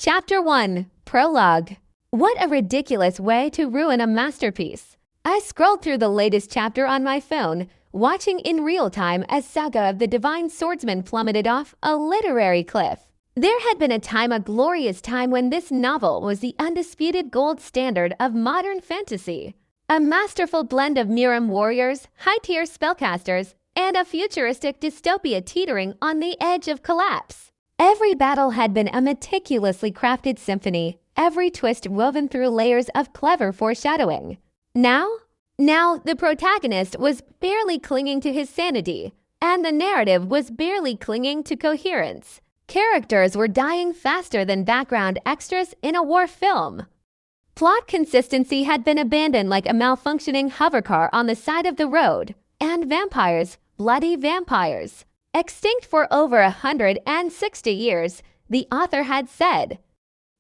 Chapter 1 Prologue. What a ridiculous way to ruin a masterpiece. I scrolled through the latest chapter on my phone, watching in real time as Saga of the Divine Swordsman plummeted off a literary cliff. There had been a glorious time when this novel was the undisputed gold standard of modern fantasy. A masterful blend of Miram warriors, high-tier spellcasters, and a futuristic dystopia teetering on the edge of collapse. Every battle had been a meticulously crafted symphony, every twist woven through layers of clever foreshadowing. Now the protagonist was barely clinging to his sanity, and the narrative was barely clinging to coherence. Characters were dying faster than background extras in a war film. Plot consistency had been abandoned like a malfunctioning hovercar on the side of the road, and vampires, bloody vampires, extinct for over 160 years, the author had said.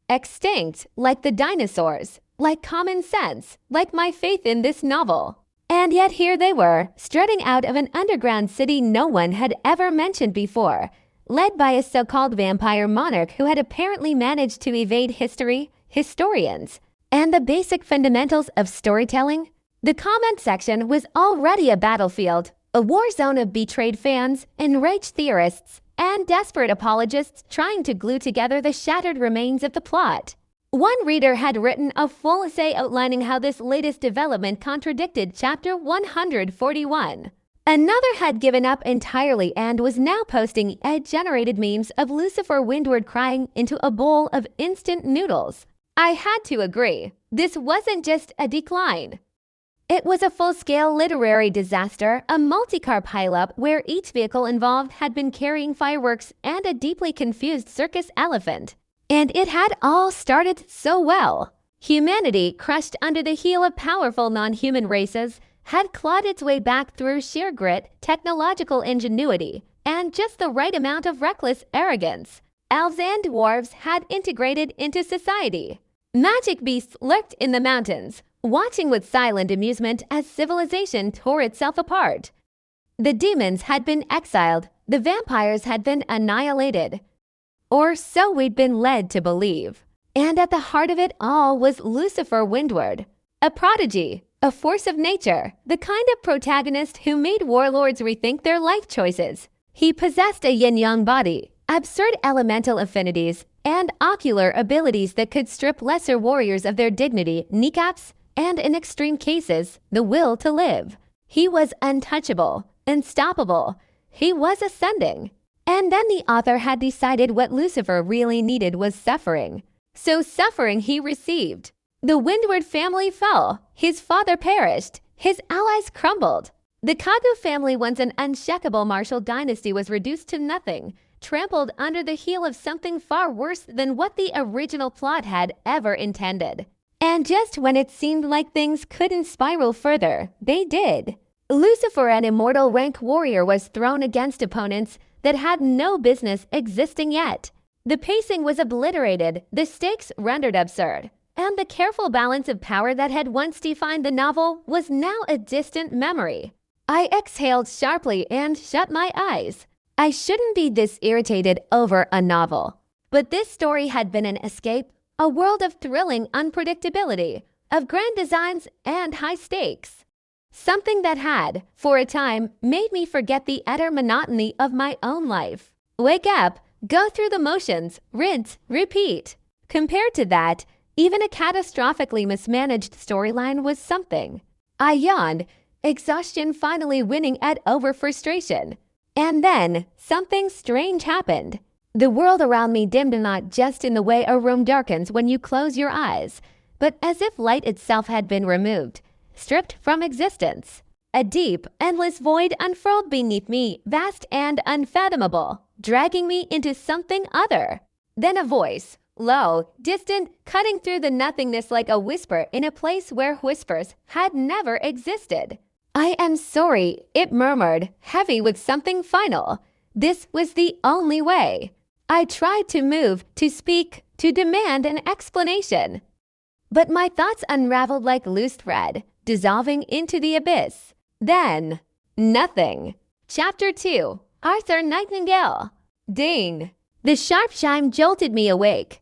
Extinct like the dinosaurs, like common sense, like my faith in this novel. And yet here they were, strutting out of an underground city no one had ever mentioned before, led by a so-called vampire monarch who had apparently managed to evade history, historians, and the basic fundamentals of storytelling. The comment section was already a battlefield, a war zone of betrayed fans, enraged theorists, and desperate apologists trying to glue together the shattered remains of the plot. One reader had written a full essay outlining how this latest development contradicted Chapter 141. Another had given up entirely and was now posting AI-generated memes of Lucifer Windward crying into a bowl of instant noodles. I had to agree. This wasn't just a decline. It was a full-scale literary disaster, a multi-car pileup where each vehicle involved had been carrying fireworks and a deeply confused circus elephant. And it had all started so well. Humanity, crushed under the heel of powerful non-human races, had clawed its way back through sheer grit, technological ingenuity, and just the right amount of reckless arrogance. Elves and dwarves had integrated into society. Magic beasts lurked in the mountains, watching with silent amusement as civilization tore itself apart. The demons had been exiled, the vampires had been annihilated. Or so we'd been led to believe. And at the heart of it all was Lucifer Windward, a prodigy, a force of nature, the kind of protagonist who made warlords rethink their life choices. He possessed a yin-yang body, absurd elemental affinities, and ocular abilities that could strip lesser warriors of their dignity, kneecaps, and in extreme cases, the will to live. He was untouchable, unstoppable. He was ascending. And then the author had decided what Lucifer really needed was suffering. So suffering he received. The Windward family fell. His father perished. His allies crumbled. The Kagu family, once an unshakable martial dynasty, was reduced to nothing, trampled under the heel of something far worse than what the original plot had ever intended. And just when it seemed like things couldn't spiral further, they did. Lucifer, an immortal rank warrior, was thrown against opponents that had no business existing yet. The pacing was obliterated, the stakes rendered absurd, and the careful balance of power that had once defined the novel was now a distant memory. I exhaled sharply and shut my eyes. I shouldn't be this irritated over a novel. But this story had been an escape, a world of thrilling unpredictability, of grand designs and high stakes. Something that had, for a time, made me forget the utter monotony of my own life. Wake up, go through the motions, rinse, repeat. Compared to that, even a catastrophically mismanaged storyline was something. I yawned, exhaustion finally winning at over-frustration. And then, something strange happened. The world around me dimmed not just in the way a room darkens when you close your eyes, but as if light itself had been removed, stripped from existence. A deep, endless void unfurled beneath me, vast and unfathomable, dragging me into something other. Then a voice, low, distant, cutting through the nothingness like a whisper in a place where whispers had never existed. "I am sorry," it murmured, heavy with something final. This was the only way. I tried to move, to speak, to demand an explanation. But my thoughts unraveled like loose thread, dissolving into the abyss. Then, nothing. Chapter 2. Arthur Nightingale. Ding. The sharp chime jolted me awake.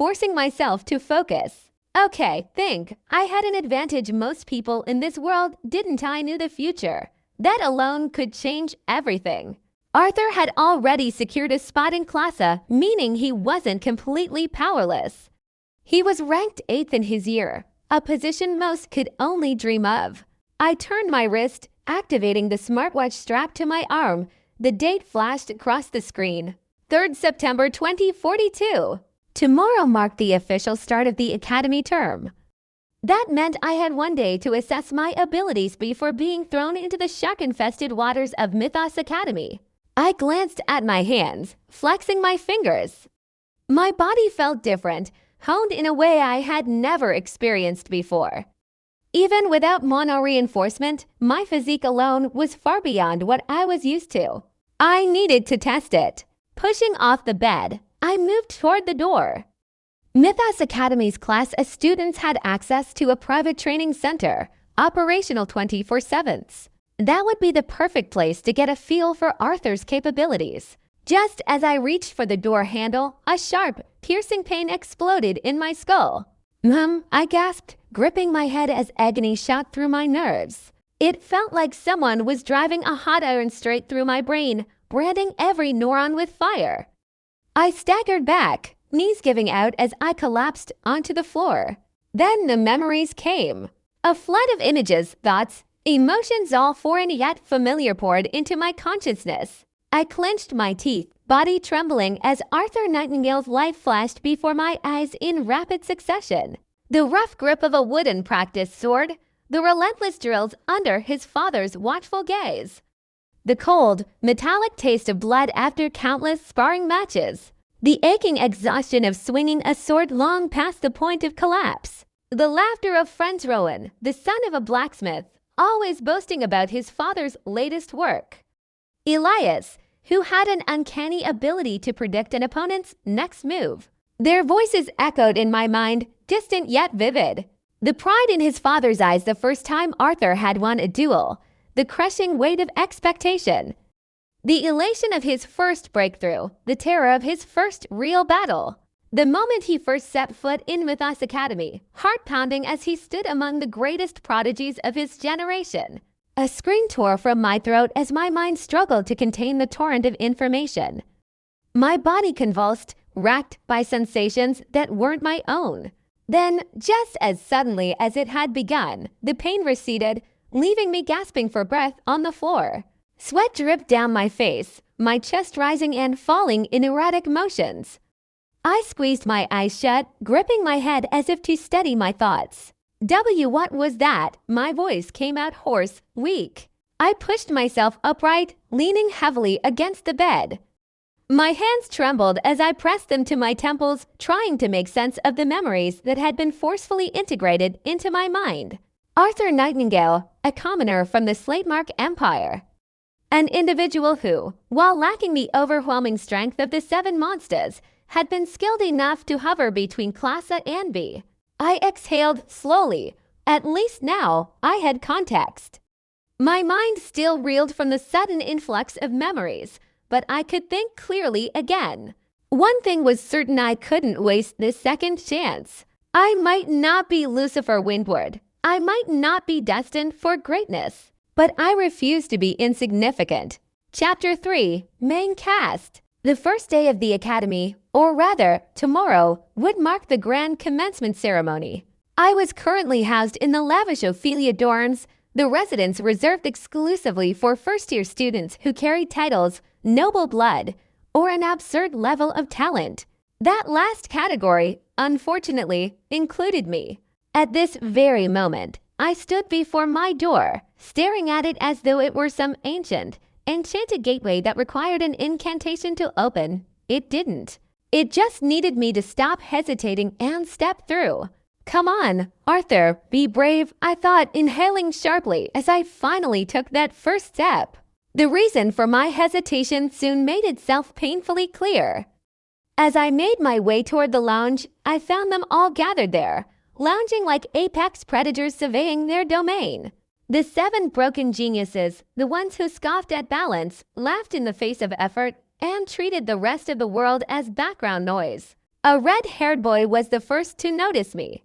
forcing myself to focus. Okay, think. I had an advantage most people in this world didn't. I knew the future. That alone could change everything. Arthur had already secured a spot in Classa, meaning he wasn't completely powerless. He was ranked 8th in his year, a position most could only dream of. I turned my wrist, activating the smartwatch strapped to my arm. The date flashed across the screen. 3rd September 2042. Tomorrow marked the official start of the academy term. That meant I had one day to assess my abilities before being thrown into the shark-infested waters of Mythos Academy. I glanced at my hands, flexing my fingers. My body felt different, honed in a way I had never experienced before. Even without mono reinforcement, my physique alone was far beyond what I was used to. I needed to test it. Pushing off the bed, I moved toward the door. Mythos Academy's Class A students had access to a private training center, operational 24/7. That would be the perfect place to get a feel for Arthur's capabilities. Just as I reached for the door handle, a sharp, piercing pain exploded in my skull. I gasped, gripping my head as agony shot through my nerves. It felt like someone was driving a hot iron straight through my brain, branding every neuron with fire. I staggered back, knees giving out as I collapsed onto the floor. Then the memories came. A flood of images, thoughts, emotions all foreign yet familiar poured into my consciousness. I clenched my teeth, body trembling as Arthur Nightingale's life flashed before my eyes in rapid succession. The rough grip of a wooden practice sword, the relentless drills under his father's watchful gaze. The cold, metallic taste of blood after countless sparring matches. The aching exhaustion of swinging a sword long past the point of collapse. The laughter of Franz Rowan, the son of a blacksmith, always boasting about his father's latest work. Elias, who had an uncanny ability to predict an opponent's next move. Their voices echoed in my mind, distant yet vivid. The pride in his father's eyes the first time Arthur had won a duel. The crushing weight of expectation. The elation of his first breakthrough. The terror of his first real battle. The moment he first set foot in Mythos Academy, heart-pounding as he stood among the greatest prodigies of his generation. A scream tore from my throat as my mind struggled to contain the torrent of information. My body convulsed, racked by sensations that weren't my own. Then, just as suddenly as it had begun, the pain receded, leaving me gasping for breath on the floor. Sweat dripped down my face, my chest rising and falling in erratic motions. I squeezed my eyes shut, gripping my head as if to steady my thoughts. What was that? My voice came out hoarse, weak. I pushed myself upright, leaning heavily against the bed. My hands trembled as I pressed them to my temples, trying to make sense of the memories that had been forcefully integrated into my mind. Arthur Nightingale, a commoner from the Slatemark Empire. An individual who, while lacking the overwhelming strength of the Seven Monsters, had been skilled enough to hover between Class A and B. I exhaled slowly. At least now I had context. My mind still reeled from the sudden influx of memories, but I could think clearly again. One thing was certain: I couldn't waste this second chance. I might not be Lucifer Windward. I might not be destined for greatness, but I refused to be insignificant. Chapter 3, Main Cast. The first day of the academy, or rather, tomorrow, would mark the grand commencement ceremony. I was currently housed in the lavish Ophelia dorms, the residence reserved exclusively for first-year students who carried titles, noble blood, or an absurd level of talent. That last category, unfortunately, included me. At this very moment, I stood before my door, staring at it as though it were some ancient, enchanted gateway that required an incantation to open. It didn't. It just needed me to stop hesitating and step through. Come on, Arthur, be brave, I thought, inhaling sharply as I finally took that first step. The reason for my hesitation soon made itself painfully clear. As I made my way toward the lounge, I found them all gathered there, lounging like apex predators surveying their domain. The 7 broken geniuses, the ones who scoffed at balance, laughed in the face of effort, and treated the rest of the world as background noise. A red-haired boy was the first to notice me.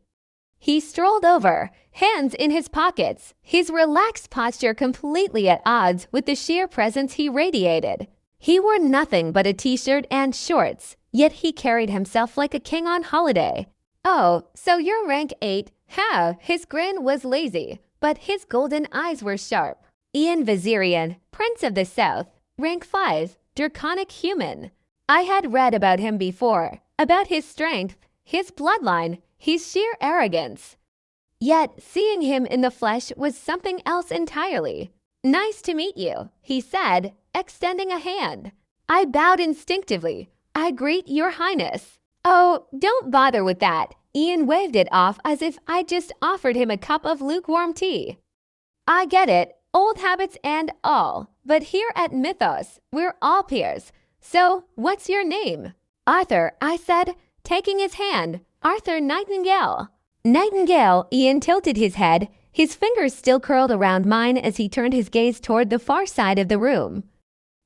He strolled over, hands in his pockets, his relaxed posture completely at odds with the sheer presence he radiated. He wore nothing but a t-shirt and shorts, yet he carried himself like a king on holiday. "Oh, so you're rank 8, huh?" His grin was lazy, but his golden eyes were sharp. Ian Vizirian, Prince of the South, rank 5, Draconic Human. I had read about him before, about his strength, his bloodline, his sheer arrogance. Yet seeing him in the flesh was something else entirely. "Nice to meet you," he said, extending a hand. I bowed instinctively. "I greet your highness." "Oh, don't bother with that." Ian waved it off as if I'd just offered him a cup of lukewarm tea. "I get it, old habits and all, but here at Mythos, we're all peers. So, what's your name?" "Arthur," I said, taking his hand. "Arthur Nightingale." "Nightingale," Ian tilted his head, his fingers still curled around mine as he turned his gaze toward the far side of the room.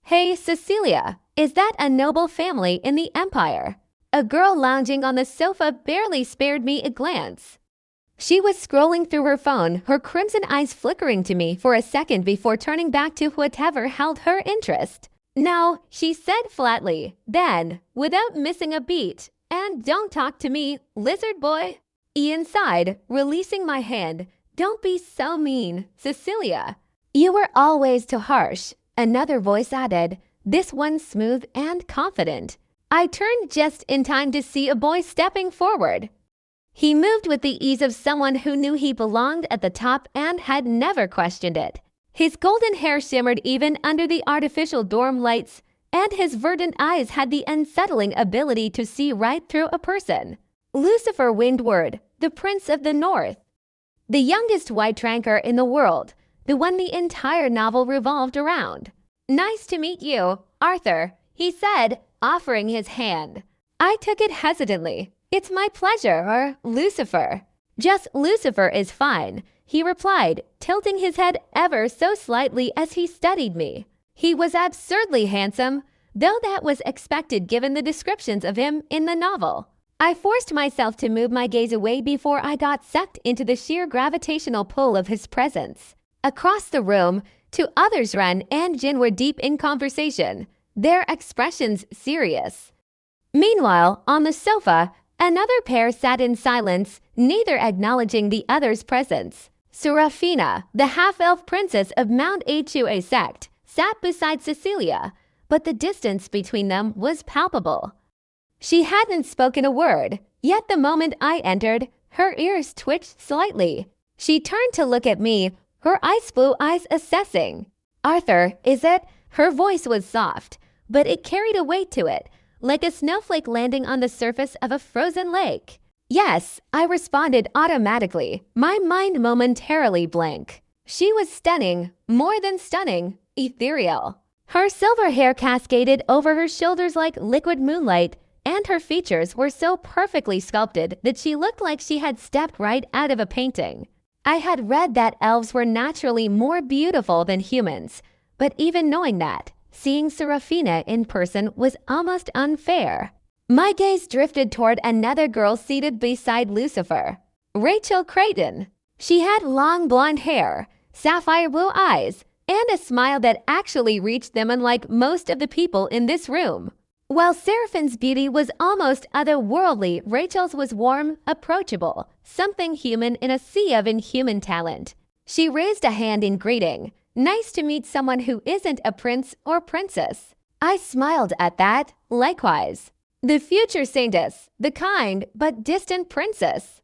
"Hey, Cecilia, is that a noble family in the Empire?" A girl lounging on the sofa barely spared me a glance. She was scrolling through her phone, her crimson eyes flickering to me for a second before turning back to whatever held her interest. "No," she said flatly. Then, without missing a beat, "And don't talk to me, lizard boy." Ian sighed, releasing my hand. "Don't be so mean, Cecilia." "You were always too harsh," another voice added, this one smooth and confident. I turned just in time to see a boy stepping forward. He moved with the ease of someone who knew he belonged at the top and had never questioned it. His golden hair shimmered even under the artificial dorm lights, and his verdant eyes had the unsettling ability to see right through a person. Lucifer Windward, the Prince of the North. The youngest white tranker in the world, the one the entire novel revolved around. "Nice to meet you, Arthur," he said, offering his hand. I took it hesitantly. "It's my pleasure, or Lucifer." "Just Lucifer is fine," he replied, tilting his head ever so slightly as he studied me. He was absurdly handsome, though that was expected given the descriptions of him in the novel. I forced myself to move my gaze away before I got sucked into the sheer gravitational pull of his presence. Across the room, two others, Ren and Jin, were deep in conversation, their expressions serious. Meanwhile, on the sofa, another pair sat in silence, neither acknowledging the other's presence. Serafina, the half-elf princess of Mount Hua sect, sat beside Cecilia, but the distance between them was palpable. She hadn't spoken a word, yet the moment I entered, her ears twitched slightly. She turned to look at me, her ice blue eyes assessing. "Arthur, is it?" Her voice was soft, but it carried a weight to it, like a snowflake landing on the surface of a frozen lake. "Yes," I responded automatically, my mind momentarily blank. She was stunning, more than stunning, ethereal. Her silver hair cascaded over her shoulders like liquid moonlight, and her features were so perfectly sculpted that she looked like she had stepped right out of a painting. I had read that elves were naturally more beautiful than humans, but even knowing that, seeing Serafina in person was almost unfair. My gaze drifted toward another girl seated beside Lucifer, Rachel Creighton. She had long blonde hair, sapphire blue eyes, and a smile that actually reached them, unlike most of the people in this room. While Seraphine's beauty was almost otherworldly, Rachel's was warm, approachable, something human in a sea of inhuman talent. She raised a hand in greeting. "Nice to meet someone who isn't a prince or princess." I smiled at that, likewise. The future saintess, the kind but distant princess.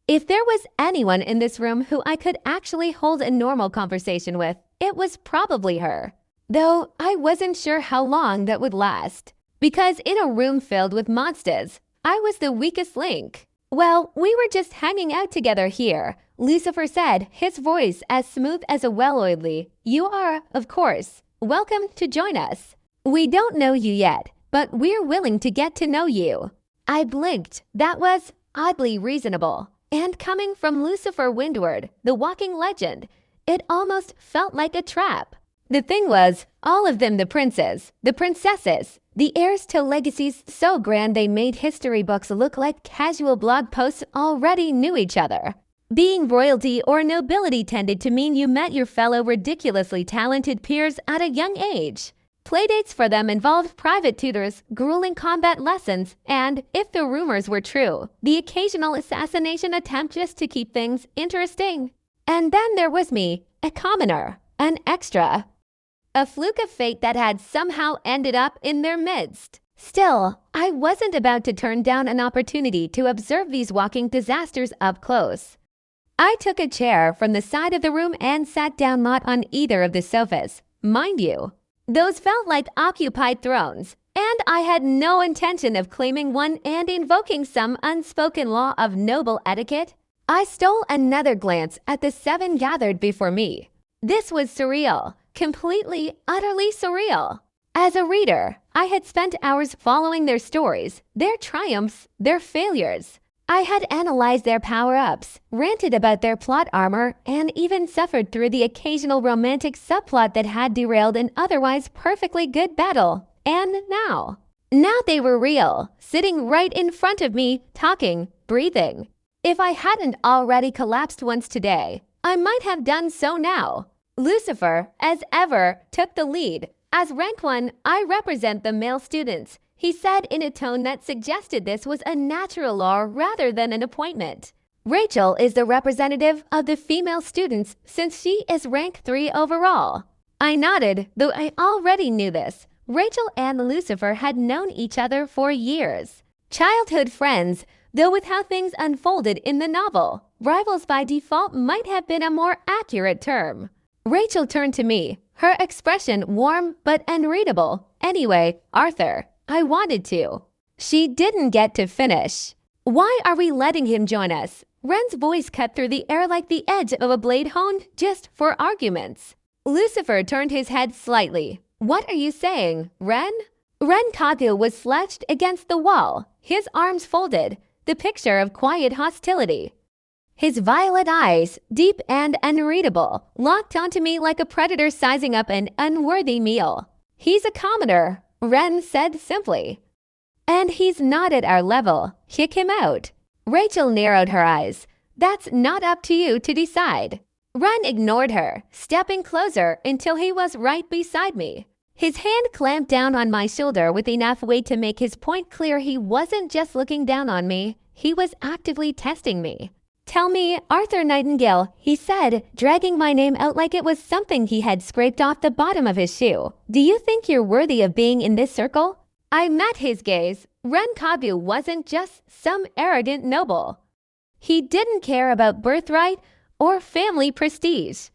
If there was anyone in this room who I could actually hold a normal conversation with, it was probably her. Though I wasn't sure how long that would last. Because in a room filled with monsters, I was the weakest link. "Well, we were just hanging out together here," Lucifer said, his voice as smooth as a well-oiled. "You are, of course, welcome to join us. We don't know you yet, but we're willing to get to know you." I blinked. That was oddly reasonable. And coming from Lucifer Windward, the walking legend, it almost felt like a trap. The thing was, all of them the princes, the princesses, The heirs to legacies so grand they made history books look like casual blog posts already knew each other. Being royalty or nobility tended to mean you met your fellow ridiculously talented peers at a young age. Playdates for them involved private tutors, grueling combat lessons, and, if the rumors were true, the occasional assassination attempt just to keep things interesting. And then there was me, a commoner, an extra. A fluke of fate that had somehow ended up in their midst. Still, I wasn't about to turn down an opportunity to observe these walking disasters up close. I took a chair from the side of the room and sat down not on either of the sofas. Mind you, those felt like occupied thrones, and I had no intention of claiming one and invoking some unspoken law of noble etiquette. I stole another glance at the 7 gathered before me. This was surreal, completely, utterly surreal. As a reader, I had spent hours following their stories, their triumphs, their failures. I had analyzed their power-ups, ranted about their plot armor, and even suffered through the occasional romantic subplot that had derailed an otherwise perfectly good battle. And now they were real, sitting right in front of me, talking, breathing. If I hadn't already collapsed once today, I might have done so now. Lucifer, as ever, took the lead. As rank 1, I represent the male students, he said in a tone that suggested this was a natural law rather than an appointment. Rachel is the representative of the female students since she is rank 3 overall. I nodded, though I already knew this. Rachel and Lucifer had known each other for years. Childhood friends, though with how things unfolded in the novel, rivals by default might have been a more accurate term. Rachel turned to me, her expression warm but unreadable. Anyway, Arthur, I wanted to. She didn't get to finish. Why are we letting him join us? Ren's voice cut through the air like the edge of a blade honed just for arguments. Lucifer turned his head slightly. What are you saying, Ren? Ren Kagu was slouched against the wall, his arms folded, the picture of quiet hostility. His violet eyes, deep and unreadable, locked onto me like a predator sizing up an unworthy meal. He's a commoner, Ren said simply. And he's not at our level. Kick him out. Rachel narrowed her eyes. That's not up to you to decide. Ren ignored her, stepping closer until he was right beside me. His hand clamped down on my shoulder with enough weight to make his point clear. He wasn't just looking down on me. He was actively testing me. Tell me, Arthur Nightingale, he said, dragging my name out like it was something he had scraped off the bottom of his shoe. Do you think you're worthy of being in this circle? I met his gaze. Ren Kabu wasn't just some arrogant noble. He didn't care about birthright or family prestige.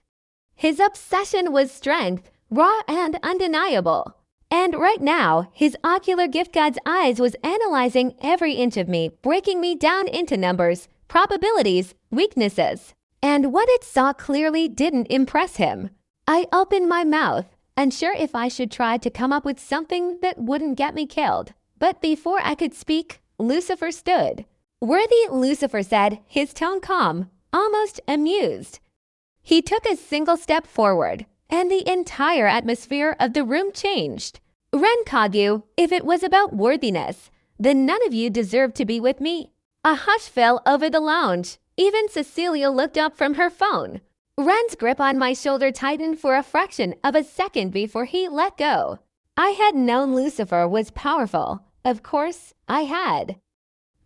His obsession was strength, raw and undeniable. And right now, his ocular gift god's eyes was analyzing every inch of me, breaking me down into numbers, probabilities, weaknesses. And what it saw clearly didn't impress him. I opened my mouth, unsure if I should try to come up with something that wouldn't get me killed. But before I could speak, Lucifer stood. Worthy, Lucifer said, his tone calm, almost amused. He took a single step forward, and the entire atmosphere of the room changed. Ren Kagu, if it was about worthiness, then none of you deserved to be with me. A hush fell over the lounge. Even Cecilia looked up from her phone. Ren's grip on my shoulder tightened for a fraction of a second before he let go. I had known Lucifer was powerful. Of course, I had.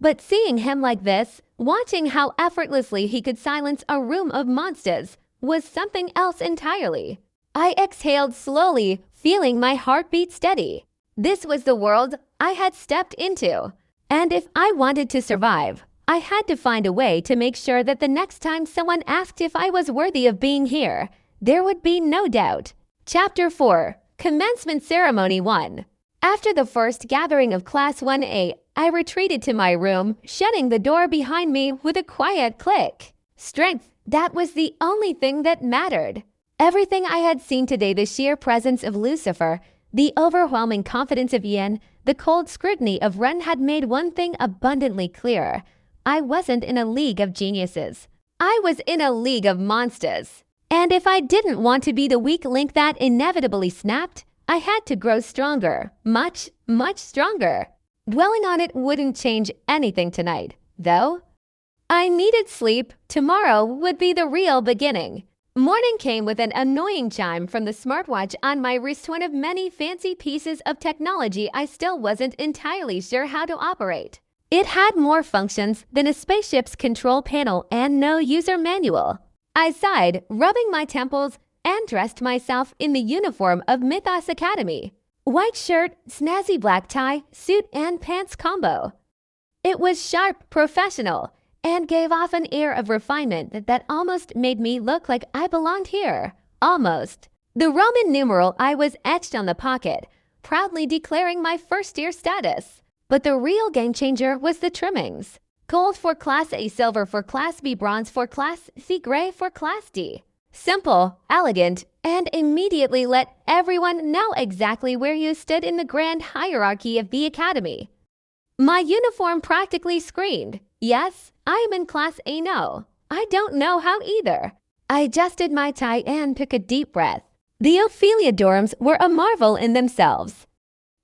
But seeing him like this, watching how effortlessly he could silence a room of monsters, was something else entirely. I exhaled slowly, feeling my heartbeat steady. This was the world I had stepped into. And if I wanted to survive, I had to find a way to make sure that the next time someone asked if I was worthy of being here, there would be no doubt. Chapter 4, Commencement Ceremony 1. After the first gathering of Class 1A, I retreated to my room, shutting the door behind me with a quiet click. Strength, that was the only thing that mattered. Everything I had seen today, the sheer presence of Lucifer, the overwhelming confidence of Ian, the cold scrutiny of Ren had made one thing abundantly clear. I wasn't in a league of geniuses. I was in a league of monsters. And if I didn't want to be the weak link that inevitably snapped, I had to grow stronger, much, much stronger. Dwelling on it wouldn't change anything tonight, though. I needed sleep. Tomorrow would be the real beginning. Morning came with an annoying chime from the smartwatch on my wrist, one of many fancy pieces of technology I still wasn't entirely sure how to operate. It had more functions than a spaceship's control panel and no user manual. I sighed, rubbing my temples, and dressed myself in the uniform of Mythos Academy. White shirt, snazzy black tie, suit and pants combo. It was sharp, professional, and gave off an air of refinement that almost made me look like I belonged here. Almost. The Roman numeral I was etched on the pocket, proudly declaring my first-year status. But the real game changer was the trimmings. Gold for Class A, silver for Class B, bronze for Class C, gray for Class D. Simple, elegant, and immediately let everyone know exactly where you stood in the grand hierarchy of the academy. My uniform practically screamed, "Yes, I am in Class A now. I don't know how either." I adjusted my tie and took a deep breath. The Ophelia dorms were a marvel in themselves.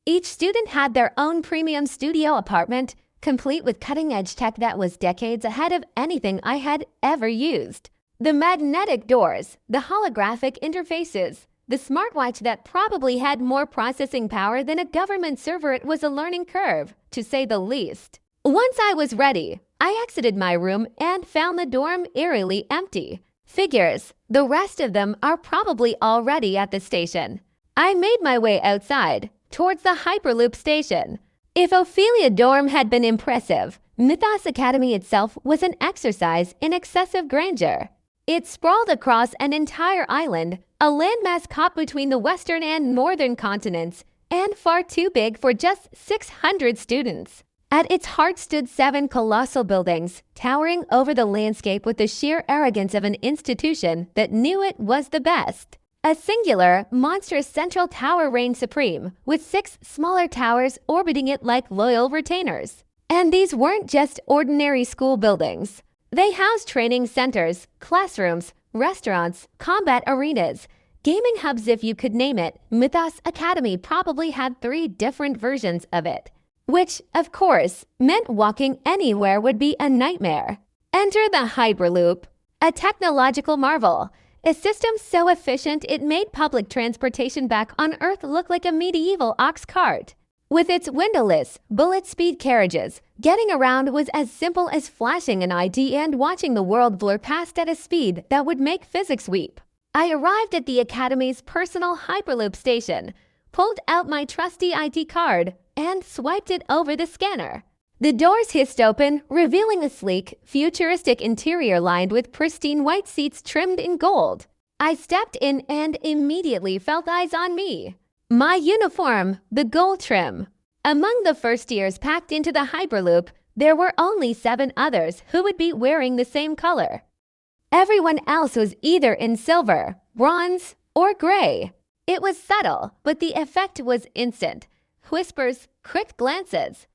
Each student had their own premium studio apartment, complete with cutting-edge tech that was decades ahead of anything I had ever used. The magnetic doors, the holographic interfaces, the smartwatch that probably had more processing power than a government server. It was a learning curve, to say the least. Once I was ready, I exited my room and found the dorm eerily empty. Figures, the rest of them are probably already at the station. I made my way outside, towards the Hyperloop station. If Ophelia dorm had been impressive, Mythos Academy itself was an exercise in excessive grandeur. It sprawled across an entire island, a landmass caught between the western and northern continents, and far too big for just 600 students. At its heart stood 7 colossal buildings, towering over the landscape with the sheer arrogance of an institution that knew it was the best. A singular, monstrous central tower reigned supreme, with 6 smaller towers orbiting it like loyal retainers. And these weren't just ordinary school buildings. They housed training centers, classrooms, restaurants, combat arenas, gaming hubs, if you could name it. Mythos Academy probably had 3 different versions of it, which, of course, meant walking anywhere would be a nightmare. Enter the Hyperloop, a technological marvel, a system so efficient it made public transportation back on Earth look like a medieval ox cart. With its windowless, bullet-speed carriages, getting around was as simple as flashing an ID and watching the world blur past at a speed that would make physics weep. I arrived at the Academy's personal Hyperloop station, pulled out my trusty ID card, and swiped it over the scanner. The doors hissed open, revealing a sleek, futuristic interior lined with pristine white seats trimmed in gold. I stepped in and immediately felt eyes on me. My uniform, the gold trim. Among the first years packed into the Hyperloop, there were only 7 others who would be wearing the same color. Everyone else was either in silver, bronze, or gray. It was subtle, but the effect was instant. Whispers, quick glances.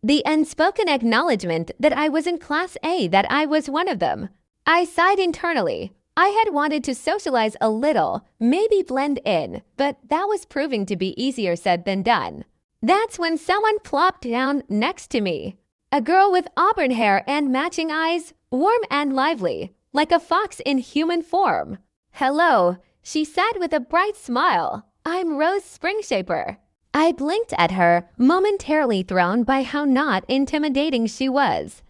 The unspoken acknowledgement that I was in Class A, that I was one of them. I sighed internally. I had wanted to socialize a little, maybe blend in, but that was proving to be easier said than done. That's when someone plopped down next to me. A girl with auburn hair and matching eyes, warm and lively, like a fox in human form. "Hello," she said with a bright smile. "I'm Rose Springshaper." I blinked at her, momentarily thrown by how not intimidating she was.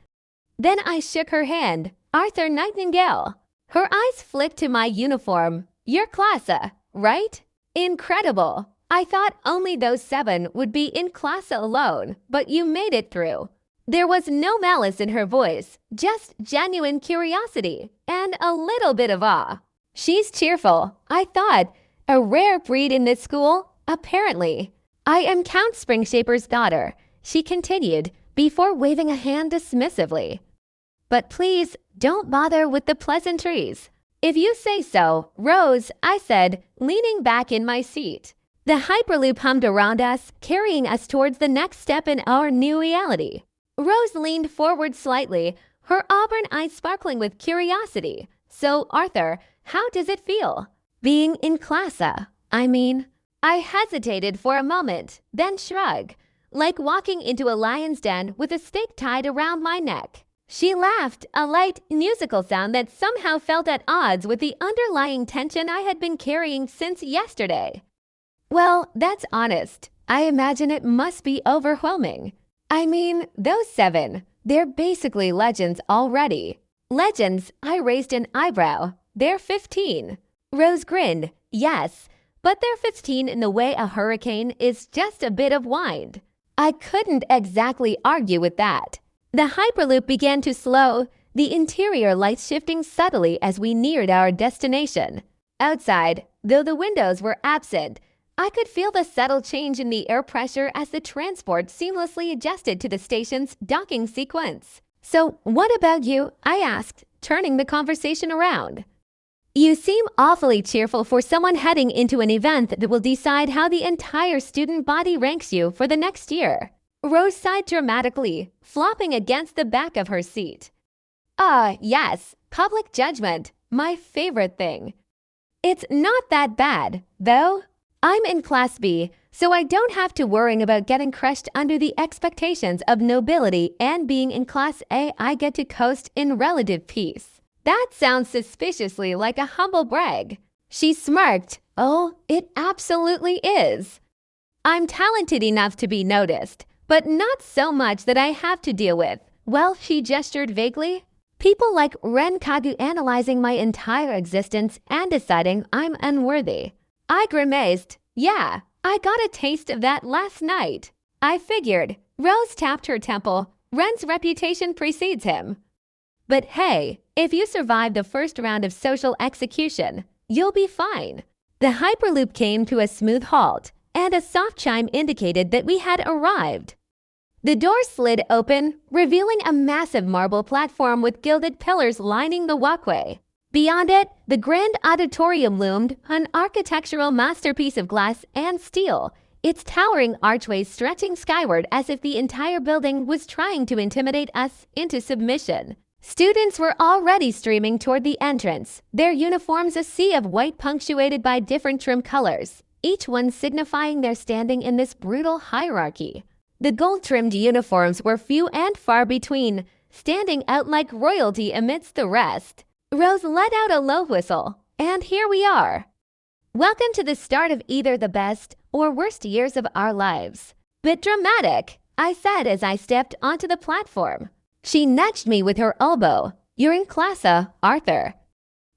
Then I shook her hand. "Arthur Nightingale." Her eyes flicked to my uniform. "Your class, right?" Incredible. I thought only those 7 would be in class alone, but you made it through. There was no malice in her voice, just genuine curiosity and a little bit of awe. She's cheerful, I thought. A rare breed in this school, apparently. "I am Count Springshaper's daughter," she continued, before waving a hand dismissively. "But please, don't bother with the pleasantries." "If you say so, Rose," I said, leaning back in my seat. The Hyperloop hummed around us, carrying us towards the next step in our new reality. Rose leaned forward slightly, her auburn eyes sparkling with curiosity. "So, Arthur, how does it feel? Being in class, I mean." I hesitated for a moment, then shrugged, like walking into a lion's den with a stake tied around my neck. She laughed, a light, musical sound that somehow felt at odds with the underlying tension I had been carrying since yesterday. Well, that's honest. I imagine it must be overwhelming. I mean, those 7, they're basically legends already. Legends, I raised an eyebrow. They're 15. Rose grinned. Yes, but they're 15 in the way a hurricane is just a bit of wind. I couldn't exactly argue with that. The Hyperloop began to slow, the interior lights shifting subtly as we neared our destination. Outside, though the windows were absent, I could feel the subtle change in the air pressure as the transport seamlessly adjusted to the station's docking sequence. So, what about you? I asked, turning the conversation around. You seem awfully cheerful for someone heading into an event that will decide how the entire student body ranks you for the next year. Rose sighed dramatically, flopping against the back of her seat. Yes, public judgment, my favorite thing. It's not that bad, though. I'm in Class B, so I don't have to worry about getting crushed under the expectations of nobility, and being in Class A, I get to coast in relative peace. That sounds suspiciously like a humble brag. She smirked. Oh, it absolutely is. I'm talented enough to be noticed, but not so much that I have to deal with, well, she gestured vaguely, people like Ren Kagu analyzing my entire existence and deciding I'm unworthy. I grimaced. Yeah, I got a taste of that last night. I figured. Rose tapped her temple. Ren's reputation precedes him. But hey, if you survive the first round of social execution, you'll be fine. The Hyperloop came to a smooth halt, and a soft chime indicated that we had arrived. The door slid open, revealing a massive marble platform with gilded pillars lining the walkway. Beyond it, the grand auditorium loomed, an architectural masterpiece of glass and steel, its towering archways stretching skyward as if the entire building was trying to intimidate us into submission. Students were already streaming toward the entrance, their uniforms a sea of white punctuated by different trim colors, each one signifying their standing in this brutal hierarchy. The gold-trimmed uniforms were few and far between, standing out like royalty amidst the rest. Rose let out a low whistle, and here we are. Welcome to the start of either the best or worst years of our lives. Bit dramatic, I said as I stepped onto the platform. She nudged me with her elbow. You're in Class A, Arthur.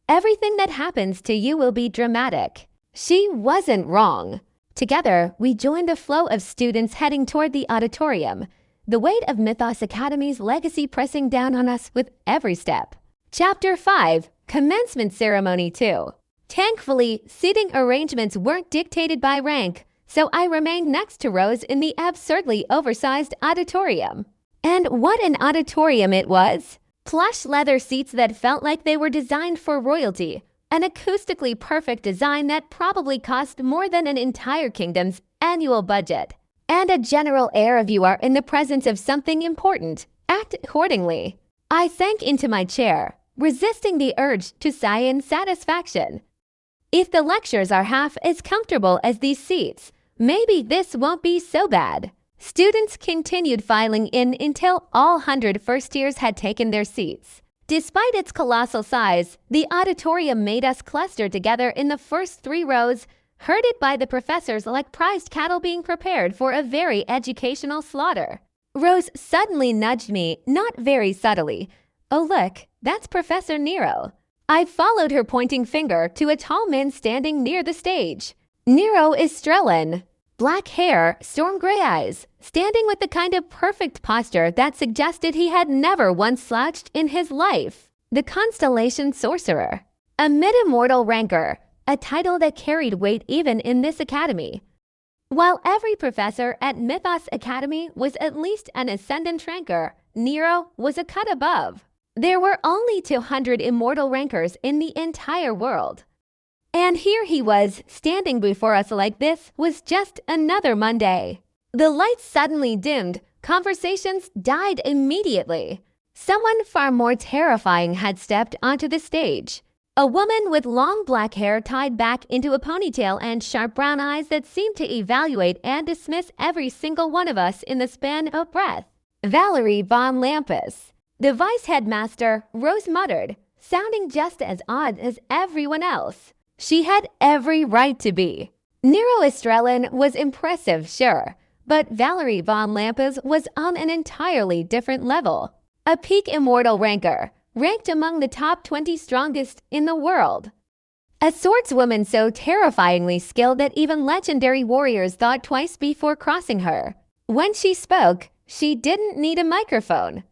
Everything that happens to you will be dramatic. She wasn't wrong. Together, we joined the flow of students heading toward the auditorium, the weight of Mythos Academy's legacy pressing down on us with every step. Chapter 5, Commencement Ceremony 2. Thankfully, seating arrangements weren't dictated by rank, so I remained next to Rose in the absurdly oversized auditorium. And what an auditorium it was! Plush leather seats that felt like they were designed for royalty, an acoustically perfect design that probably cost more than an entire kingdom's annual budget, and a general air of you are in the presence of something important. Act accordingly. I sank into my chair, resisting the urge to sigh in satisfaction. If the lectures are half as comfortable as these seats, maybe this won't be so bad. Students continued filing in until all 100 first years had taken their seats. Despite its colossal size, the auditorium made us cluster together in the first 3 rows, herded by the professors like prized cattle being prepared for a very educational slaughter. Rose suddenly nudged me, not very subtly. Oh look, that's Professor Nero. I followed her pointing finger to a tall man standing near the stage. Nero Estrellan. Black hair, storm gray eyes, standing with the kind of perfect posture that suggested he had never once slouched in his life. The Constellation Sorcerer. A mid-immortal ranker, a title that carried weight even in this academy. While every professor at Mythos Academy was at least an ascendant ranker, Nero was a cut above. There were only 200 immortal rankers in the entire world. And here he was, standing before us like this was just another Monday. The lights suddenly dimmed, conversations died immediately. Someone far more terrifying had stepped onto the stage. A woman with long black hair tied back into a ponytail and sharp brown eyes that seemed to evaluate and dismiss every single one of us in the span of a breath. Valerie von Lampus. The vice headmaster, Rose muttered, sounding just as odd as everyone else. She had every right to be. Nero Estrellin was impressive, sure, but Valerie von Lampus was on an entirely different level. A peak immortal ranker, ranked among the top 20 strongest in the world. A swordswoman so terrifyingly skilled that even legendary warriors thought twice before crossing her. When she spoke, she didn't need a microphone.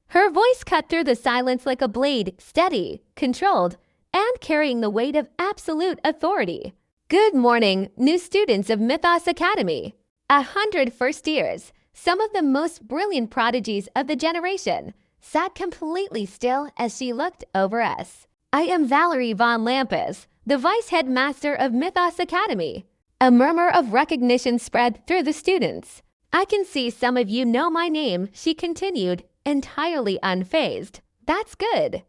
Her voice cut through the silence like a blade, steady, controlled, and carrying the weight of absolute authority. Good morning, new students of Mythos Academy. 100 first years, some of the most brilliant prodigies of the generation, sat completely still as she looked over us. I am Valerie von Lampus, the vice headmaster of Mythos Academy. A murmur of recognition spread through the students. I can see some of you know my name, she continued, entirely unfazed. That's good.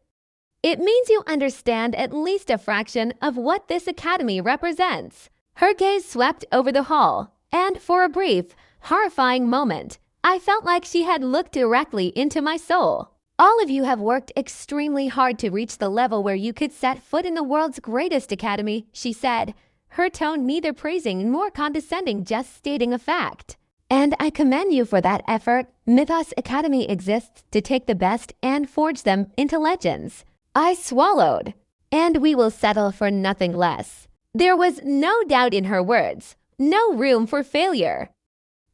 It means you understand at least a fraction of what this academy represents. Her gaze swept over the hall, and for a brief, horrifying moment, I felt like she had looked directly into my soul. All of you have worked extremely hard to reach the level where you could set foot in the world's greatest academy, she said, her tone neither praising nor condescending, just stating a fact. And I commend you for that effort. Mythos Academy exists to take the best and forge them into legends. I swallowed. And we will settle for nothing less. There was no doubt in her words, no room for failure.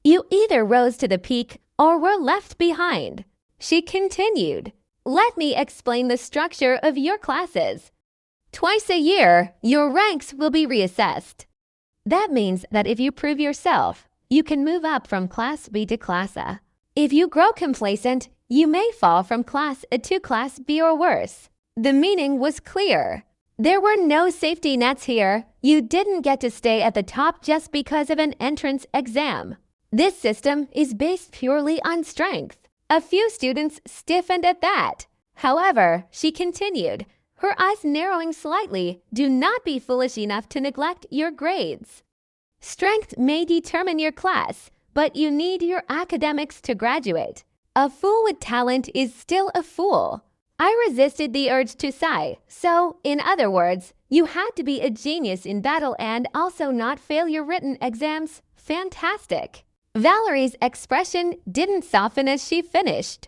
You either rose to the peak or were left behind. She continued, let me explain the structure of your classes. Twice a year, your ranks will be reassessed. That means that if you prove yourself, you can move up from Class B to Class A. If you grow complacent, you may fall from Class A to Class B or worse. The meaning was clear. There were no safety nets here. You didn't get to stay at the top just because of an entrance exam. This system is based purely on strength. A few students stiffened at that. However, she continued, her eyes narrowing slightly, do not be foolish enough to neglect your grades. Strength may determine your class, but you need your academics to graduate. A fool with talent is still a fool. I resisted the urge to sigh, so, in other words, you had to be a genius in battle and also not fail your written exams. Fantastic. Valerie's expression didn't soften as she finished.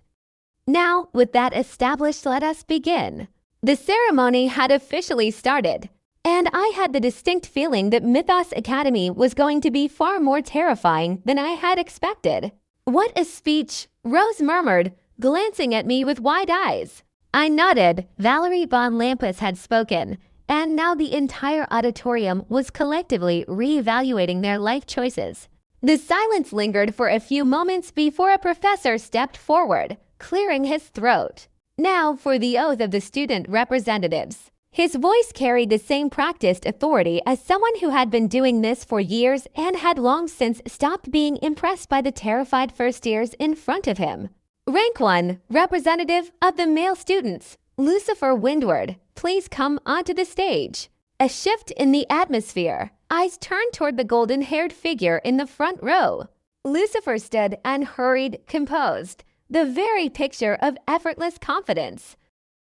Now, with that established, let us begin. The ceremony had officially started, and I had the distinct feeling that Mythos Academy was going to be far more terrifying than I had expected. What a speech, Rose murmured, glancing at me with wide eyes. I nodded. Valerie von Lampus had spoken, and now the entire auditorium was collectively re-evaluating their life choices. The silence lingered for a few moments before a professor stepped forward, clearing his throat. Now for the oath of the student representatives. His voice carried the same practiced authority as someone who had been doing this for years and had long since stopped being impressed by the terrified first years in front of him. Rank 1, representative of the male students, Lucifer Windward, please come onto the stage. A shift in the atmosphere. Eyes turned toward the golden-haired figure in the front row. Lucifer stood unhurried, composed, the very picture of effortless confidence.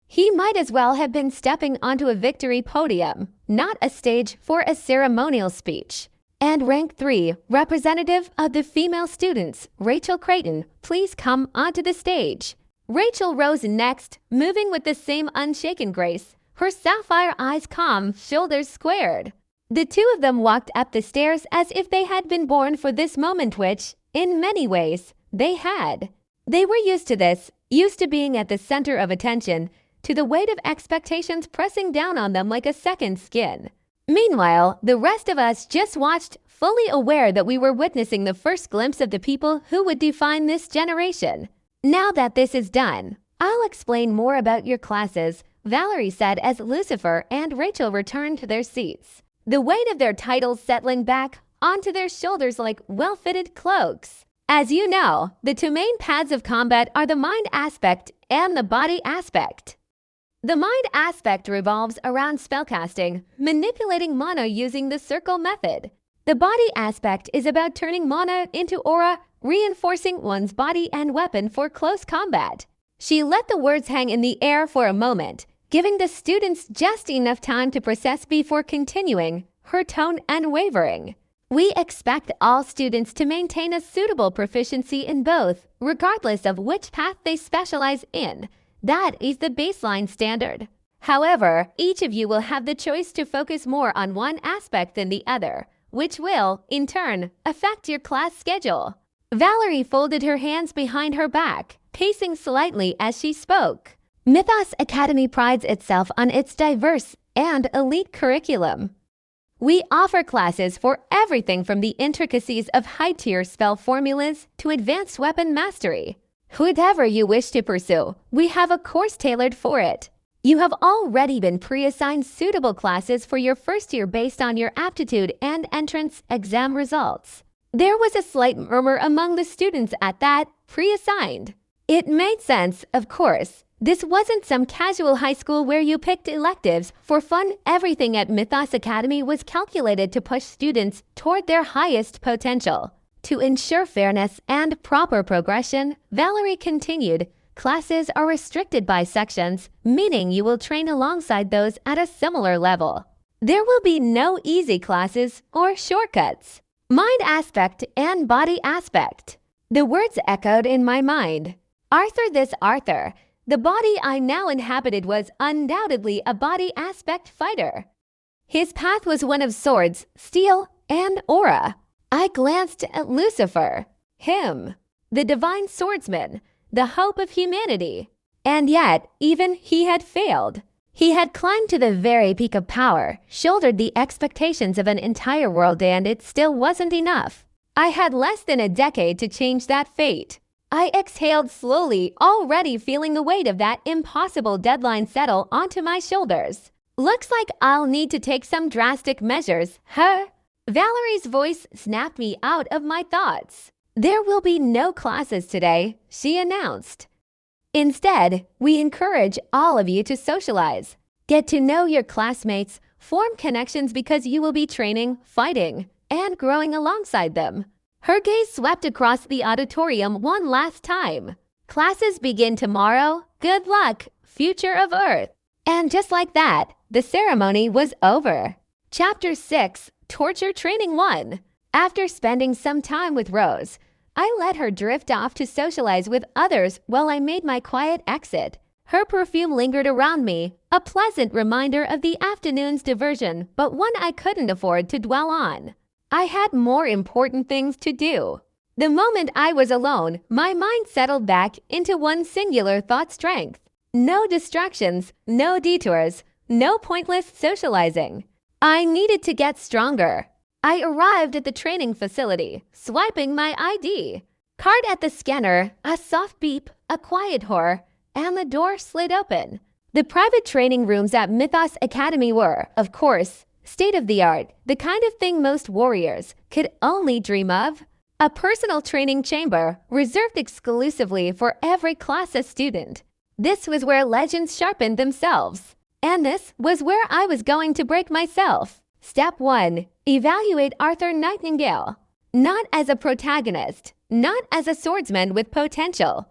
He might as well have been stepping onto a victory podium, not a stage for a ceremonial speech. And rank 3, representative of the female students, Rachel Creighton, please come onto the stage. Rachel rose next, moving with the same unshaken grace, her sapphire eyes calm, shoulders squared. The two of them walked up the stairs as if they had been born for this moment, which, in many ways, they had. They were used to this, used to being at the center of attention, to the weight of expectations pressing down on them like a second skin. Meanwhile, the rest of us just watched, fully aware that we were witnessing the first glimpse of the people who would define this generation. Now that this is done, I'll explain more about your classes, Valerie said as Lucifer and Rachel returned to their seats, the weight of their titles settling back onto their shoulders like well-fitted cloaks. As you know, the two main paths of combat are the mind aspect and the body aspect. The mind aspect revolves around spellcasting, manipulating mana using the circle method. The body aspect is about turning mana into aura, reinforcing one's body and weapon for close combat. She let the words hang in the air for a moment, giving the students just enough time to process before continuing, her tone unwavering. We expect all students to maintain a suitable proficiency in both, regardless of which path they specialize in. That is the baseline standard. However, each of you will have the choice to focus more on one aspect than the other, which will, in turn, affect your class schedule. Valerie folded her hands behind her back, pacing slightly as she spoke. Mythos Academy prides itself on its diverse and elite curriculum. We offer classes for everything from the intricacies of high-tier spell formulas to advanced weapon mastery. Whatever you wish to pursue, we have a course tailored for it. You have already been pre-assigned suitable classes for your first year based on your aptitude and entrance exam results. There was a slight murmur among the students at that, pre-assigned. It made sense, of course. This wasn't some casual high school where you picked electives for fun. Everything at Mythos Academy was calculated to push students toward their highest potential. To ensure fairness and proper progression, Valerie continued, classes are restricted by sections, meaning you will train alongside those at a similar level. There will be no easy classes or shortcuts. Mind aspect and body aspect. The words echoed in my mind. Arthur. The body I now inhabited was undoubtedly a body aspect fighter. His path was one of swords, steel, and aura. I glanced at Lucifer, him, the divine swordsman, the hope of humanity. And yet, even he had failed. He had climbed to the very peak of power, shouldered the expectations of an entire world, and it still wasn't enough. I had less than a decade to change that fate. I exhaled slowly, already feeling the weight of that impossible deadline settle onto my shoulders. Looks like I'll need to take some drastic measures, huh? Valerie's voice snapped me out of my thoughts. There will be no classes today, she announced. Instead, we encourage all of you to socialize. Get to know your classmates, form connections because you will be training, fighting, and growing alongside them. Her gaze swept across the auditorium one last time. Classes begin tomorrow. Good luck, future of Earth. And just like that, the ceremony was over. Chapter 6, Torture Training 1. After spending some time with Rose, I let her drift off to socialize with others while I made my quiet exit. Her perfume lingered around me, a pleasant reminder of the afternoon's diversion, but one I couldn't afford to dwell on. I had more important things to do. The moment I was alone, my mind settled back into one singular thought strength. No distractions, no detours, no pointless socializing. I needed to get stronger. I arrived at the training facility, swiping my ID. Card at the scanner, a soft beep, a quiet whir, and the door slid open. The private training rooms at Mythos Academy were, of course, state-of-the-art, the kind of thing most warriors could only dream of. A personal training chamber reserved exclusively for every class of student. This was where legends sharpened themselves. And this was where I was going to break myself. Step 1. Evaluate Arthur Nightingale. Not as a protagonist, not as a swordsman with potential,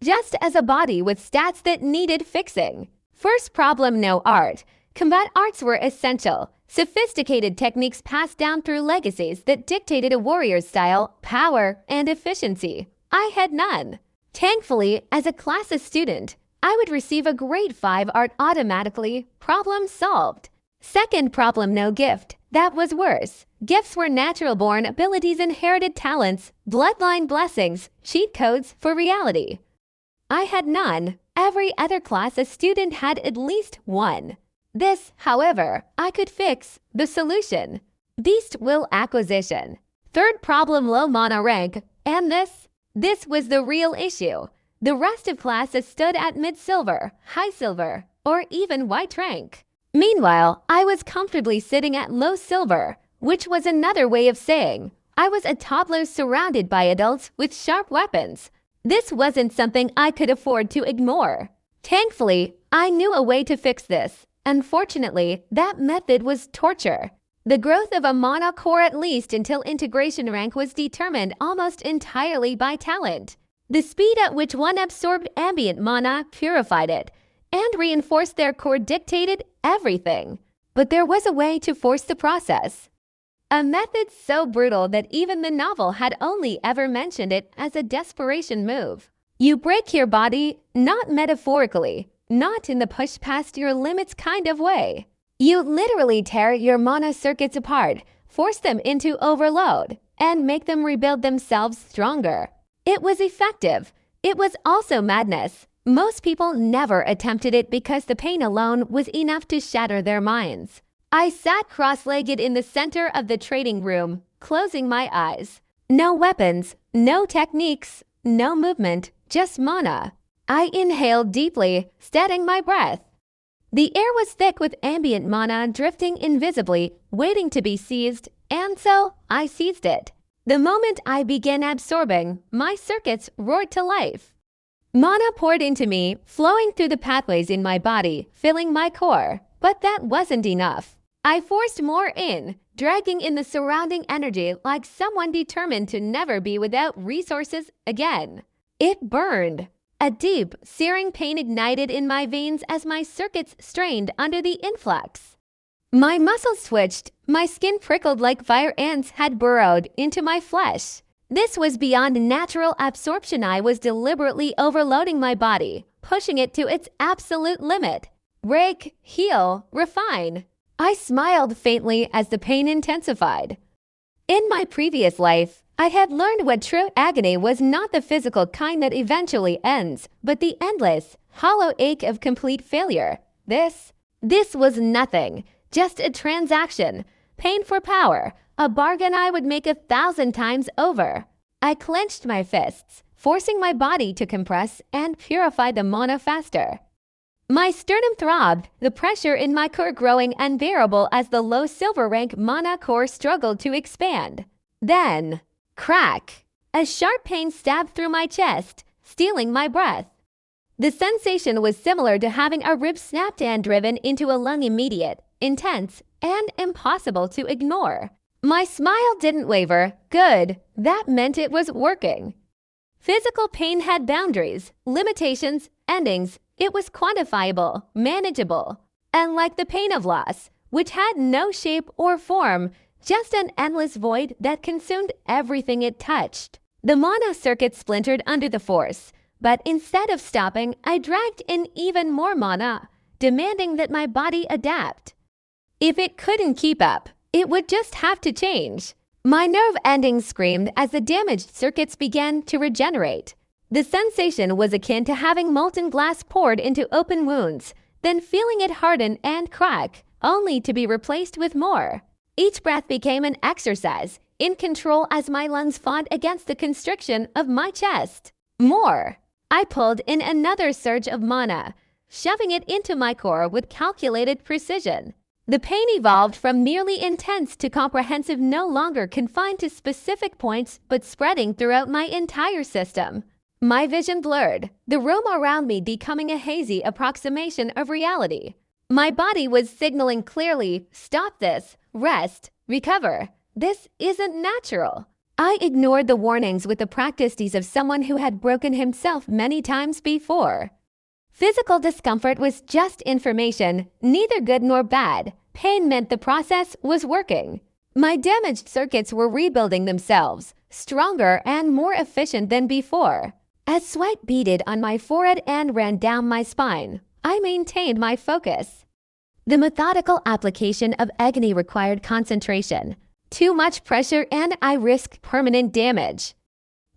just as a body with stats that needed fixing. First problem, no art. Combat arts were essential. Sophisticated techniques passed down through legacies that dictated a warrior's style, power, and efficiency. I had none. Thankfully, as a classes student, I would receive a grade 5 art automatically. Problem solved. Second problem, no gift. That was worse. Gifts were natural-born abilities, inherited talents, bloodline blessings, cheat codes for reality. I had none. Every other class a student had at least one. This, however, I could fix. The solution: Beast Will acquisition. Third problem, low mana rank. And this was the real issue. The rest of classes stood at mid-silver, high silver, or even white rank. Meanwhile, I was comfortably sitting at low silver, which was another way of saying I was a toddler surrounded by adults with sharp weapons. This wasn't something I could afford to ignore. Thankfully, I knew a way to fix this. Unfortunately, that method was torture. The growth of a mana core, at least until integration rank, was determined almost entirely by talent. The speed at which one absorbed ambient mana, purified it, and reinforced their core dictated everything. But there was a way to force the process. A method so brutal that even the novel had only ever mentioned it as a desperation move. You break your body, not metaphorically, not in the push past your limits kind of way. You literally tear your mana circuits apart, force them into overload, and make them rebuild themselves stronger. It was effective. It was also madness. Most people never attempted it because the pain alone was enough to shatter their minds. I sat cross-legged in the center of the trading room, closing my eyes. No weapons, no techniques, no movement, just mana. I inhaled deeply, steadying my breath. The air was thick with ambient mana drifting invisibly, waiting to be seized, and so I seized it. The moment I began absorbing, my circuits roared to life. Mana poured into me, flowing through the pathways in my body, filling my core. But that wasn't enough. I forced more in, dragging in the surrounding energy like someone determined to never be without resources again. It burned. A deep, searing pain ignited in my veins as my circuits strained under the influx. My muscles twitched, my skin prickled like fire ants had burrowed into my flesh. This was beyond natural absorption. I was deliberately overloading my body, pushing it to its absolute limit. Break, heal, refine. I smiled faintly as the pain intensified. In my previous life, I had learned what true agony was not the physical kind that eventually ends, but the endless, hollow ache of complete failure. This was nothing, just a transaction, pain for power, a bargain I would make 1,000 times over. I clenched my fists, forcing my body to compress and purify the mana faster. My sternum throbbed, the pressure in my core growing unbearable as the low silver rank mana core struggled to expand. Then, crack! A sharp pain stabbed through my chest, stealing my breath. The sensation was similar to having a rib snapped and driven into a lung, immediate, intense, and impossible to ignore. My smile didn't waver. Good. That meant it was working. Physical pain had boundaries, limitations, endings. It was quantifiable, manageable. And like the pain of loss, which had no shape or form, just an endless void that consumed everything it touched. The mana circuit splintered under the force, but instead of stopping, I dragged in even more mana, demanding that my body adapt. If it couldn't keep up, it would just have to change. My nerve endings screamed as the damaged circuits began to regenerate. The sensation was akin to having molten glass poured into open wounds, then feeling it harden and crack, only to be replaced with more. Each breath became an exercise, in control as my lungs fought against the constriction of my chest. More! I pulled in another surge of mana, shoving it into my core with calculated precision. The pain evolved from merely intense to comprehensive, no longer confined to specific points but spreading throughout my entire system. My vision blurred, the room around me becoming a hazy approximation of reality. My body was signaling clearly, stop this, rest, recover. This isn't natural. I ignored the warnings with the practiced ease of someone who had broken himself many times before. Physical discomfort was just information, neither good nor bad. Pain meant the process was working. My damaged circuits were rebuilding themselves, stronger and more efficient than before. As sweat beaded on my forehead and ran down my spine, I maintained my focus. The methodical application of agony required concentration. Too much pressure and I risked permanent damage.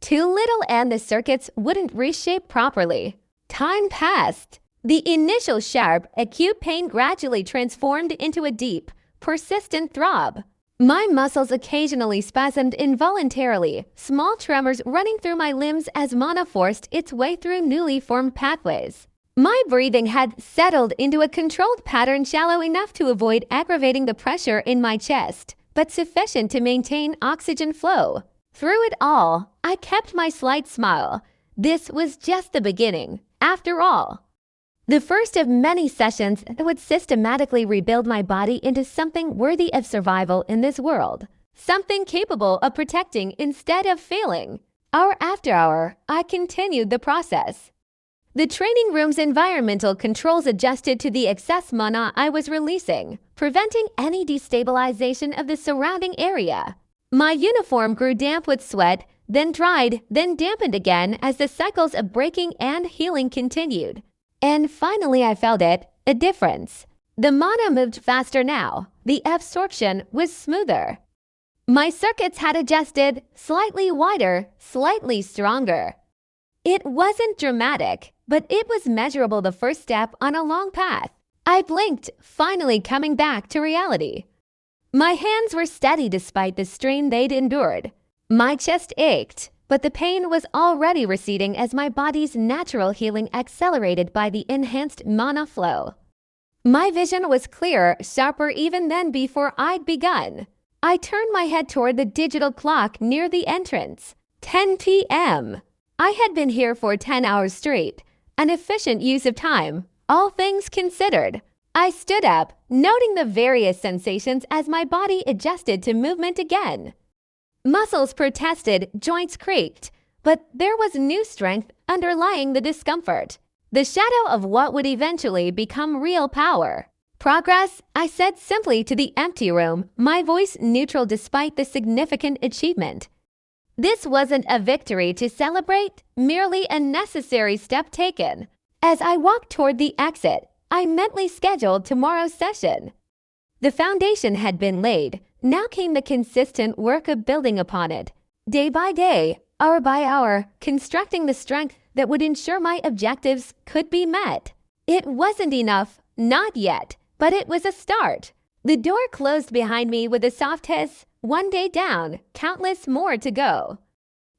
Too little and the circuits wouldn't reshape properly. Time passed. The initial sharp, acute pain gradually transformed into a deep, persistent throb. My muscles occasionally spasmed involuntarily, small tremors running through my limbs as mana forced its way through newly formed pathways. My breathing had settled into a controlled pattern, shallow enough to avoid aggravating the pressure in my chest, but sufficient to maintain oxygen flow. Through it all, I kept my slight smile. This was just the beginning, after all. The first of many sessions that would systematically rebuild my body into something worthy of survival in this world. Something capable of protecting instead of failing. Hour after hour, I continued the process. The training room's environmental controls adjusted to the excess mana I was releasing, preventing any destabilization of the surrounding area. My uniform grew damp with sweat, then dried, then dampened again as the cycles of breaking and healing continued. And finally I felt it, a difference. The mana moved faster now. The absorption was smoother. My circuits had adjusted, slightly wider, slightly stronger. It wasn't dramatic, but it was measurable, the first step on a long path. I blinked, finally coming back to reality. My hands were steady despite the strain they'd endured. My chest ached, but the pain was already receding as my body's natural healing accelerated by the enhanced mana flow. My vision was clearer, sharper even than before I'd begun. I turned my head toward the digital clock near the entrance. 10 p.m. I had been here for 10 hours straight, an efficient use of time, all things considered. I stood up, noting the various sensations as my body adjusted to movement again. Muscles protested, joints creaked, but there was new strength underlying the discomfort. The shadow of what would eventually become real power. Progress, I said simply to the empty room, my voice neutral despite the significant achievement. This wasn't a victory to celebrate, merely a necessary step taken. As I walked toward the exit, I mentally scheduled tomorrow's session. The foundation had been laid. Now came the consistent work of building upon it. Day by day, hour by hour, constructing the strength that would ensure my objectives could be met. It wasn't enough, not yet, but it was a start. The door closed behind me with a soft hiss. One day down, countless more to go.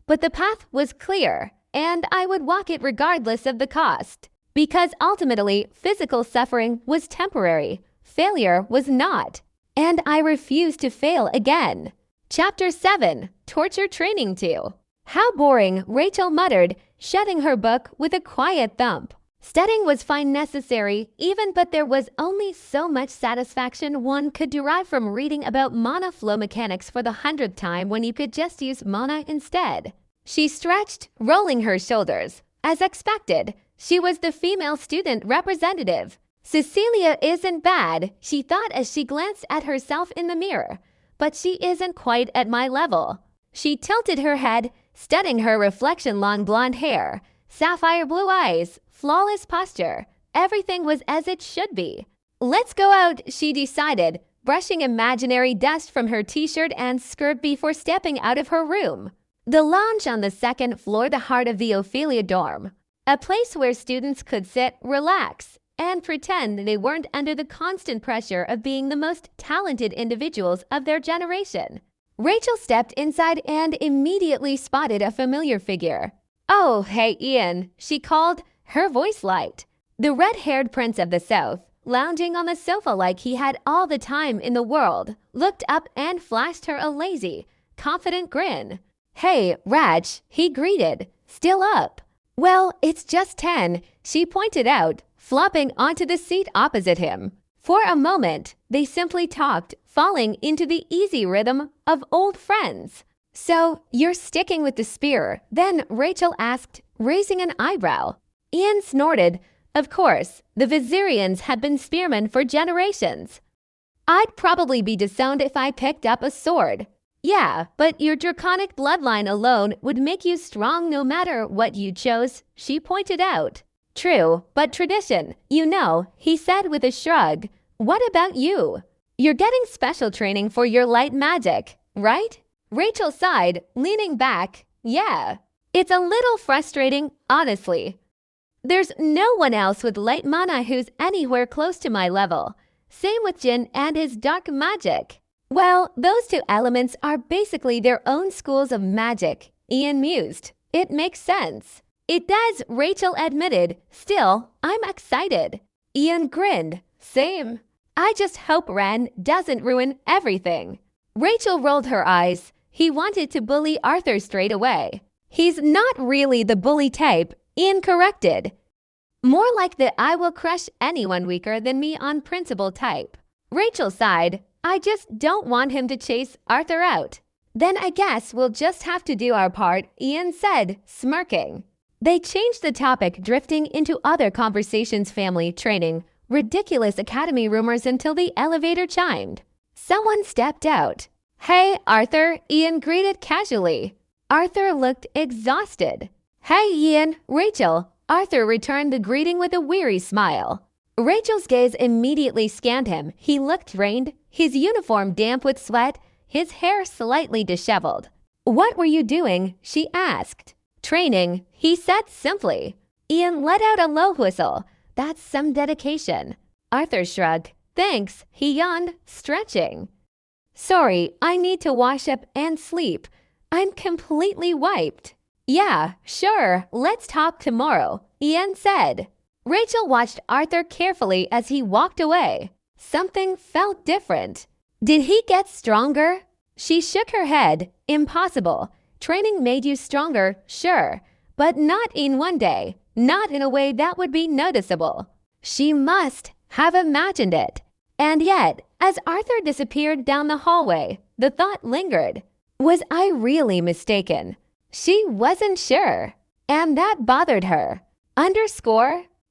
But the path was clear, and I would walk it regardless of the cost. Because ultimately, physical suffering was temporary. Failure was not. And I refused to fail again. Chapter 7. Torture Training 2. How boring, Rachel muttered, shutting her book with a quiet thump. Studying was fine, necessary, even, but there was only so much satisfaction one could derive from reading about mana flow mechanics for the 100th time when you could just use mana instead. She stretched, rolling her shoulders. As expected, she was the female student representative. Cecilia isn't bad, she thought as she glanced at herself in the mirror, but she isn't quite at my level. She tilted her head, studying her reflection, long blonde hair, sapphire blue eyes, flawless posture. Everything was as it should be. Let's go out, she decided, brushing imaginary dust from her t-shirt and skirt before stepping out of her room. The lounge on the second floor, the heart of the Ophelia dorm. A place where students could sit, relax, and pretend they weren't under the constant pressure of being the most talented individuals of their generation. Rachel stepped inside and immediately spotted a familiar figure. "Oh, hey, Ian," she called, her voice light. The red-haired prince of the South, lounging on the sofa like he had all the time in the world, looked up and flashed her a lazy, confident grin. "Hey, Rach," he greeted. "Still up?" "Well, it's just 10, she pointed out, flopping onto the seat opposite him. For a moment, they simply talked, falling into the easy rhythm of old friends. "So, you're sticking with the spear?" Then Rachel asked, raising an eyebrow. Ian snorted. Of course, the Vizirians had been spearmen for generations. "I'd probably be disowned if I picked up a sword." "Yeah, but your draconic bloodline alone would make you strong no matter what you chose," she pointed out. "True, but tradition, you know," he said with a shrug. "What about you? You're getting special training for your light magic, right?" Rachel sighed, leaning back. "Yeah. It's a little frustrating, honestly. There's no one else with light mana who's anywhere close to my level. Same with Jin and his dark magic." "Well, those two elements are basically their own schools of magic," Ian mused. "It makes sense." "It does," Rachel admitted. "Still, I'm excited." Ian grinned. "Same. I just hope Ren doesn't ruin everything." Rachel rolled her eyes. He wanted to bully Arthur straight away. "He's not really the bully type," Ian corrected. More like the I will crush anyone weaker than me on principle type. Rachel sighed. I just don't want him to chase Arthur out. Then I guess we'll just have to do our part, Ian said, smirking. They changed the topic, drifting into other conversations, family, training, ridiculous academy rumors until the elevator chimed. Someone stepped out. Hey, Arthur, Ian greeted casually. Arthur looked exhausted. Hey, Ian, Rachel. Arthur returned the greeting with a weary smile. Rachel's gaze immediately scanned him. He looked drained, his uniform damp with sweat, his hair slightly disheveled. What were you doing? She asked. Training, he said simply. Ian let out a low whistle. That's some dedication. Arthur shrugged. Thanks, he yawned, stretching. Sorry, I need to wash up and sleep. I'm completely wiped. Yeah, sure, let's talk tomorrow, Ian said. Rachel watched Arthur carefully as he walked away. Something felt different. Did he get stronger? She shook her head. Impossible. Training made you stronger, sure, but not in one day, not in a way that would be noticeable. She must have imagined it. And yet, as Arthur disappeared down the hallway, the thought lingered. Was I really mistaken? She wasn't sure, and that bothered her.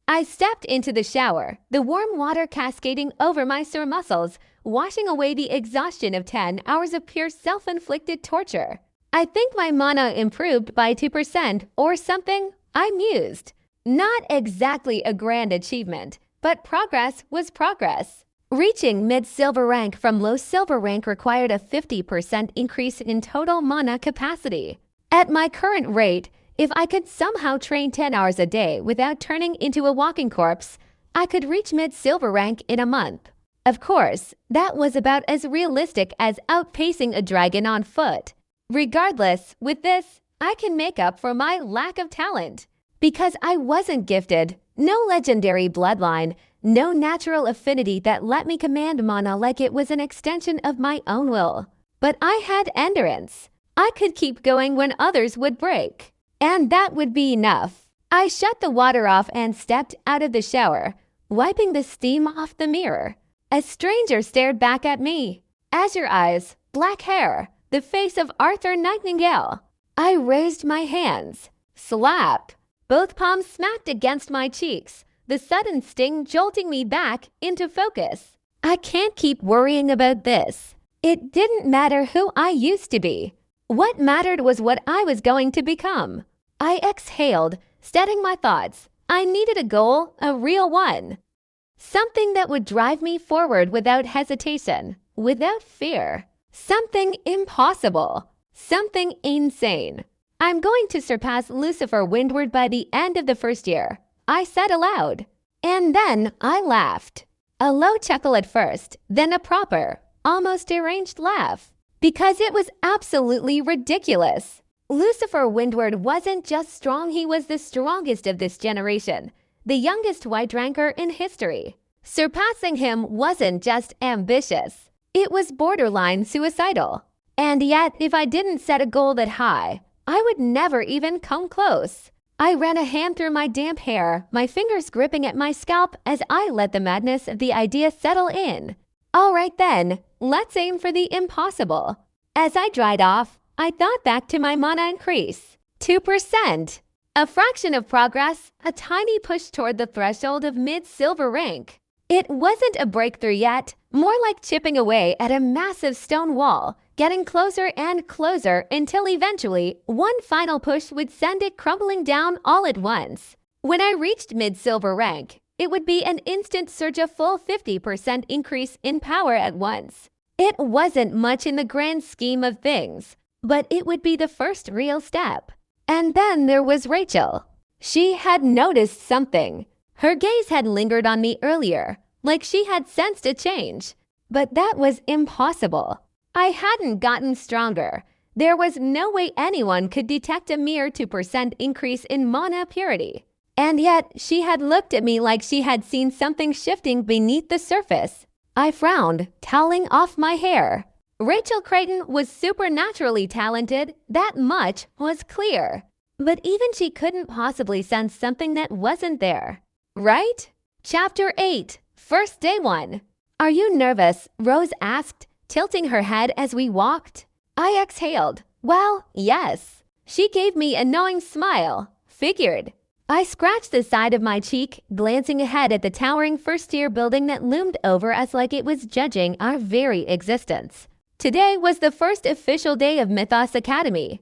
I stepped into the shower, the warm water cascading over my sore muscles, washing away the exhaustion of 10 hours of pure self-inflicted torture. I think my mana improved by 2% or something, I mused. Not exactly a grand achievement, but progress was progress. Reaching mid-silver rank from low silver rank required a 50% increase in total mana capacity. At my current rate, if I could somehow train 10 hours a day without turning into a walking corpse, I could reach mid-silver rank in a month. Of course, that was about as realistic as outpacing a dragon on foot. Regardless, with this, I can make up for my lack of talent. Because I wasn't gifted, no legendary bloodline, no natural affinity that let me command mana like it was an extension of my own will. But I had endurance. I could keep going when others would break. And that would be enough. I shut the water off and stepped out of the shower, wiping the steam off the mirror. A stranger stared back at me. Azure eyes, black hair, the face of Arthur Nightingale. I raised my hands. Slap! Both palms smacked against my cheeks, the sudden sting jolting me back into focus. I can't keep worrying about this. It didn't matter who I used to be. What mattered was what I was going to become. I exhaled, steadying my thoughts. I needed a goal, a real one. Something that would drive me forward without hesitation, without fear. Something impossible. Something insane. I'm going to surpass Lucifer Windward by the end of the first year, I said aloud. And then I laughed. A low chuckle at first, then a proper, almost deranged laugh. Because it was absolutely ridiculous. Lucifer Windward wasn't just strong, he was the strongest of this generation, the youngest white ranker in history. Surpassing him wasn't just ambitious, it was borderline suicidal. And yet, if I didn't set a goal that high, I would never even come close. I ran a hand through my damp hair, my fingers gripping at my scalp as I let the madness of the idea settle in. All right then, let's aim for the impossible. As I dried off, I thought back to my mana increase. 2%. A fraction of progress, a tiny push toward the threshold of mid-silver rank. It wasn't a breakthrough yet, more like chipping away at a massive stone wall, getting closer and closer until eventually one final push would send it crumbling down all at once. When I reached mid-silver rank, it would be an instant surge, a full 50% increase in power at once. It wasn't much in the grand scheme of things, but it would be the first real step. And then there was Rachel. She had noticed something. Her gaze had lingered on me earlier, like she had sensed a change. But that was impossible. I hadn't gotten stronger. There was no way anyone could detect a mere 2% increase in mana purity. And yet, she had looked at me like she had seen something shifting beneath the surface. I frowned, toweling off my hair. Rachel Creighton was supernaturally talented, that much was clear. But even she couldn't possibly sense something that wasn't there. right? Chapter 8, First Day 1. Are you nervous? Rose asked, tilting her head as we walked. I exhaled. Well, yes. She gave me a knowing smile. Figured. I scratched the side of my cheek, glancing ahead at the towering first-year building that loomed over us like it was judging our very existence. Today was the first official day of Mythos Academy.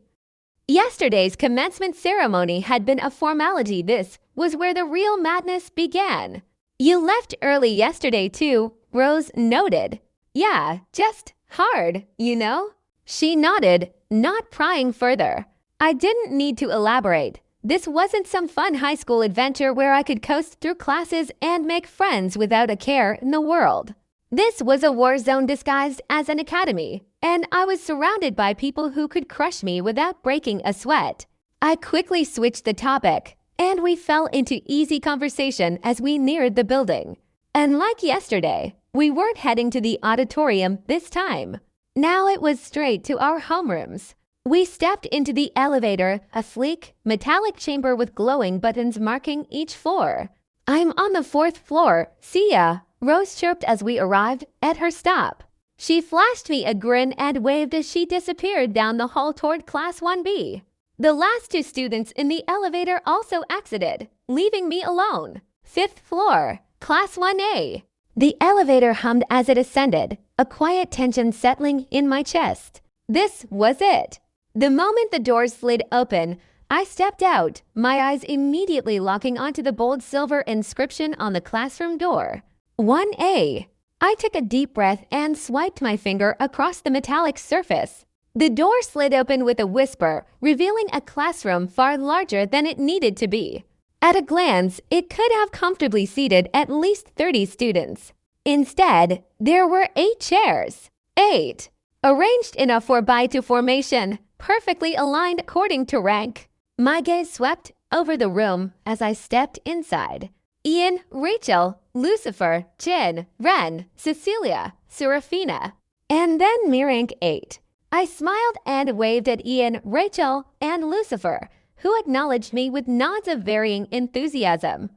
Yesterday's commencement ceremony had been a formality. This was where the real madness began. You left early yesterday too, Rose noted. Yeah, just hard, you know? She nodded, not prying further. I didn't need to elaborate. This wasn't some fun high school adventure where I could coast through classes and make friends without a care in the world. This was a war zone disguised as an academy, and I was surrounded by people who could crush me without breaking a sweat. I quickly switched the topic, and we fell into easy conversation as we neared the building. And like yesterday, we weren't heading to the auditorium this time. Now it was straight to our homerooms. We stepped into the elevator, a sleek, metallic chamber with glowing buttons marking each floor. I'm on the 4th floor, see ya, Rose chirped as we arrived at her stop. She flashed me a grin and waved as she disappeared down the hall toward Class 1B. The last 2 students in the elevator also exited, leaving me alone. 5th floor, Class 1A. The elevator hummed as it ascended, a quiet tension settling in my chest. This was it. The moment the doors slid open, I stepped out, my eyes immediately locking onto the bold silver inscription on the classroom door. 1A. I took a deep breath and swiped my finger across the metallic surface. The door slid open with a whisper, revealing a classroom far larger than it needed to be. At a glance, it could have comfortably seated at least 30 students. Instead, there were 8 chairs. 8. Arranged in a 4x2 formation, perfectly aligned according to rank. My gaze swept over the room as I stepped inside. Ian, Rachel, Lucifer, Jin, Ren, Cecilia, Serafina, and then me rank 8. I smiled and waved at Ian, Rachel, and Lucifer, who acknowledged me with nods of varying enthusiasm.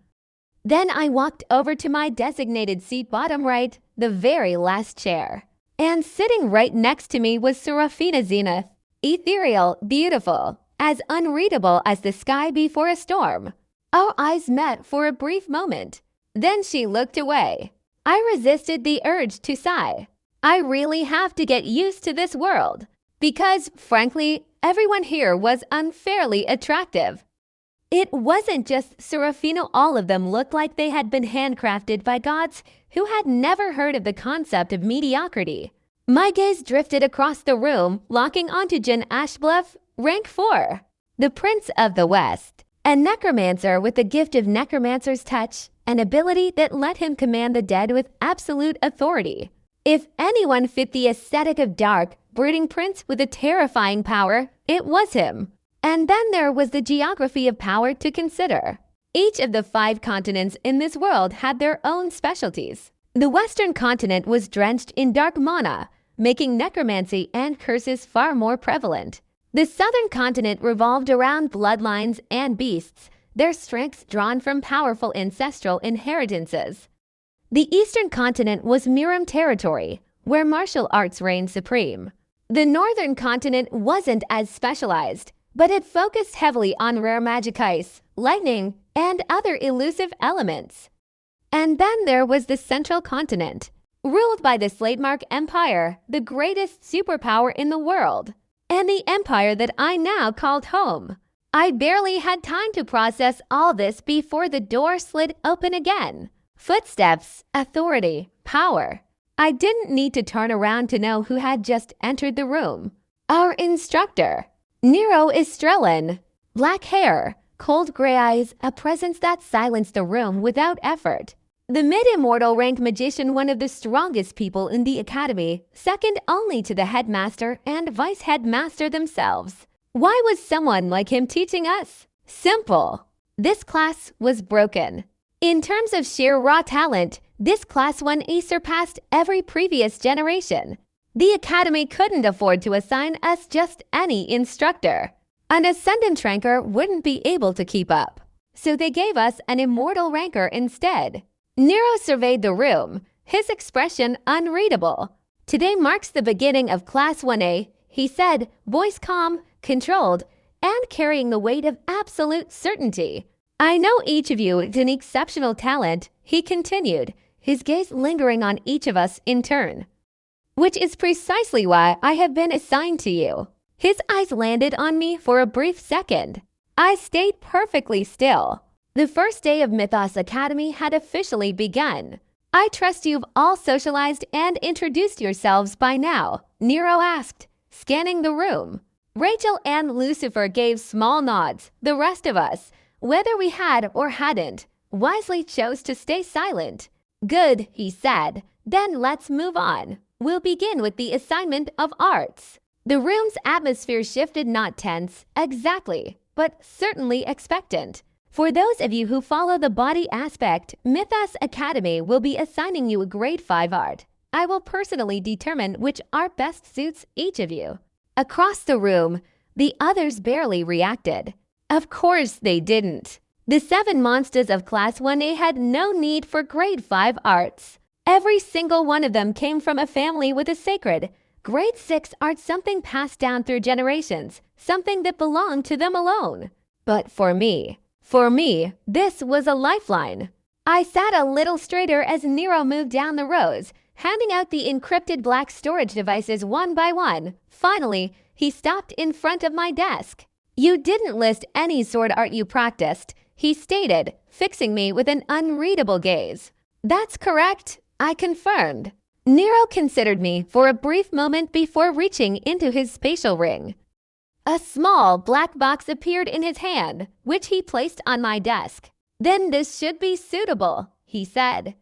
Then I walked over to my designated seat bottom right, the very last chair. And sitting right next to me was Serafina Zenith. Ethereal, beautiful, as unreadable as the sky before a storm. Our eyes met for a brief moment. Then she looked away. I resisted the urge to sigh. I really have to get used to this world. Because, frankly, everyone here was unfairly attractive. It wasn't just Serafina. All of them looked like they had been handcrafted by gods who had never heard of the concept of mediocrity. My gaze drifted across the room, locking onto Jin Ashbluff, rank 4, the Prince of the West, a necromancer with the gift of necromancer's touch, an ability that let him command the dead with absolute authority. If anyone fit the aesthetic of dark, brooding prince with a terrifying power, it was him. And then there was the geography of power to consider. Each of the 5 continents in this world had their own specialties. The Western continent was drenched in dark mana, making necromancy and curses far more prevalent. The Southern continent revolved around bloodlines and beasts, their strengths drawn from powerful ancestral inheritances. The Eastern continent was Miram territory, where martial arts reigned supreme. The Northern continent wasn't as specialized, but it focused heavily on rare magic ice, lightning, and other elusive elements. And then there was the Central continent, ruled by the Slatemark Empire, the greatest superpower in the world, and the empire that I now called home. I barely had time to process all this before the door slid open again. Footsteps, authority, power. I didn't need to turn around to know who had just entered the room. Our instructor, Nero Estrellin. Black hair, cold gray eyes, a presence that silenced the room without effort. The mid-immortal rank magician, one of the strongest people in the academy, second only to the headmaster and vice headmaster themselves. Why was someone like him teaching us? Simple. This class was broken. In terms of sheer raw talent, this Class 1A surpassed every previous generation. The academy couldn't afford to assign us just any instructor. An Ascendant ranker wouldn't be able to keep up. so they gave us an immortal rancor instead. Nero surveyed the room, his expression unreadable. Today marks the beginning of Class 1A, he said, voice calm, controlled, and carrying the weight of absolute certainty. I know each of you is an exceptional talent, he continued, his gaze lingering on each of us in turn. Which is precisely why I have been assigned to you. His eyes landed on me for a brief second. I stayed perfectly still. The first day of Mythos Academy had officially begun. I trust you've all socialized and introduced yourselves by now, Nero asked, scanning the room. Rachel and Lucifer gave small nods. The rest of us, whether we had or hadn't, wisely chose to stay silent. Good, he said. Then let's move on. We'll begin with the assignment of arts. The room's atmosphere shifted, not tense, exactly, but certainly expectant. For those of you who follow the body aspect, Mythos Academy will be assigning you a grade 5 art. I will personally determine which art best suits each of you. Across the room, the others barely reacted. Of course they didn't. The 7 monsters of Class 1A had no need for grade 5 arts. Every single one of them came from a family with a sacred. Grade 6 art, something passed down through generations, something that belonged to them alone. But for me, this was a lifeline. I sat a little straighter as Nero moved down the rows, handing out the encrypted black storage devices one by one. Finally, he stopped in front of my desk. You didn't list any sword art you practiced, he stated, fixing me with an unreadable gaze. That's correct, I confirmed. Nero considered me for a brief moment before reaching into his spatial ring. A small black box appeared in his hand, which he placed on my desk. Then this should be suitable, he said.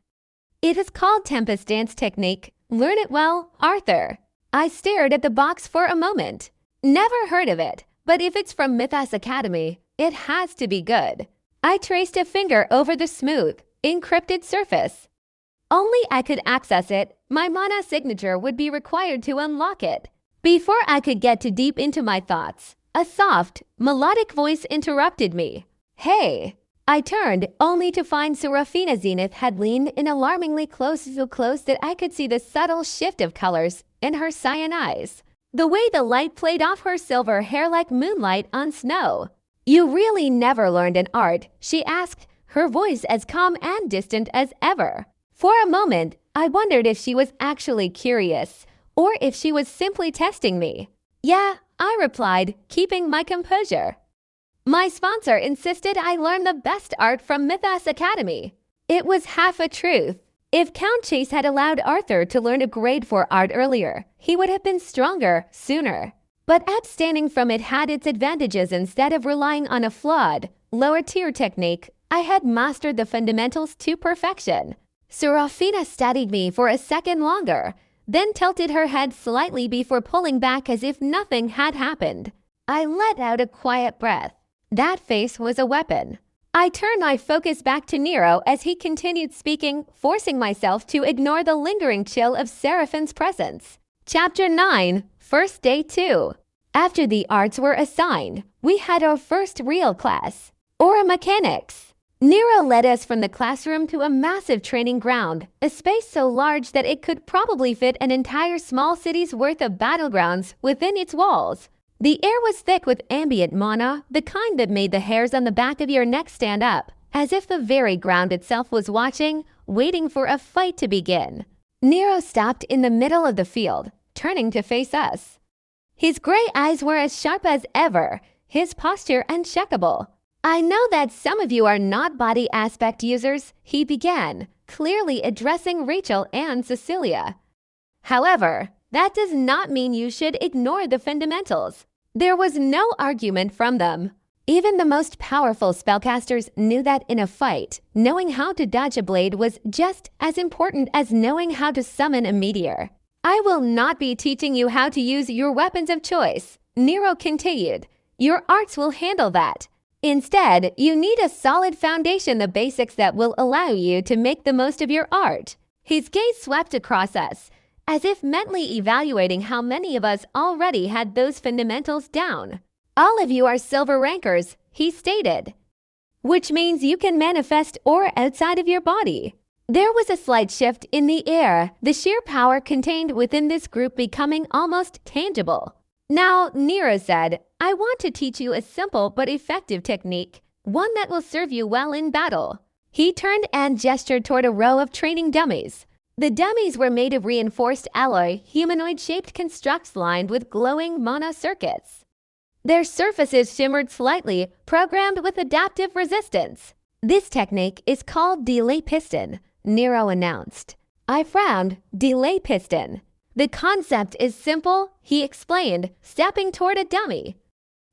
It is called Tempest Dance Technique. Learn it well, Arthur. I stared at the box for a moment. Never heard of it, but if it's from Mythos Academy, it has to be good. I traced a finger over the smooth, encrypted surface. Only I could access it. My mana signature would be required to unlock it. Before I could get too deep into my thoughts, a soft, melodic voice interrupted me. Hey! I turned, only to find Serafina Zenith had leaned in alarmingly close, so close that I could see the subtle shift of colors in her cyan eyes. The way the light played off her silver hair like moonlight on snow. You really never learned an art, she asked, her voice as calm and distant as ever. For a moment, I wondered if she was actually curious, or if she was simply testing me. Yeah, I replied, keeping my composure. My sponsor insisted I learn the best art from Mythos Academy. It was half a truth. If Count Chase had allowed Arthur to learn a grade 4 art earlier, he would have been stronger sooner. But abstaining from it had its advantages. Instead of relying on a flawed, lower-tier technique, I had mastered the fundamentals to perfection. Serafina studied me for a second longer, then tilted her head slightly before pulling back as if nothing had happened. I let out a quiet breath. That face was a weapon. I turned my focus back to Nero as he continued speaking, forcing myself to ignore the lingering chill of Seraphine's presence. Chapter 9, First Day 2. After the arts were assigned, we had our first real class, Aura Mechanics. Nero led us from the classroom to a massive training ground, a space so large that it could probably fit an entire small city's worth of battlegrounds within its walls. The air was thick with ambient mana, the kind that made the hairs on the back of your neck stand up, as if the very ground itself was watching, waiting for a fight to begin. Nero stopped in the middle of the field, turning to face us. His gray eyes were as sharp as ever, his posture uncheckable. I know that some of you are not body aspect users, he began, clearly addressing Rachel and Cecilia. However, that does not mean you should ignore the fundamentals. There was no argument from them. Even the most powerful spellcasters knew that in a fight, knowing how to dodge a blade was just as important as knowing how to summon a meteor. I will not be teaching you how to use your weapons of choice, Nero continued. Your arts will handle that. Instead, you need a solid foundation, the basics that will allow you to make the most of your art. His gaze swept across us, as if mentally evaluating how many of us already had those fundamentals down. All of you are silver rankers, he stated. which means you can manifest aura outside of your body. There was a slight shift in the air, the sheer power contained within this group becoming almost tangible. Now, Nero said, I want to teach you a simple but effective technique, one that will serve you well in battle. He turned and gestured toward a row of training dummies. The dummies were made of reinforced alloy, humanoid-shaped constructs lined with glowing monocircuits. Their surfaces shimmered slightly, programmed with adaptive resistance. This technique is called delay piston, Nero announced. I frowned. Delay piston. The concept is simple, he explained, stepping toward a dummy.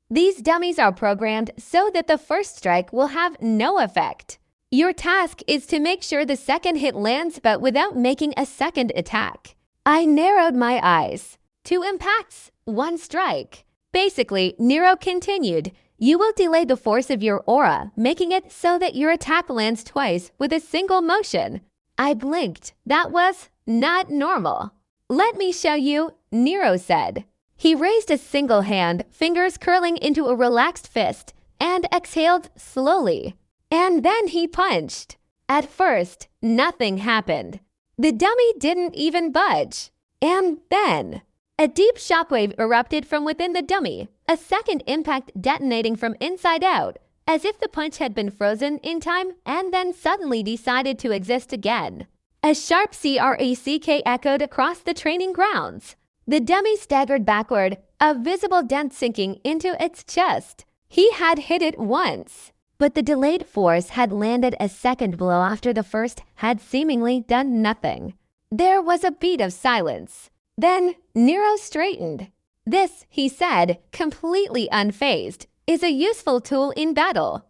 These dummies are programmed so that the first strike will have no effect. Your task is to make sure the second hit lands but without making a second attack. I narrowed my eyes. 2 impacts, 1 strike. Basically, Nero continued, you will delay the force of your aura, making it so that your attack lands twice with a single motion. I blinked. That was not normal. Let me show you, Nero said. He raised a single hand, fingers curling into a relaxed fist, and exhaled slowly. And then he punched. At first, nothing happened. The dummy didn't even budge. And then, a deep shockwave erupted from within the dummy, a second impact detonating from inside out, as if the punch had been frozen in time and then suddenly decided to exist again. A sharp crack echoed across the training grounds. The dummy staggered backward, a visible dent sinking into its chest. He had hit it once, but the delayed force had landed a second blow after the first had seemingly done nothing. There was a beat of silence. Then Nero straightened. This, he said, completely unfazed, is a useful tool in battle.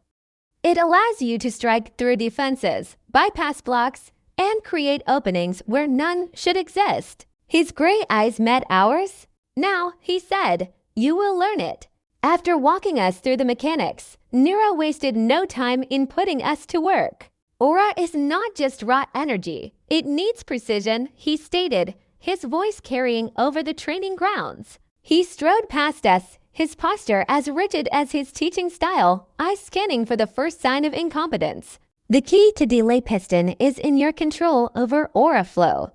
It allows you to strike through defenses, bypass blocks, and create openings where none should exist. His gray eyes met ours. Now, he said, you will learn it. After walking us through the mechanics, Nero wasted no time in putting us to work. Aura is not just raw energy. It needs precision, he stated, his voice carrying over the training grounds. He strode past us, his posture as rigid as his teaching style, eyes scanning for the first sign of incompetence. The key to delay piston is in your control over aura flow.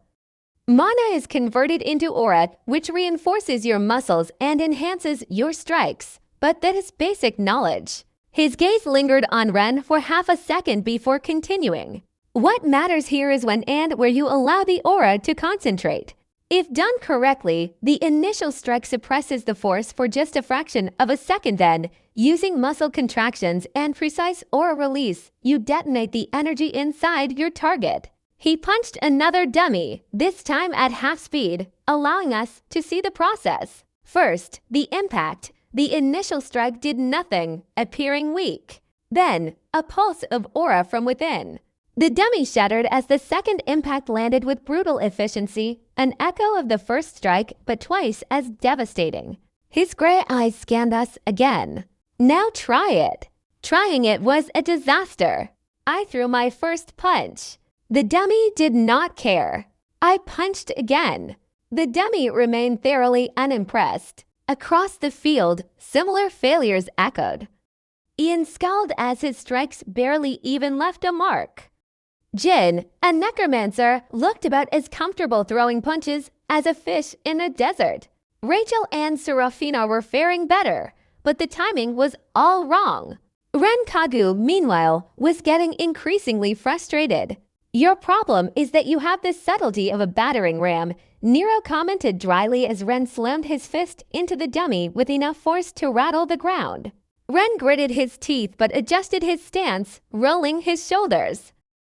Mana is converted into aura, which reinforces your muscles and enhances your strikes. But that is basic knowledge. His gaze lingered on Ren for half a second before continuing. What matters here is when and where you allow the aura to concentrate. If done correctly, the initial strike suppresses the force for just a fraction of a second. Then, using muscle contractions and precise aura release, you detonate the energy inside your target. He punched another dummy, this time at half speed, allowing us to see the process. First, the impact. The initial strike did nothing, appearing weak. Then, a pulse of aura from within. The dummy shattered as the second impact landed with brutal efficiency, an echo of the first strike, but twice as devastating. His gray eyes scanned us again. Now try it. Trying it was a disaster. I threw my first punch. The dummy did not care. I punched again. The dummy remained thoroughly unimpressed. Across the field, similar failures echoed. Ian scowled as his strikes barely even left a mark. Jin, a necromancer, looked about as comfortable throwing punches as a fish in a desert. Rachel and Serafina were faring better, but the timing was all wrong. Ren Kagu, meanwhile, was getting increasingly frustrated. Your problem is that you have the subtlety of a battering ram, Nero commented dryly as Ren slammed his fist into the dummy with enough force to rattle the ground. Ren gritted his teeth but adjusted his stance, rolling his shoulders.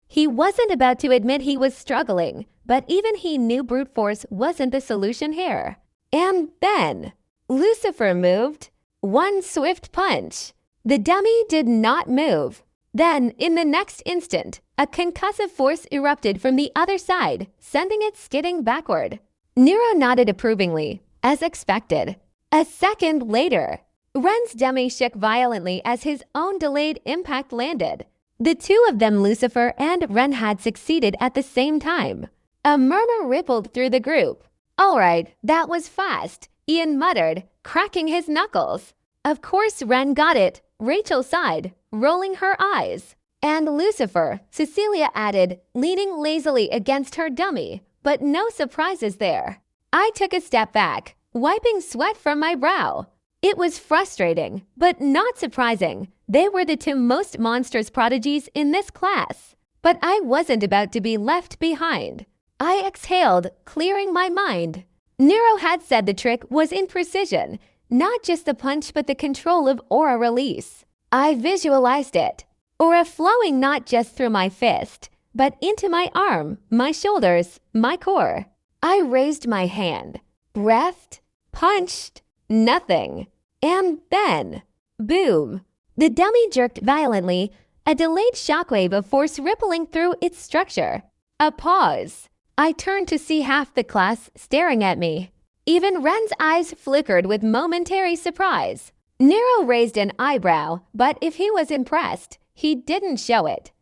He wasn't about to admit he was struggling, but even he knew brute force wasn't the solution here. And then, Lucifer moved. One swift punch. The dummy did not move. Then, in the next instant, a concussive force erupted from the other side, sending it skidding backward. Nero nodded approvingly, as expected. A second later, Ren's dummy shook violently as his own delayed impact landed. The two of them, Lucifer and Ren, had succeeded at the same time. A murmur rippled through the group. All right, that was fast, Ian muttered, cracking his knuckles. Of course Ren got it, Rachel sighed. rolling her eyes. And Lucifer, Cecilia added, leaning lazily against her dummy, but no surprises there. I took a step back, wiping sweat from my brow. It was frustrating, but not surprising. They were the two most monstrous prodigies in this class. But I wasn't about to be left behind. I exhaled, clearing my mind. Nero had said the trick was in precision, not just the punch but the control of aura release. I visualized it. Aura flowing not just through my fist, but into my arm, my shoulders, my core. I raised my hand, breathed, punched, nothing. And then, boom! The dummy jerked violently, a delayed shockwave of force rippling through its structure. A pause. I turned to see half the class staring at me. Even Ren's eyes flickered with momentary surprise. Nero raised an eyebrow, but if he was impressed, he didn't show it.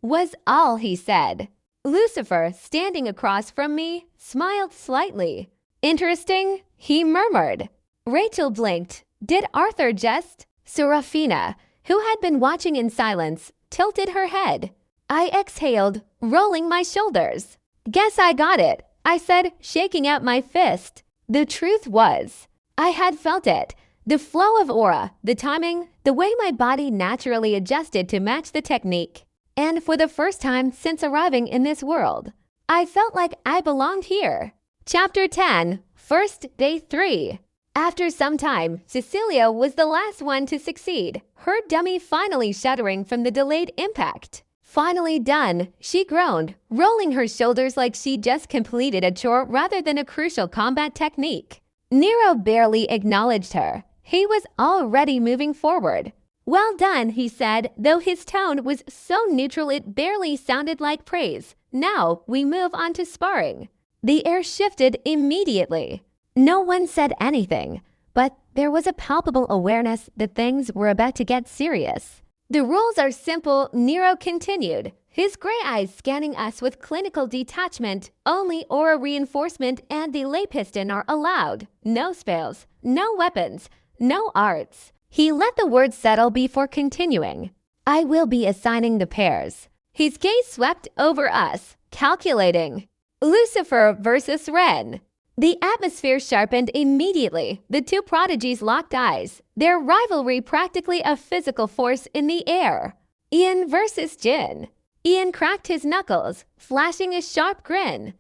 Was all he said. Lucifer, standing across from me, smiled slightly. Interesting, he murmured. Rachel blinked. Did Arthur just? Serafina, who had been watching in silence, tilted her head. I exhaled, rolling my shoulders. Guess I got it, I said, shaking out my fist. The truth was, I had felt it. The flow of aura, the timing, the way my body naturally adjusted to match the technique. And for the first time since arriving in this world, I felt like I belonged here. Chapter 10, First Day 3. After some time, Cecilia was the last one to succeed, her dummy finally shuddering from the delayed impact. Finally done, she groaned, rolling her shoulders like she just completed a chore rather than a crucial combat technique. Nero barely acknowledged her. He was already moving forward. Well done, he said, though his tone was so neutral it barely sounded like praise. Now we move on to sparring. The air shifted immediately. No one said anything, but there was a palpable awareness that things were about to get serious. The rules are simple, Nero continued, his gray eyes scanning us with clinical detachment. Only aura reinforcement and delay piston are allowed. No spells, no weapons, no arts. He let the words settle before continuing. I will be assigning the pairs. His gaze swept over us, calculating. Lucifer versus Ren. The atmosphere sharpened immediately. The two prodigies locked eyes, their rivalry practically a physical force in the air. Ian versus Jin. Ian cracked his knuckles, flashing a sharp grin.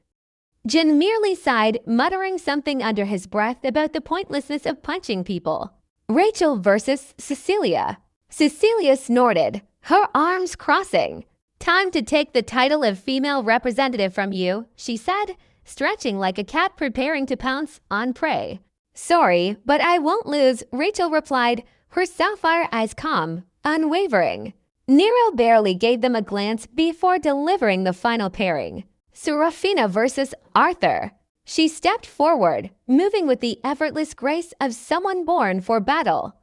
Jin merely sighed, muttering something under his breath about the pointlessness of punching people. Rachel versus Cecilia. Cecilia snorted, her arms crossing. Time to take the title of female representative from you, she said, stretching like a cat preparing to pounce on prey. Sorry, but I won't lose, Rachel replied, her sapphire eyes calm, unwavering. Nero barely gave them a glance before delivering the final pairing. Serafina versus Arthur. She stepped forward, moving with the effortless grace of someone born for battle.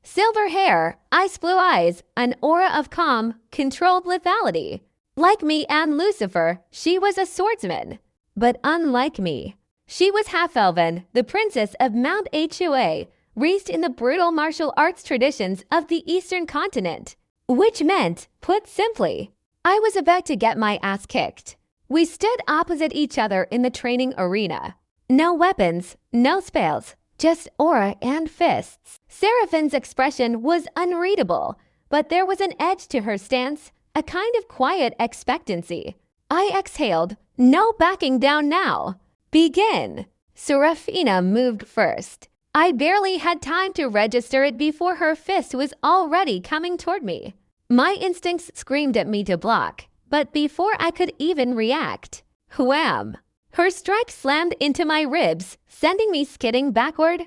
Silver hair, ice blue eyes, an aura of calm, controlled lethality. Like me and Lucifer, she was a swordsman. But unlike me, she was half-elven, the princess of Mount Hua, raised in the brutal martial arts traditions of the Eastern continent. Which meant, put simply, I was about to get my ass kicked. We stood opposite each other in the training arena. No weapons, no spells, just aura and fists. Seraphine's expression was unreadable, but there was an edge to her stance, a kind of quiet expectancy. I exhaled, no backing down now. Begin. Serafina moved first. I barely had time to register it before her fist was already coming toward me. My instincts screamed at me to block, but before I could even react, wham! Her strike slammed into my ribs, sending me skidding backward.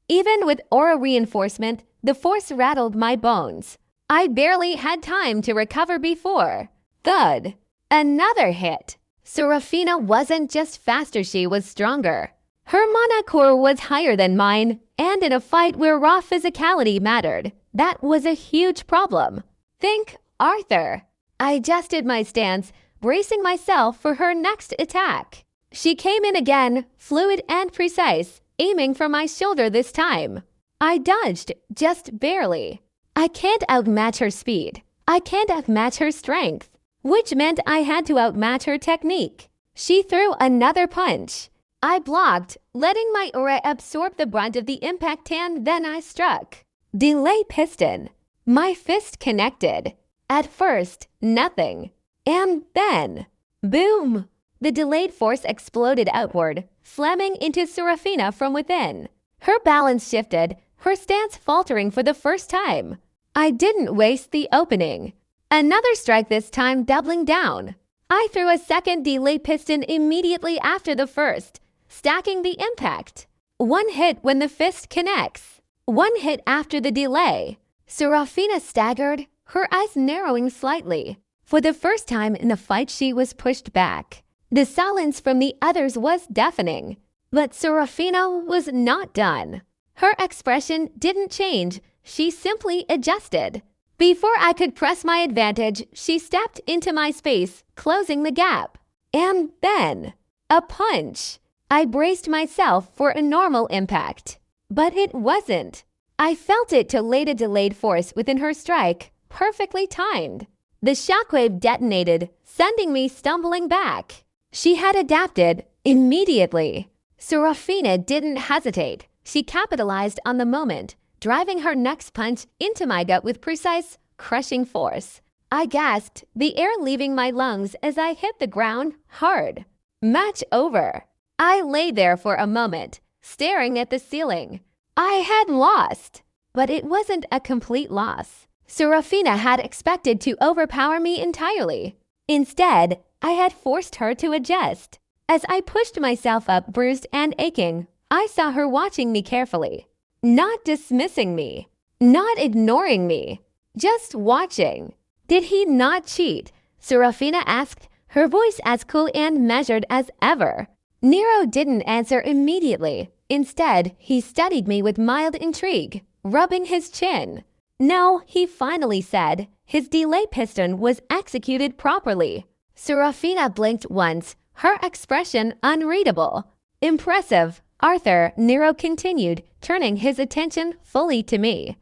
Even with aura reinforcement, the force rattled my bones. I barely had time to recover before. Thud! Another hit. Serafina wasn't just faster, she was stronger. Her mana core was higher than mine, and in a fight where raw physicality mattered, that was a huge problem. Think Arthur. I adjusted my stance, bracing myself for her next attack. She came in again, fluid and precise, aiming for my shoulder this time. I dodged, just barely. I can't outmatch her speed. I can't outmatch her strength, which meant I had to outmatch her technique. She threw another punch. I blocked, letting my aura absorb the brunt of the impact, and then I struck. Delay piston. My fist connected. At first, nothing. And then, boom! The delayed force exploded outward, slamming into Serafina from within. Her balance shifted, her stance faltering for the first time. I didn't waste the opening. Another strike, this time doubling down. I threw a second delay piston immediately after the first, stacking the impact. One hit when the fist connects. One hit after the delay. Serafina staggered, her eyes narrowing slightly. For the first time in the fight, she was pushed back. The silence from the others was deafening. But Serafina was not done. Her expression didn't change. She simply adjusted. Before I could press my advantage, she stepped into my space, closing the gap. And then, a punch. I braced myself for a normal impact. But it wasn't. I felt it to lay a delayed force within her strike, perfectly timed. The shockwave detonated, sending me stumbling back. She had adapted immediately. Serafina didn't hesitate. She capitalized on the moment, driving her next punch into my gut with precise, crushing force. I gasped, the air leaving my lungs as I hit the ground hard. Match over. I lay there for a moment, staring at the ceiling. I had lost, but it wasn't a complete loss. Serafina had expected to overpower me entirely. Instead, I had forced her to adjust. As I pushed myself up, bruised and aching, I saw her watching me carefully. Not dismissing me, not ignoring me, just watching. Did he not cheat? Serafina asked, her voice as cool and measured as ever. Nero didn't answer immediately. Instead, he studied me with mild intrigue, rubbing his chin. No, he finally said. His delay piston was executed properly. Serafina blinked once, her expression unreadable. Impressive, Arthur, Nero continued, turning his attention fully to me.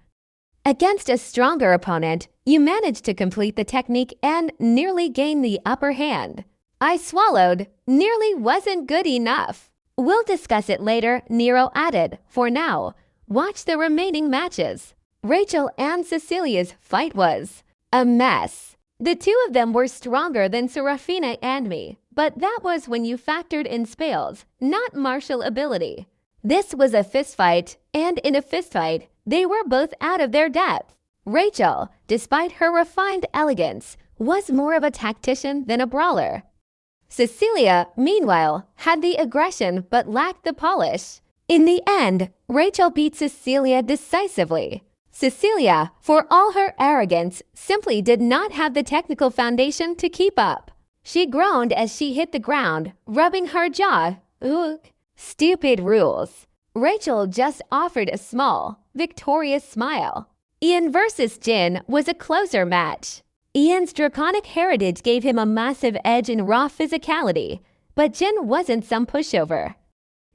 Against a stronger opponent, you managed to complete the technique and nearly gain the upper hand. I swallowed. Nearly wasn't good enough. We'll discuss it later, Nero added. For now, watch the remaining matches. Rachel and Cecilia's fight was a mess. The two of them were stronger than Serafina and me, but that was when you factored in spells, not martial ability. This was a fistfight, and in a fistfight, they were both out of their depth. Rachel, despite her refined elegance, was more of a tactician than a brawler. Cecilia, meanwhile, had the aggression but lacked the polish. In the end, Rachel beat Cecilia decisively. Cecilia, for all her arrogance, simply did not have the technical foundation to keep up. She groaned as she hit the ground, rubbing her jaw. Ugh. Stupid rules. Rachel just offered a small, victorious smile. Ian versus Jin was a closer match. Ian's draconic heritage gave him a massive edge in raw physicality, but Jin wasn't some pushover.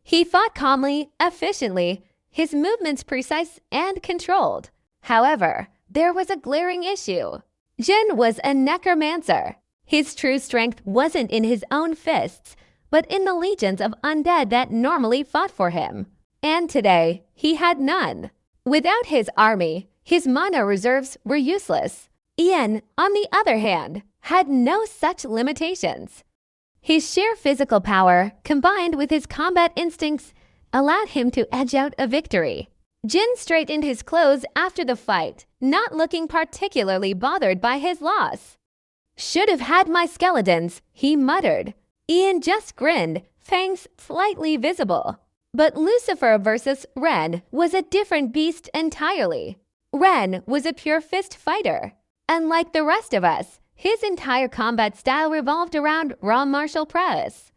He fought calmly, efficiently, his movements precise and controlled. However, there was a glaring issue. Jin was a necromancer. His true strength wasn't in his own fists, but in the legions of undead that normally fought for him. And today, he had none. Without his army, his mana reserves were useless. Ian, on the other hand, had no such limitations. His sheer physical power, combined with his combat instincts, allowed him to edge out a victory. Jin straightened his clothes after the fight, not looking particularly bothered by his loss. "Should have had my skeletons," he muttered. Ian just grinned, fangs slightly visible. But Lucifer versus Ren was a different beast entirely. Ren was a pure fist fighter. Unlike the rest of us, his entire combat style revolved around raw martial prowess.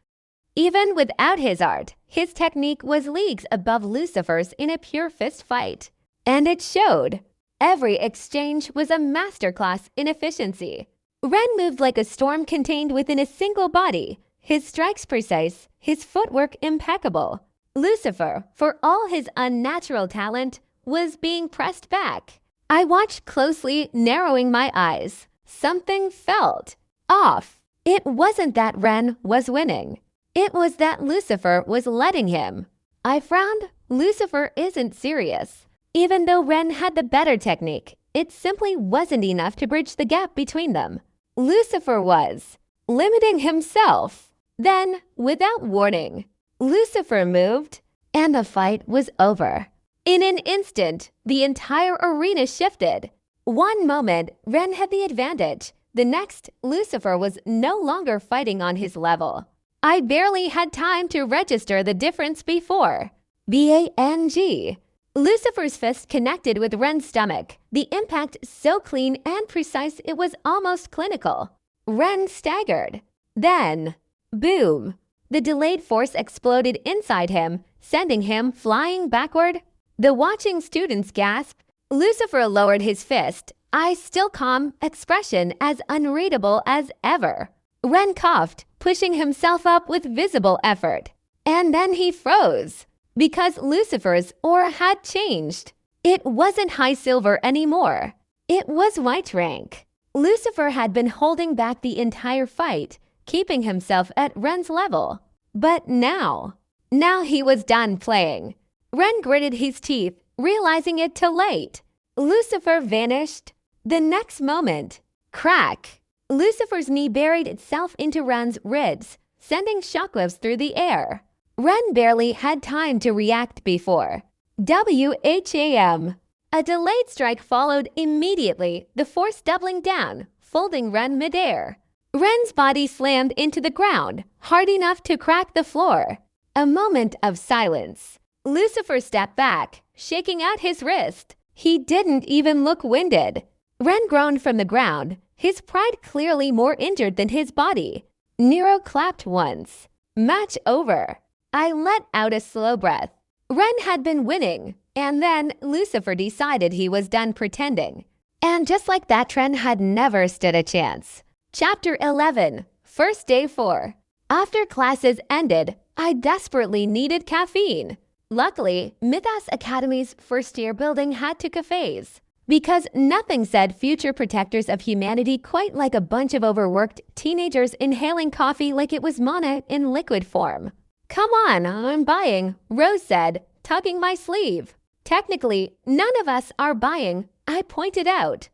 Even without his art, his technique was leagues above Lucifer's in a pure fist fight. And it showed. Every exchange was a masterclass in efficiency. Ren moved like a storm contained within a single body, his strikes precise, his footwork impeccable. Lucifer, for all his unnatural talent, was being pressed back. I watched closely, narrowing my eyes. Something felt off. It wasn't that Ren was winning. It was that Lucifer was letting him. I frowned. Lucifer isn't serious. Even though Ren had the better technique, it simply wasn't enough to bridge the gap between them. Lucifer was limiting himself. Then, without warning, Lucifer moved, and the fight was over. In an instant, the entire arena shifted. One moment, Ren had the advantage. The next, Lucifer was no longer fighting on his level. I barely had time to register the difference before. Bang! Lucifer's fist connected with Ren's stomach, the impact so clean and precise it was almost clinical. Ren staggered. Then, boom! The delayed force exploded inside him, sending him flying backward. The watching students gasped. Lucifer lowered his fist, eyes still calm, expression as unreadable as ever. Ren coughed, pushing himself up with visible effort. And then he froze. Because Lucifer's aura had changed. It wasn't high silver anymore. It was white rank. Lucifer had been holding back the entire fight, keeping himself at Ren's level. But now he was done playing. Ren gritted his teeth, realizing it too late. Lucifer vanished. The next moment, crack! Lucifer's knee buried itself into Ren's ribs, sending shockwaves through the air. Ren barely had time to react before. WHAM! A delayed strike followed immediately, the force doubling down, folding Ren midair. Ren's body slammed into the ground, hard enough to crack the floor. A moment of silence. Lucifer stepped back, shaking out his wrist. He didn't even look winded. Ren groaned from the ground, his pride clearly more injured than his body. Nero clapped once. Match over. I let out a slow breath. Ren had been winning, and then Lucifer decided he was done pretending. And just like that, Ren had never stood a chance. Chapter 11, First Day 4. After classes ended, I desperately needed caffeine. Luckily, Mythos Academy's first-year building had two cafes. Because nothing said future protectors of humanity quite like a bunch of overworked teenagers inhaling coffee like it was mana in liquid form. Come on, I'm buying, Rose said, tugging my sleeve. Technically, none of us are buying, I pointed out.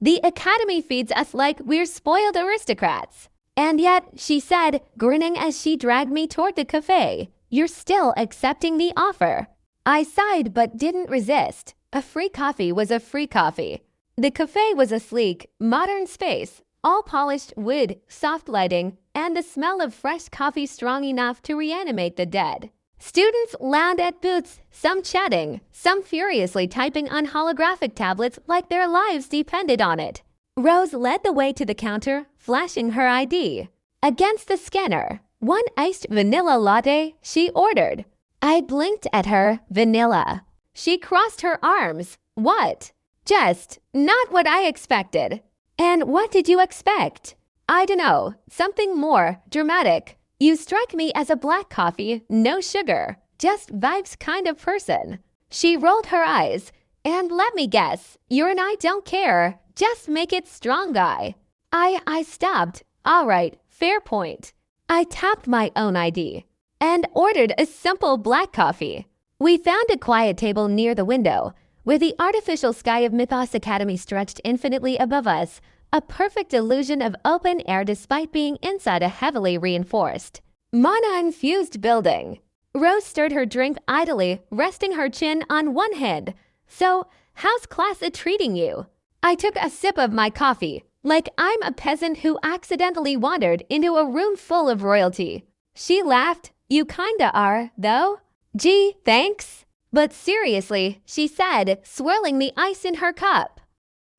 The Academy feeds us like we're spoiled aristocrats. And yet, she said, grinning as she dragged me toward the cafe, you're still accepting the offer. I sighed but didn't resist. A free coffee was a free coffee. The cafe was a sleek, modern space, all polished wood, soft lighting, and the smell of fresh coffee strong enough to reanimate the dead. Students lounged at booths, some chatting, some furiously typing on holographic tablets like their lives depended on it. Rose led the way to the counter, flashing her ID. Against the scanner, one iced vanilla latte, she ordered. I blinked at her, vanilla. She crossed her arms. What? Just not what I expected. And what did you expect? I dunno, something more dramatic. You strike me as a black coffee, no sugar, just vibes kind of person. She rolled her eyes. And let me guess, you and I don't care. Just make it strong guy. I stopped. All right, fair point. I tapped my own ID and ordered a simple black coffee. We found a quiet table near the window, where the artificial sky of Mythos Academy stretched infinitely above us, a perfect illusion of open air despite being inside a heavily reinforced, mana-infused building. Rose stirred her drink idly, resting her chin on one hand. So, how's class treating you? I took a sip of my coffee, like I'm a peasant who accidentally wandered into a room full of royalty. She laughed. You kinda are, though. Gee, thanks. But seriously, she said, swirling the ice in her cup.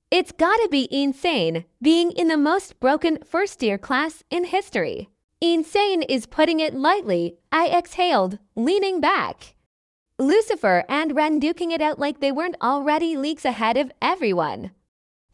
It's gotta be insane being in the most broken first-year class in history. Insane is putting it lightly, I exhaled, leaning back. Lucifer and Ren duking it out like they weren't already leagues ahead of everyone.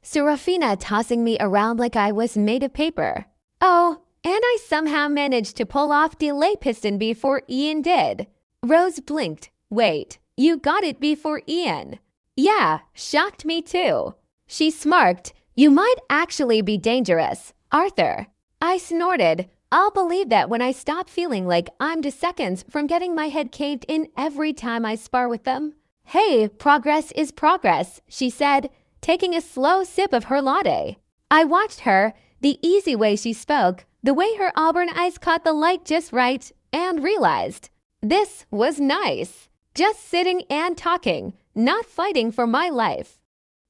Serafina tossing me around like I was made of paper. Oh, and I somehow managed to pull off delay piston before Ian did. Rose blinked. Wait, you got it before Ian. Yeah, shocked me too. She smirked. You might actually be dangerous, Arthur. I snorted. I'll believe that when I stop feeling like I'm just seconds from getting my head caved in every time I spar with them. Hey, progress is progress, she said, taking a slow sip of her latte. I watched her, the easy way she spoke, the way her auburn eyes caught the light just right, and realized this was nice. Just sitting and talking, not fighting for my life.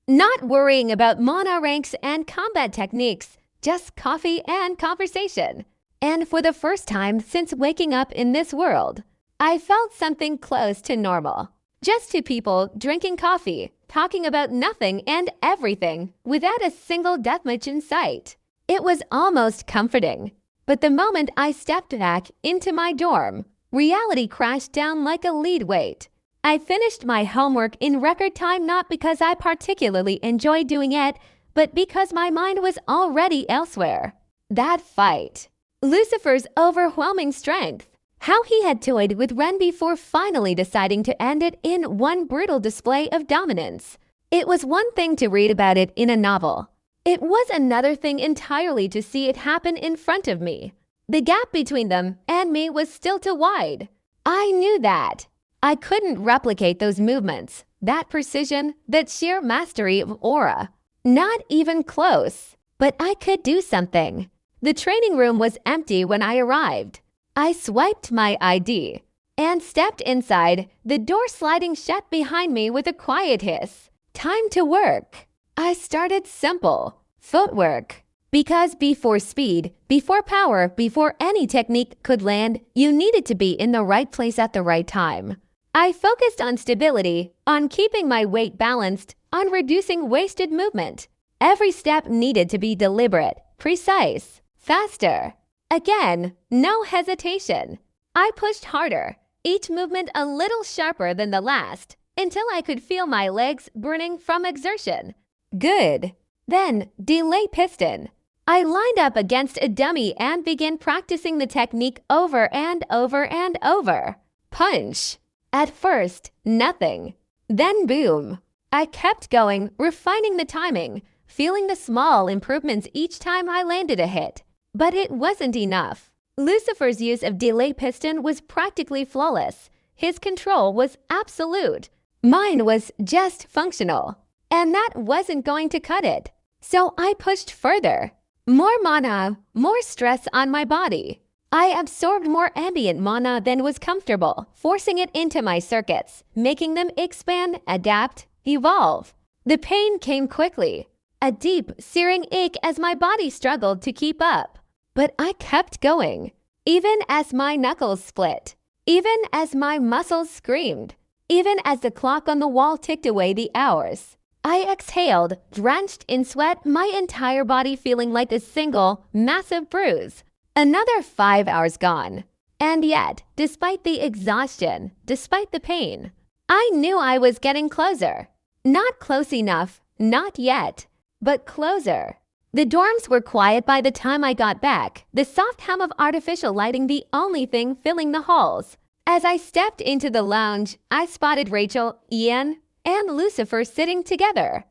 Not worrying about mana ranks and combat techniques, just coffee and conversation. And for the first time since waking up in this world, I felt something close to normal. Just two people drinking coffee, talking about nothing and everything without a single deathmatch in sight. It was almost comforting. But the moment I stepped back into my dorm, reality crashed down like a lead weight. I finished my homework in record time not because I particularly enjoyed doing it, but because my mind was already elsewhere. That fight. Lucifer's overwhelming strength. How he had toyed with Ren before finally deciding to end it in one brutal display of dominance. It was one thing to read about it in a novel. It was another thing entirely to see it happen in front of me. The gap between them and me was still too wide. I knew that. I couldn't replicate those movements, that precision, that sheer mastery of aura. Not even close. But I could do something. The training room was empty when I arrived. I swiped my ID and stepped inside, the door sliding shut behind me with a quiet hiss. Time to work. I started simple. Footwork. Because before speed, before power, before any technique could land, you needed to be in the right place at the right time. I focused on stability, on keeping my weight balanced, on reducing wasted movement. Every step needed to be deliberate, precise, faster. Again, no hesitation. I pushed harder, each movement a little sharper than the last, until I could feel my legs burning from exertion. Good. Then, delay piston. I lined up against a dummy and began practicing the technique over and over and over. Punch. At first, nothing. Then boom. I kept going, refining the timing, feeling the small improvements each time I landed a hit. But it wasn't enough. Lucifer's use of delay piston was practically flawless. His control was absolute. Mine was just functional. And that wasn't going to cut it. So I pushed further. More mana, more stress on my body. I absorbed more ambient mana than was comfortable, forcing it into my circuits, making them expand, adapt, evolve. The pain came quickly. A deep, searing ache as my body struggled to keep up. But I kept going, even as my knuckles split, even as my muscles screamed, even as the clock on the wall ticked away the hours. I exhaled, drenched in sweat, my entire body feeling like a single, massive bruise. Another 5 hours gone. And yet, despite the exhaustion, despite the pain, I knew I was getting closer. Not close enough, not yet, but closer. The dorms were quiet by the time I got back, the soft hum of artificial lighting the only thing filling the halls. As I stepped into the lounge, I spotted Rachel, Ian, and Lucifer sitting together.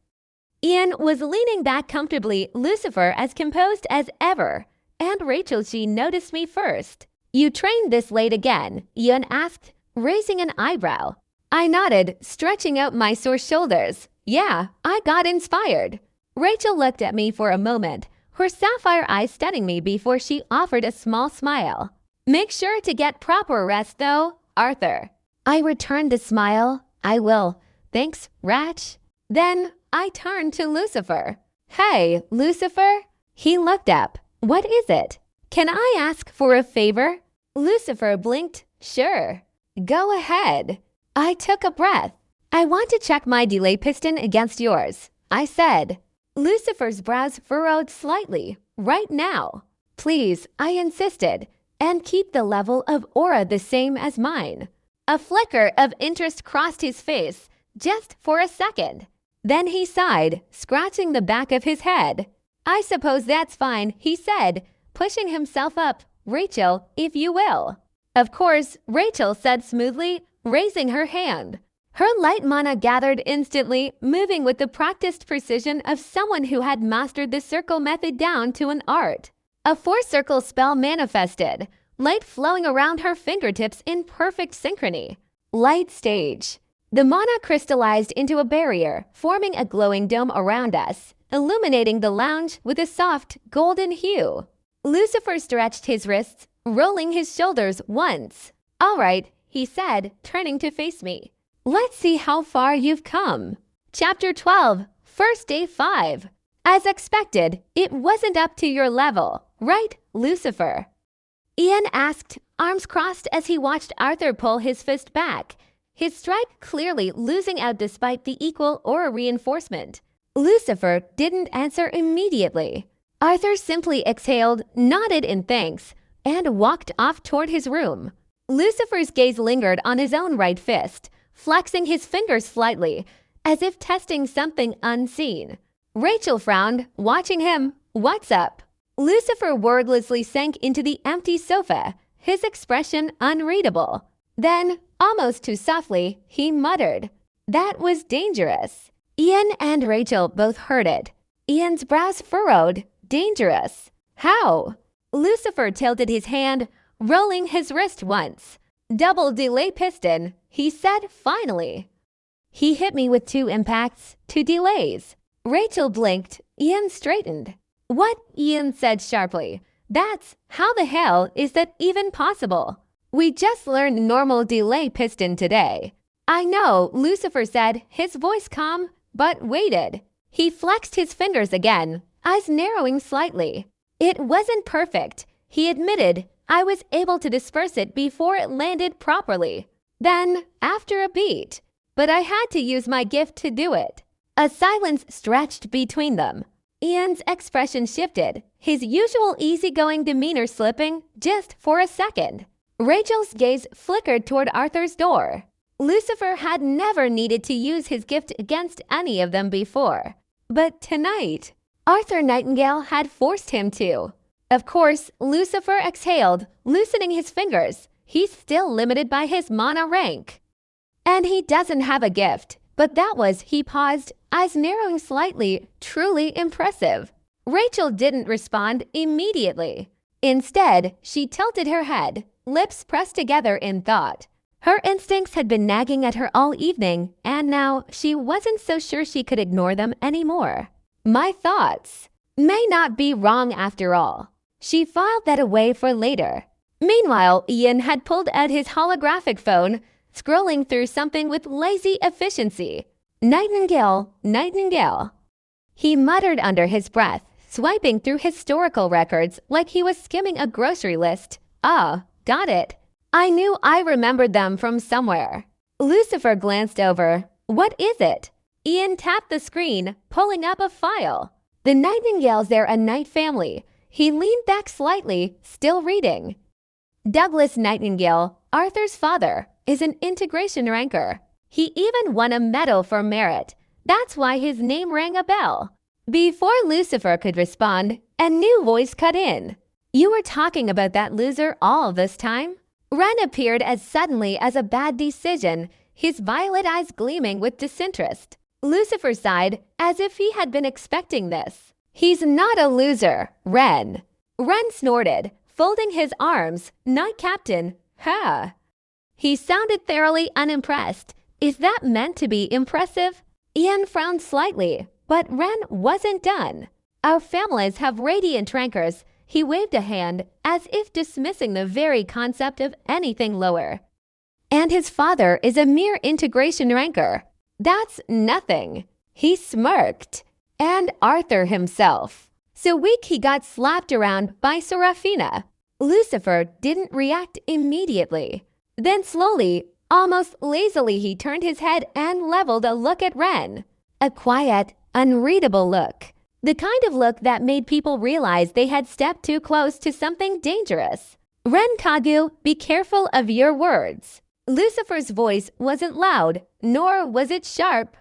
Ian was leaning back comfortably, Lucifer as composed as ever. And Rachel, she noticed me first. You trained this late again, Ian asked, raising an eyebrow. I nodded, stretching out my sore shoulders. Yeah, I got inspired. Rachel looked at me for a moment, her sapphire eyes studying me before she offered a small smile. Make sure to get proper rest though, Arthur. I returned the smile. I will. Thanks, Ratch. Then I turned to Lucifer. Hey, Lucifer? He looked up. What is it? Can I ask for a favor? Lucifer blinked. Sure. Go ahead. I took a breath. I want to check my delay piston against yours, I said. Lucifer's brows furrowed slightly. Right now. Please, I insisted. And keep the level of aura the same as mine. A flicker of interest crossed his face, just for a second. Then he sighed, scratching the back of his head. I suppose that's fine, he said, pushing himself up. Rachel, if you will. Of course, Rachel said smoothly, raising her hand. Her light mana gathered instantly, moving with the practiced precision of someone who had mastered the circle method down to an art. A 4-circle spell manifested, light flowing around her fingertips in perfect synchrony. Light stage. The mana crystallized into a barrier, forming a glowing dome around us, illuminating the lounge with a soft, golden hue. Lucifer stretched his wrists, rolling his shoulders once. "All right," he said, turning to face me. "Let's see how far you've come." Chapter 12, First Day 5. As expected, it wasn't up to your level, right, Lucifer? Ian asked, arms crossed as he watched Arthur pull his fist back, his strike clearly losing out despite the equal aura reinforcement. Lucifer didn't answer immediately. Arthur simply exhaled, nodded in thanks, and walked off toward his room. Lucifer's gaze lingered on his own right fist, flexing his fingers slightly, as if testing something unseen. Rachel frowned, watching him. "What's up?" Lucifer wordlessly sank into the empty sofa, his expression unreadable. Then, almost too softly, he muttered, "That was dangerous." Ian and Rachel both heard it. Ian's brows furrowed. Dangerous? How? Lucifer tilted his hand, rolling his wrist once. "Double delay piston," he said finally. "He hit me with 2 impacts, 2 delays." Rachel blinked. Ian straightened. "What?" Ian said sharply. "That's how the hell is that even possible? We just learned normal delay piston today." "I know," Lucifer said, his voice calm, but weighted. He flexed his fingers again, eyes narrowing slightly. "It wasn't perfect," he admitted. "I was able to disperse it before it landed properly. Then, after a beat. But I had to use my gift to do it." A silence stretched between them. Ian's expression shifted, his usual easygoing demeanor slipping just for a second. Rachel's gaze flickered toward Arthur's door. Lucifer had never needed to use his gift against any of them before. But tonight, Arthur Nightingale had forced him to. Of course, Lucifer exhaled, loosening his fingers. He's still limited by his mana rank. "And he doesn't have a gift." But that was, he paused, eyes narrowing slightly, truly impressive. Rachel didn't respond immediately. Instead, she tilted her head, lips pressed together in thought. Her instincts had been nagging at her all evening, and now she wasn't so sure she could ignore them anymore. My thoughts may not be wrong after all. She filed that away for later. Meanwhile, Ian had pulled out his holographic phone, scrolling through something with lazy efficiency. Nightingale, Nightingale. He muttered under his breath, swiping through historical records like he was skimming a grocery list. "Ah, got it. I knew I remembered them from somewhere." Lucifer glanced over. "What is it?" Ian tapped the screen, pulling up a file. "The Nightingales are a Knight family." He leaned back slightly, still reading. "Douglas Nightingale, Arthur's father, is an integration ranker. He even won a medal for merit. That's why his name rang a bell." Before Lucifer could respond, a new voice cut in. "You were talking about that loser all this time?" Ren appeared as suddenly as a bad decision, his violet eyes gleaming with disinterest. Lucifer sighed, as if he had been expecting this. "He's not a loser, Ren." Ren snorted, folding his arms. "Knight Captain, ha." He sounded thoroughly unimpressed. Is that meant to be impressive? Ian frowned slightly, but Ren wasn't done. "Our families have radiant rankers." He waved a hand, as if dismissing the very concept of anything lower. "And his father is a mere integration ranker. That's nothing." He smirked. "And Arthur himself. So weak he got slapped around by Serafina." Lucifer didn't react immediately. Then slowly, almost lazily, he turned his head and leveled a look at Ren. A quiet, unreadable look. The kind of look that made people realize they had stepped too close to something dangerous. "Ren Kagu, be careful of your words." Lucifer's voice wasn't loud, nor was it sharp.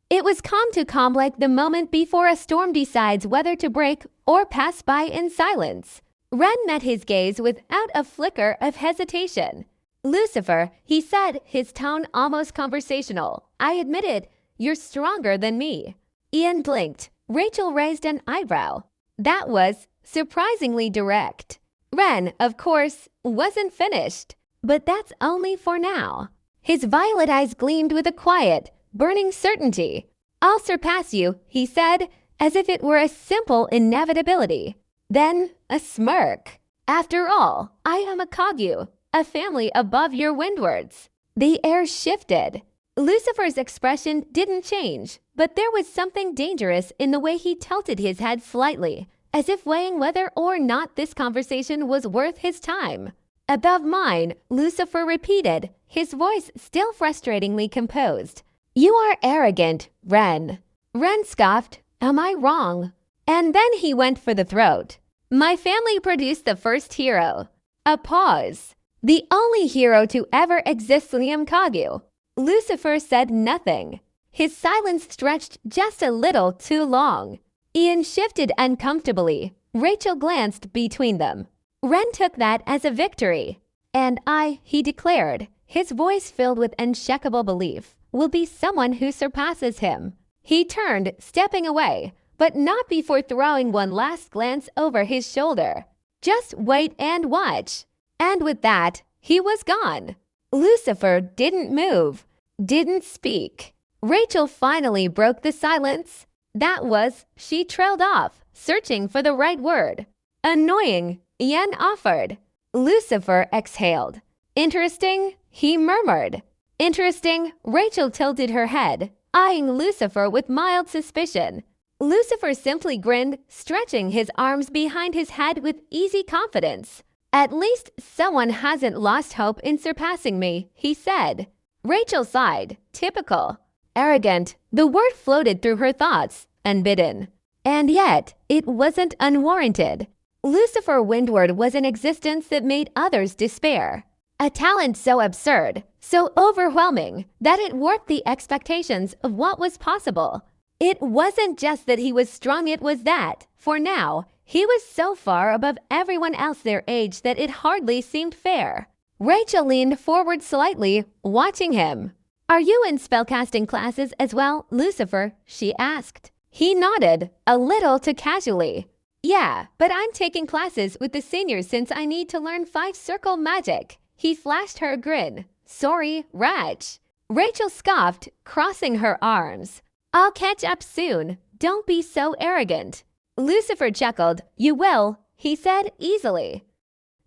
It was calm to calm, like the moment before a storm decides whether to break or pass by in silence. Ren met his gaze without a flicker of hesitation. Lucifer, he said, his tone almost conversational. I admitted, you're stronger than me. Ian blinked. Rachel raised an eyebrow. That was surprisingly direct. Ren, of course, wasn't finished. But that's only for now. His violet eyes gleamed with a quiet, burning certainty. I'll surpass you, he said, as if it were a simple inevitability. Then a smirk. After all, I am a Kagyu, a family above your windwards. The air shifted. Lucifer's expression didn't change, but there was something dangerous in the way he tilted his head slightly, as if weighing whether or not this conversation was worth his time. Above mine, Lucifer repeated, his voice still frustratingly composed. You are arrogant, Ren. Ren scoffed, am I wrong? And then he went for the throat. My family produced the first hero. A pause. The only hero to ever exist in the Kagyu. Lucifer said nothing. His silence stretched just a little too long. Ian shifted uncomfortably. Rachel glanced between them. Ren took that as a victory. And I, he declared, his voice filled with unshakable belief, will be someone who surpasses him. He turned, stepping away, but not before throwing one last glance over his shoulder. Just wait and watch. And with that, he was gone. Lucifer didn't move, didn't speak. Rachel finally broke the silence. That was, she trailed off, searching for the right word. Annoying, Ian offered. Lucifer exhaled. Interesting, he murmured. Interesting, Rachel tilted her head, eyeing Lucifer with mild suspicion. Lucifer simply grinned, stretching his arms behind his head with easy confidence. At least someone hasn't lost hope in surpassing me, he said. Rachel sighed. Typical. Arrogant. The word floated through her thoughts, unbidden. And yet, it wasn't unwarranted. Lucifer Windward was an existence that made others despair. A talent so absurd, so overwhelming, that it warped the expectations of what was possible. It wasn't just that he was strong, it was that, for now, he was so far above everyone else their age that it hardly seemed fair. Rachel leaned forward slightly, watching him. Are you in spellcasting classes as well, Lucifer? She asked. He nodded, a little too casually. Yeah, but I'm taking classes with the seniors since I need to learn 5-circle magic. He flashed her a grin. Sorry, Raj. Rachel scoffed, crossing her arms. I'll catch up soon. Don't be so arrogant. Lucifer chuckled. You will, he said easily.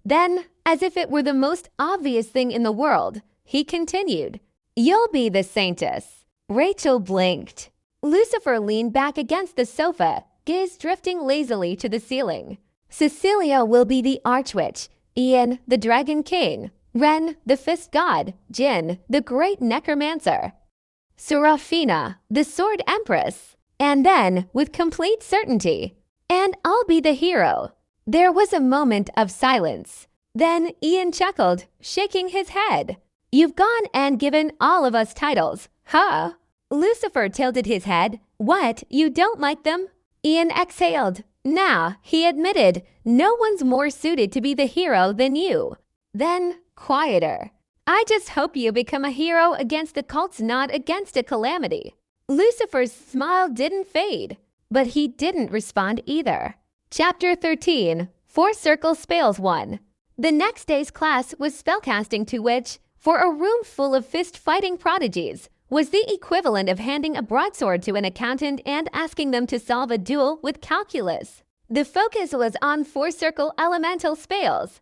Then, as if it were the most obvious thing in the world, he continued. You'll be the saintess. Rachel blinked. Lucifer leaned back against the sofa, gaze drifting lazily to the ceiling. Cecilia will be the archwitch, Ian, the dragon king, Ren, the fist god, Jin, the great necromancer, Serafina, the sword empress, and then, with complete certainty, and I'll be the hero. There was a moment of silence. Then Ian chuckled, shaking his head. You've gone and given all of us titles, huh? Lucifer tilted his head. What, you don't like them? Ian exhaled. Nah, he admitted, no one's more suited to be the hero than you. Then, quieter. I just hope you become a hero against the cults, not against a calamity. Lucifer's smile didn't fade, but he didn't respond either. Chapter 13, 4-Circle Spells 1. The next day's class was spellcasting, to which, for a room full of fist-fighting prodigies, was the equivalent of handing a broadsword to an accountant and asking them to solve a duel with calculus. The focus was on 4-circle elemental spells.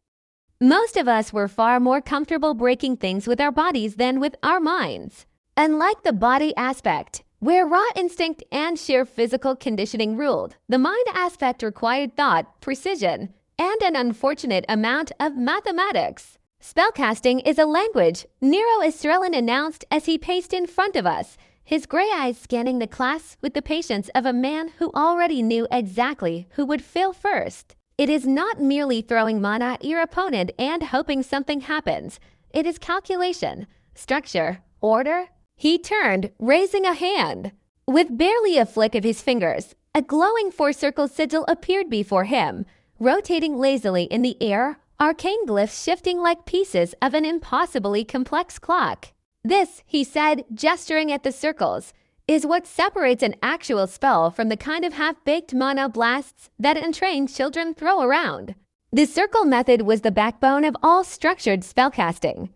Most of us were far more comfortable breaking things with our bodies than with our minds. Unlike the body aspect, where raw instinct and sheer physical conditioning ruled, the mind aspect required thought, precision, and an unfortunate amount of mathematics. Spellcasting is a language, Nero Estrellan announced as he paced in front of us, his gray eyes scanning the class with the patience of a man who already knew exactly who would fail first. It is not merely throwing mana at your opponent and hoping something happens. It is calculation, structure, order. He turned, raising a hand. With barely a flick of his fingers, a glowing 4-circle sigil appeared before him, rotating lazily in the air, arcane glyphs shifting like pieces of an impossibly complex clock. This, he said, gesturing at the circles, is what separates an actual spell from the kind of half-baked mana blasts that untrained children throw around. The circle method was the backbone of all structured spellcasting.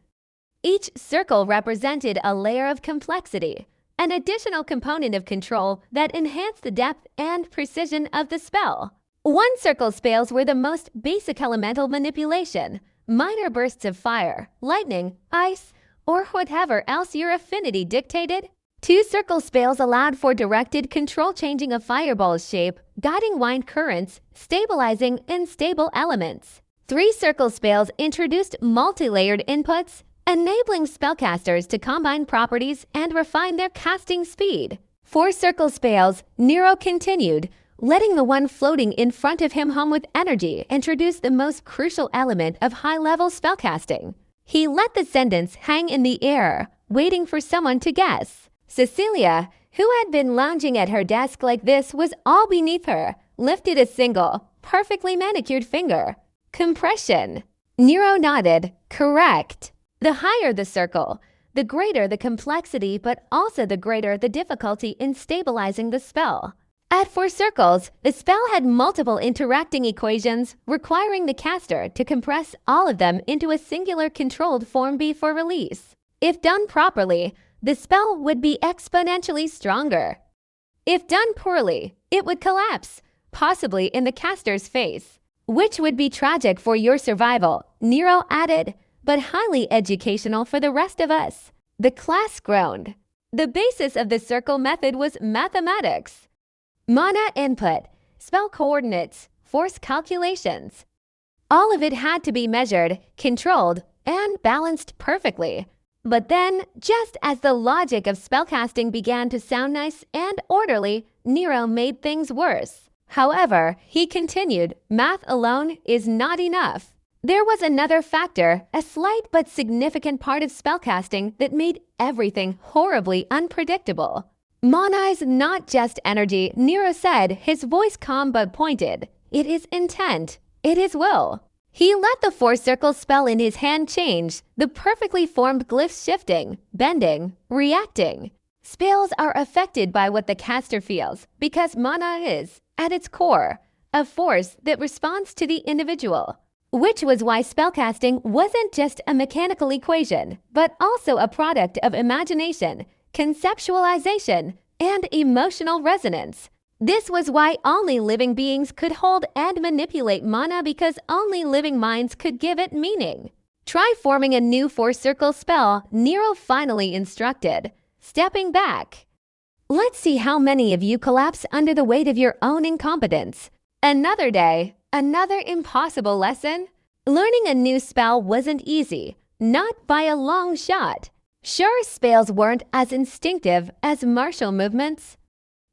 Each circle represented a layer of complexity, an additional component of control that enhanced the depth and precision of the spell. One circle spells were the most basic elemental manipulation, minor bursts of fire, lightning, ice, or whatever else your affinity dictated. Two circle spells allowed for directed control, changing a fireball's shape, guiding wind currents, stabilizing unstable elements. Three circle spells introduced multi-layered inputs, enabling spellcasters to combine properties and refine their casting speed. Four circle spells, Nero continued, letting the one floating in front of him hum with energy introduce the most crucial element of high-level spellcasting. He let the sentence hang in the air, waiting for someone to guess. Cecilia, who had been lounging at her desk like this was all beneath her, lifted a single, perfectly manicured finger. Compression. Nero nodded. Correct. The higher the circle, the greater the complexity, but also the greater the difficulty in stabilizing the spell. At 4 circles, the spell had multiple interacting equations requiring the caster to compress all of them into a singular controlled form before release. If done properly, the spell would be exponentially stronger. If done poorly, it would collapse, possibly in the caster's face, which would be tragic for your survival, Nero added, but highly educational for the rest of us. The class groaned. The basis of the circle method was mathematics. Mana input, spell coordinates, force calculations. All of it had to be measured, controlled, and balanced perfectly. But then, just as the logic of spellcasting began to sound nice and orderly, Nero made things worse. However, he continued, math alone is not enough. There was another factor, a slight but significant part of spellcasting that made everything horribly unpredictable. Mana is not just energy, Nero said, his voice calm but pointed. It is intent. It is will. He let the 4 circle spell in his hand change, the perfectly formed glyphs shifting, bending, reacting. Spells are affected by what the caster feels, because mana is, at its core, a force that responds to the individual. Which was why spellcasting wasn't just a mechanical equation, but also a product of imagination, conceptualization, and emotional resonance. This was why only living beings could hold and manipulate mana, because only living minds could give it meaning. Try forming a new 4 circle spell, Nero finally instructed, stepping back. Let's see how many of you collapse under the weight of your own incompetence. Another day, another impossible lesson. Learning a new spell wasn't easy, not by a long shot. Sure, spells weren't as instinctive as martial movements.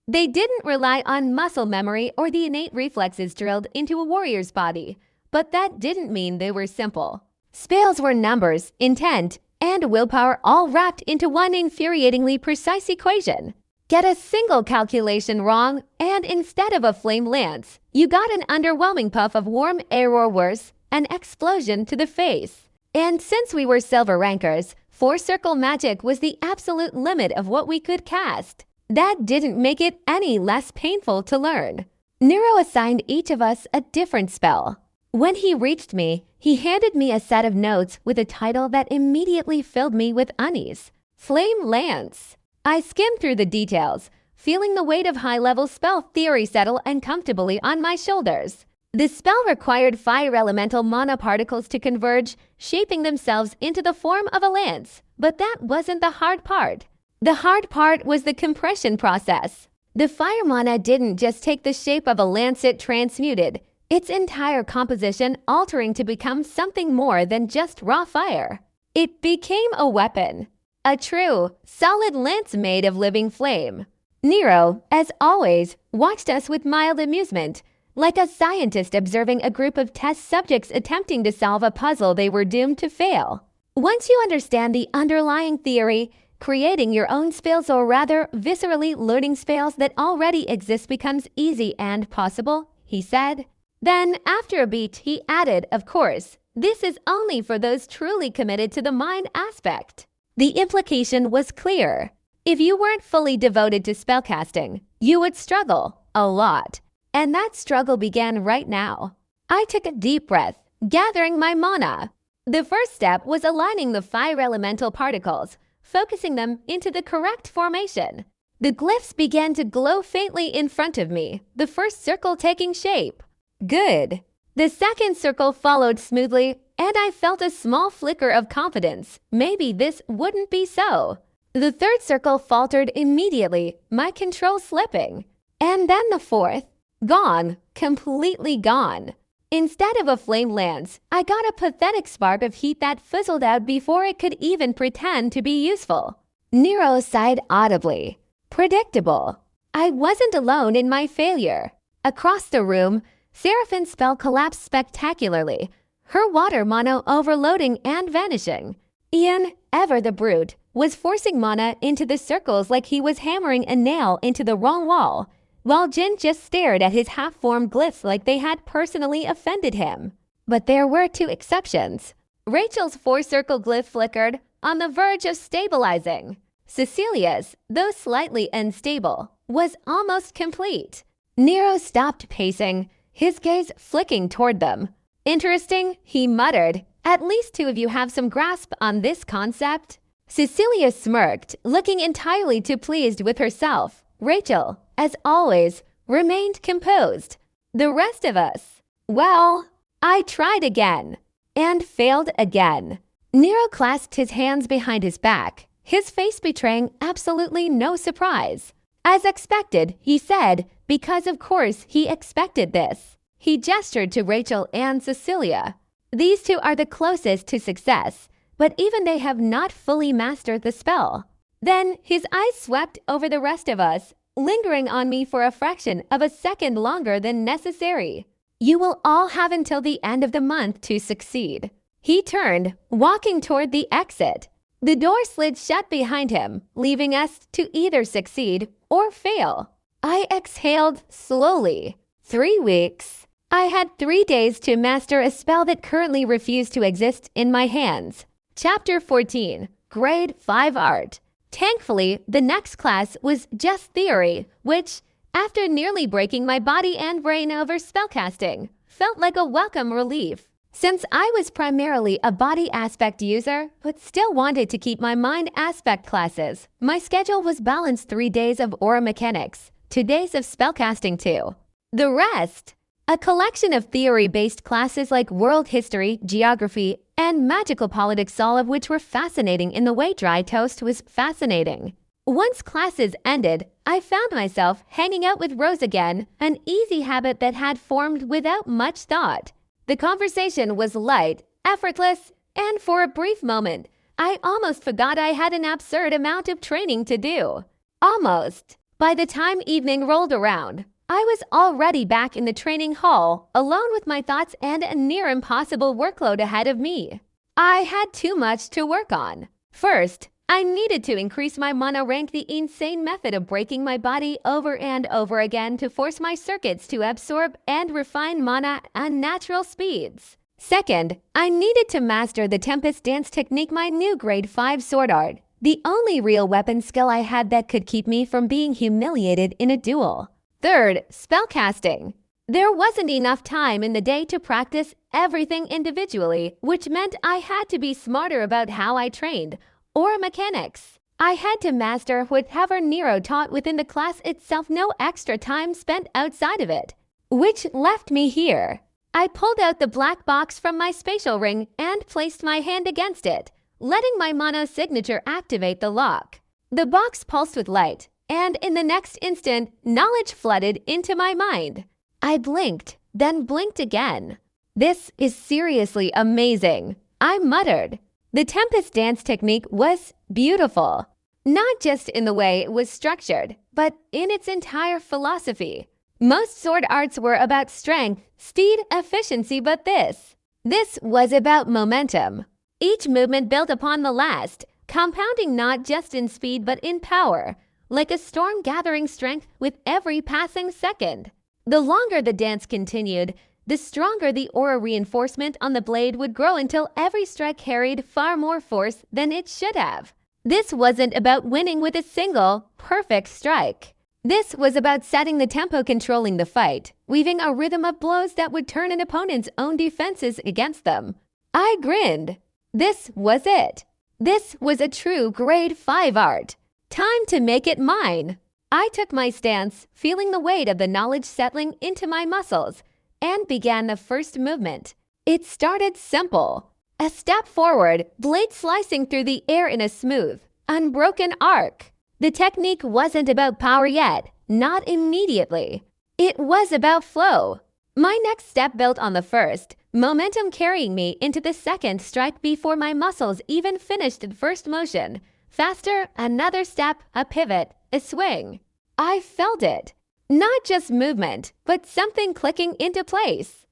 They didn't rely on muscle memory or the innate reflexes drilled into a warrior's body, but that didn't mean they were simple. Spells were numbers, intent, and willpower all wrapped into one infuriatingly precise equation. Get a single calculation wrong, and instead of a flame lance, you got an underwhelming puff of warm air, or worse, an explosion to the face. And since we were silver rankers, 4 circle magic was the absolute limit of what we could cast. That didn't make it any less painful to learn. Nero assigned each of us a different spell. When he reached me, he handed me a set of notes with a title that immediately filled me with unease. Flame Lance. I skimmed through the details, feeling the weight of high-level spell theory settle uncomfortably on my shoulders. The spell required fire elemental mana particles to converge, shaping themselves into the form of a lance. But that wasn't the hard part. The hard part was the compression process. The fire mana didn't just take the shape of a lance, it transmuted its entire composition, altering to become something more than just raw fire. It became a weapon. A true, solid lance made of living flame. Nero, as always, watched us with mild amusement, like a scientist observing a group of test subjects attempting to solve a puzzle they were doomed to fail. Once you understand the underlying theory, creating your own spells, or rather, viscerally learning spells that already exist, becomes easy and possible, he said. Then, after a beat, he added, of course, This is only for those truly committed to the mind aspect. The implication was clear. If you weren't fully devoted to spellcasting, you would struggle a lot. And that struggle began right now. I took a deep breath, gathering my mana. The first step was aligning the 5 elemental particles, focusing them into the correct formation. The glyphs began to glow faintly in front of me, the first circle taking shape. Good. The second circle followed smoothly, and I felt a small flicker of confidence. Maybe this wouldn't be so. The third circle faltered immediately, my control slipping. And then the fourth. Gone. Completely gone. Instead of a flame lance, I got a pathetic spark of heat that fizzled out before it could even pretend to be useful. Nero sighed audibly. Predictable. I wasn't alone in my failure. Across the room, Seraphine's spell collapsed spectacularly, her water mana overloading and vanishing. Ian, ever the brute, was forcing mana into the circles like he was hammering a nail into the wrong wall, while Jin just stared at his half-formed glyphs like they had personally offended him. But there were 2 exceptions. Rachel's 4-circle glyph flickered, on the verge of stabilizing. Cecilia's, though slightly unstable, was almost complete. Nero stopped pacing, his gaze flicking toward them. Interesting, he muttered. At least 2 of you have some grasp on this concept. Cecilia smirked, looking entirely too pleased with herself. Rachel, as always, remained composed. The rest of us, well, I tried again, and failed again. Nero clasped his hands behind his back, his face betraying absolutely no surprise. As expected, he said, because of course he expected this. He gestured to Rachel and Cecilia. These 2 are the closest to success, but even they have not fully mastered the spell. Then his eyes swept over the rest of us, lingering on me for a fraction of a second longer than necessary. You will all have until the end of the month to succeed. He turned, walking toward the exit. The door slid shut behind him, leaving us to either succeed or fail. I exhaled slowly. 3 weeks. I had 3 days to master a spell that currently refused to exist in my hands. Chapter 14, Grade 5 Art. Thankfully, the next class was just theory, which, after nearly breaking my body and brain over spellcasting, felt like a welcome relief. Since I was primarily a body aspect user, but still wanted to keep my mind aspect classes, my schedule was balanced 3 days of aura mechanics, 2 days of spellcasting too. The rest, a collection of theory-based classes like world history, geography, and magical politics, all of which were fascinating in the way dry toast was fascinating. Once classes ended, I found myself hanging out with Rose again, an easy habit that had formed without much thought. The conversation was light, effortless, and for a brief moment, I almost forgot I had an absurd amount of training to do. Almost. By the time evening rolled around, I was already back in the training hall, alone with my thoughts and a near impossible workload ahead of me. I had too much to work on. First, I needed to increase my mana rank, the insane method of breaking my body over and over again to force my circuits to absorb and refine mana at natural speeds. Second, I needed to master the Tempest Dance technique, my new grade 5 sword art, the only real weapon skill I had that could keep me from being humiliated in a duel. Third, spellcasting. There wasn't enough time in the day to practice everything individually, which meant I had to be smarter about how I trained, or mechanics. I had to master whatever Nero taught within the class itself, no extra time spent outside of it. Which left me here. I pulled out the black box from my spatial ring and placed my hand against it, letting my mana signature activate the lock. The box pulsed with light, and in the next instant, knowledge flooded into my mind. I blinked, then blinked again. This is seriously amazing, I muttered. The Tempest Dance technique was beautiful, not just in the way it was structured, but in its entire philosophy. Most sword arts were about strength, speed, efficiency, but this was about momentum. Each movement built upon the last, compounding not just in speed but in power, like a storm gathering strength with every passing second. The longer the dance continued, the stronger the aura reinforcement on the blade would grow until every strike carried far more force than it should have. This wasn't about winning with a single, perfect strike. This was about setting the tempo, controlling the fight, weaving a rhythm of blows that would turn an opponent's own defenses against them. I grinned. This was it. This was a true grade 5 art. Time to make it mine. I took my stance, feeling the weight of the knowledge settling into my muscles, and began the first movement. It started simple. A step forward, blade slicing through the air in a smooth, unbroken arc. The technique wasn't about power yet, not immediately. It was about flow. My next step built on the first, momentum carrying me into the second strike before my muscles even finished the first motion. Faster, another step, a pivot, a swing. I felt it. Not just movement, but something clicking into place.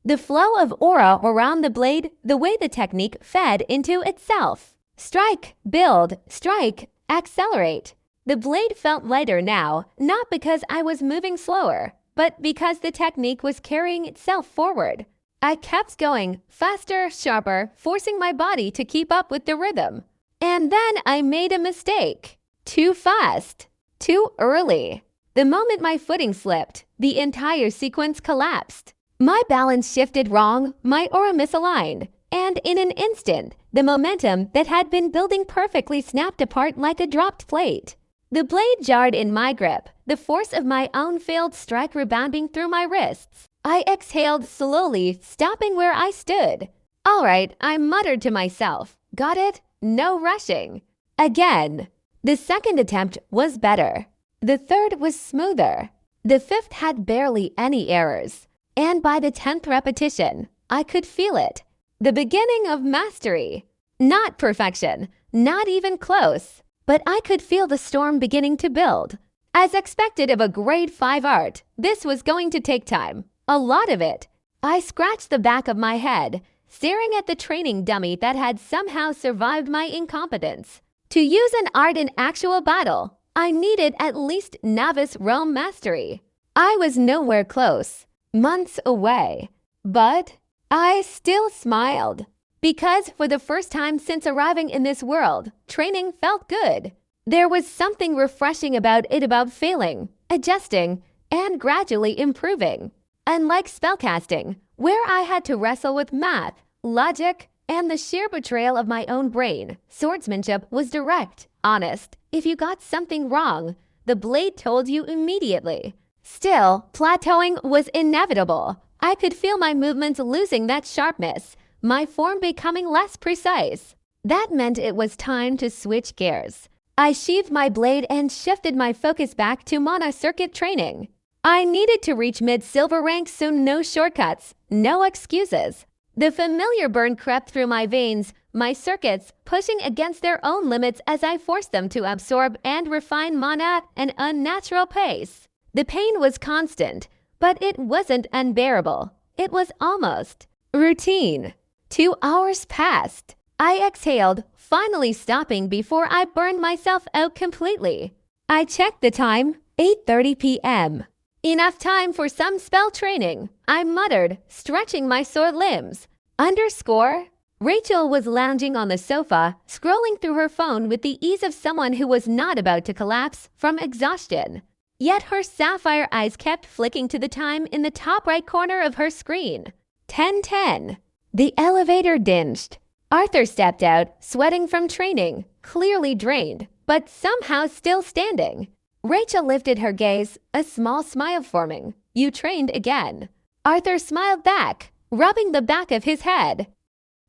The flow of aura around the blade, the way the technique fed into itself. Strike, build, strike, accelerate. The blade felt lighter now, not because I was moving slower, but because the technique was carrying itself forward. I kept going, faster, sharper, forcing my body to keep up with the rhythm. And then I made a mistake. Too fast. Too early. The moment my footing slipped, the entire sequence collapsed. My balance shifted wrong, my aura misaligned, and in an instant, the momentum that had been building perfectly snapped apart like a dropped plate. The blade jarred in my grip, the force of my own failed strike rebounding through my wrists. I exhaled slowly, stopping where I stood. All right, I muttered to myself. Got it? No rushing. Again. The second attempt was better. The third was smoother. The fifth had barely any errors. And by the 10th repetition, I could feel it. The beginning of mastery. Not perfection, not even close. But I could feel the storm beginning to build. As expected of a grade 5 art, this was going to take time. A lot of it. I scratched the back of my head, staring at the training dummy that had somehow survived my incompetence. To use an art in actual battle, I needed at least novice realm mastery. I was nowhere close, months away. But I still smiled. Because for the first time since arriving in this world, training felt good. There was something refreshing about it, about failing, adjusting, and gradually improving. Unlike spellcasting, where I had to wrestle with math, logic, and the sheer betrayal of my own brain, swordsmanship was direct, honest. If you got something wrong, the blade told you immediately. Still, plateauing was inevitable. I could feel my movements losing that sharpness, my form becoming less precise. That meant it was time to switch gears. I sheathed my blade and shifted my focus back to mana circuit training. I needed to reach mid-silver rank, so no shortcuts, no excuses. The familiar burn crept through my veins, my circuits pushing against their own limits as I forced them to absorb and refine mana at an unnatural pace. The pain was constant, but it wasn't unbearable. It was almost routine. 2 hours passed. I exhaled, finally stopping before I burned myself out completely. I checked the time, 8:30 p.m. Enough time for some spell training, I muttered, stretching my sore limbs. Underscore? Rachel was lounging on the sofa, scrolling through her phone with the ease of someone who was not about to collapse from exhaustion. Yet her sapphire eyes kept flicking to the time in the top right corner of her screen. 10:10. The elevator dinged. Arthur stepped out, sweating from training, clearly drained, but somehow still standing. Rachel lifted her gaze, a small smile forming. You trained again. Arthur smiled back, rubbing the back of his head.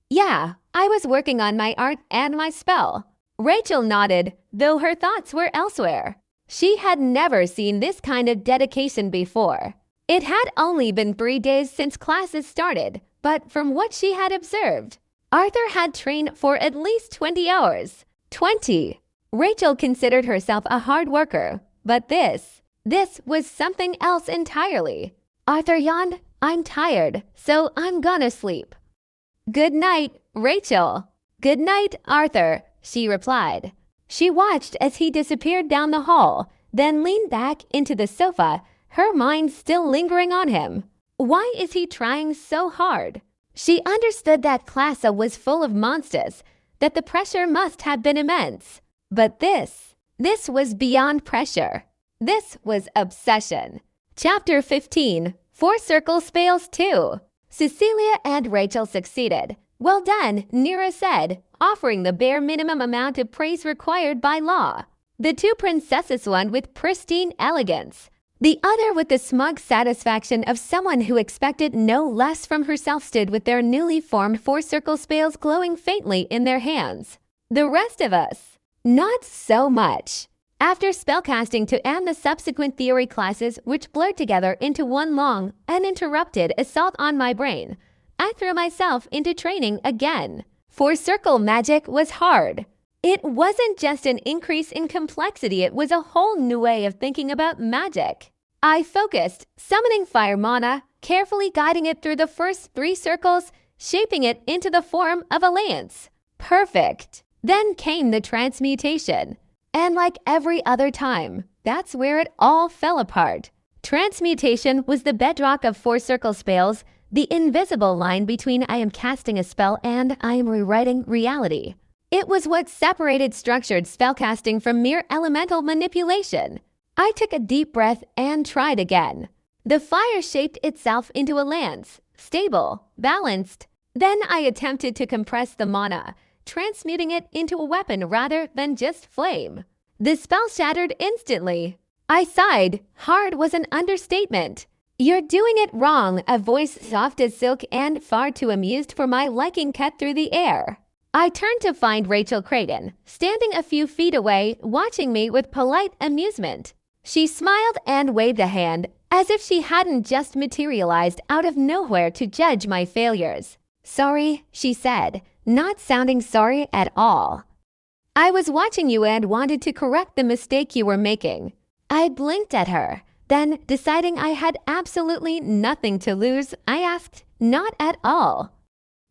Yeah, I was working on my art and my spell. Rachel nodded, though her thoughts were elsewhere. She had never seen this kind of dedication before. It had only been 3 days since classes started, but from what she had observed, Arthur had trained for at least 20 hours. 20! Rachel considered herself a hard worker, but this was something else entirely. Arthur yawned. I'm tired, so I'm gonna sleep. Good night, Rachel. Good night, Arthur, she replied. She watched as he disappeared down the hall, then leaned back into the sofa, her mind still lingering on him. Why is he trying so hard? She understood that Classa was full of monsters, that the pressure must have been immense. But this was beyond pressure. This was obsession. Chapter 15. Four Circle Spells 2. Cecilia and Rachel succeeded. Well done, Nira said, offering the bare minimum amount of praise required by law. The two princesses, one with pristine elegance, the other with the smug satisfaction of someone who expected no less from herself, stood with their newly formed four-circle spells glowing faintly in their hands. The rest of us, not so much. After spellcasting to and the subsequent theory classes, which blurred together into one long, uninterrupted assault on my brain, I threw myself into training again. Four-circle magic was hard. It wasn't just an increase in complexity, it was a whole new way of thinking about magic. I focused, summoning fire mana, carefully guiding it through the first 3 circles, shaping it into the form of a lance. Perfect. Then came the transmutation. And like every other time, that's where it all fell apart. Transmutation was the bedrock of four-circle spells, the invisible line between I am casting a spell and I am rewriting reality. It was what separated structured spellcasting from mere elemental manipulation. I took a deep breath and tried again. The fire shaped itself into a lance, stable, balanced. Then I attempted to compress the mana, transmuting it into a weapon rather than just flame. The spell shattered instantly. I sighed. Hard was an understatement. You're doing it wrong, a voice soft as silk and far too amused for my liking cut through the air. I turned to find Rachel Creighton, standing a few feet away, watching me with polite amusement. She smiled and waved a hand, as if she hadn't just materialized out of nowhere to judge my failures. Sorry, she said, not sounding sorry at all. I was watching you and wanted to correct the mistake you were making. I blinked at her. Then, deciding I had absolutely nothing to lose, I asked, not at all.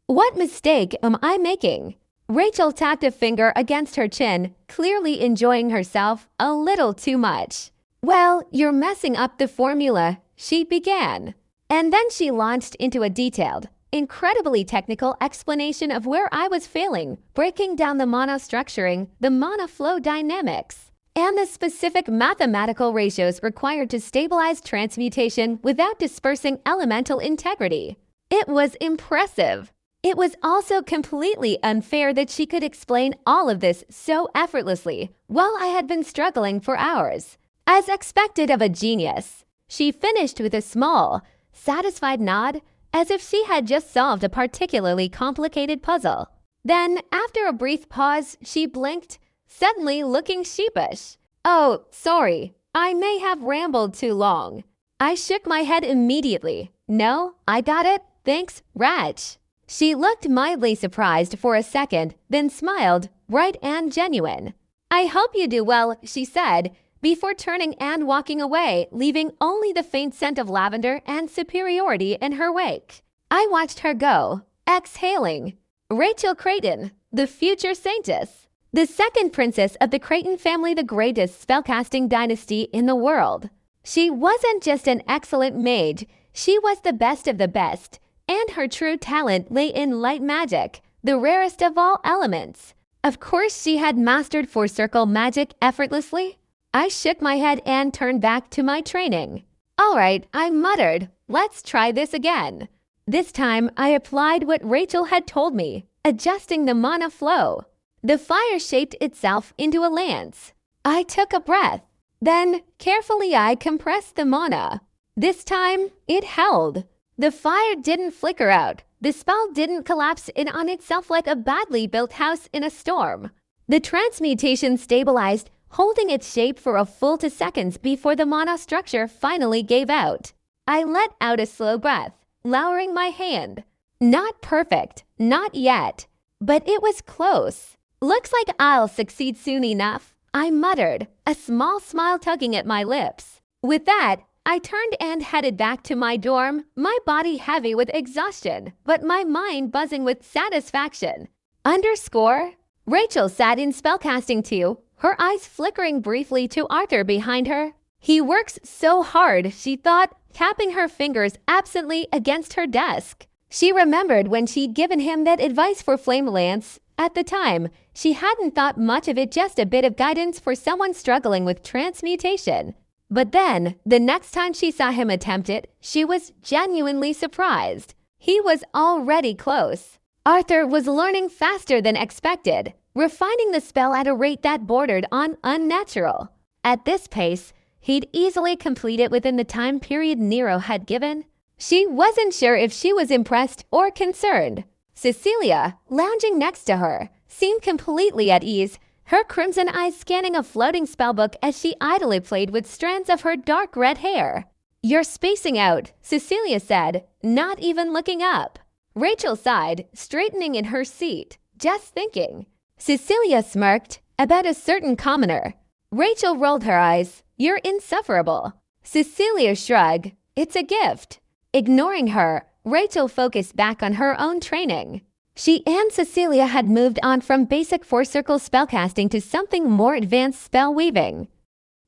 What mistake am I making? Rachel tapped a finger against her chin, clearly enjoying herself a little too much. Well, you're messing up the formula, she began. And then she launched into a detailed, incredibly technical explanation of where I was failing, breaking down the mana structuring, the mana flow dynamics, and the specific mathematical ratios required to stabilize transmutation without dispersing elemental integrity. It was impressive. It was also completely unfair that she could explain all of this so effortlessly while I had been struggling for hours. As expected of a genius, she finished with a small, satisfied nod, as if she had just solved a particularly complicated puzzle. Then, after a brief pause, she blinked, suddenly looking sheepish. Oh, sorry, I may have rambled too long. I shook my head immediately. No, I got it. Thanks, Rach. She looked mildly surprised for a second, then smiled, bright and genuine. I hope you do well, she said, before turning and walking away, leaving only the faint scent of lavender and superiority in her wake. I watched her go, exhaling. Rachel Creighton, the future saintess, the second princess of the Creighton family, the greatest spellcasting dynasty in the world. She wasn't just an excellent mage, she was the best of the best, and her true talent lay in light magic, the rarest of all elements. Of course, she had mastered four-circle magic effortlessly. I shook my head and turned back to my training. All right, I muttered, let's try this again. This time, I applied what Rachel had told me, adjusting the mana flow. The fire shaped itself into a lance. I took a breath. Then, carefully, I compressed the mana. This time, it held. The fire didn't flicker out. The spell didn't collapse in on itself like a badly built house in a storm. The transmutation stabilized, holding its shape for a full 2 seconds before the mana structure finally gave out. I let out a slow breath, lowering my hand. Not perfect, not yet, but it was close. Looks like I'll succeed soon enough, I muttered, a small smile tugging at my lips. With that, I turned and headed back to my dorm, my body heavy with exhaustion, but my mind buzzing with satisfaction. Underscore? Rachel sat in spellcasting too, her eyes flickering briefly to Arthur behind her. He works so hard, she thought, tapping her fingers absently against her desk. She remembered when she'd given him that advice for Flame Lance. At the time, she hadn't thought much of it, just a bit of guidance for someone struggling with transmutation. But then, the next time she saw him attempt it, she was genuinely surprised. He was already close. Arthur was learning faster than expected, refining the spell at a rate that bordered on unnatural. At this pace, he'd easily complete it within the time period Nero had given. She wasn't sure if she was impressed or concerned. Cecilia, lounging next to her, seemed completely at ease, her crimson eyes scanning a floating spellbook as she idly played with strands of her dark red hair. "You're spacing out," Cecilia said, not even looking up. Rachel sighed, straightening in her seat, just thinking. Cecilia smirked about a certain commoner. Rachel rolled her eyes. "You're insufferable." Cecilia shrugged. "It's a gift." Ignoring her, Rachel focused back on her own training. She and Cecilia had moved on from basic four-circle spellcasting to something more advanced spell weaving,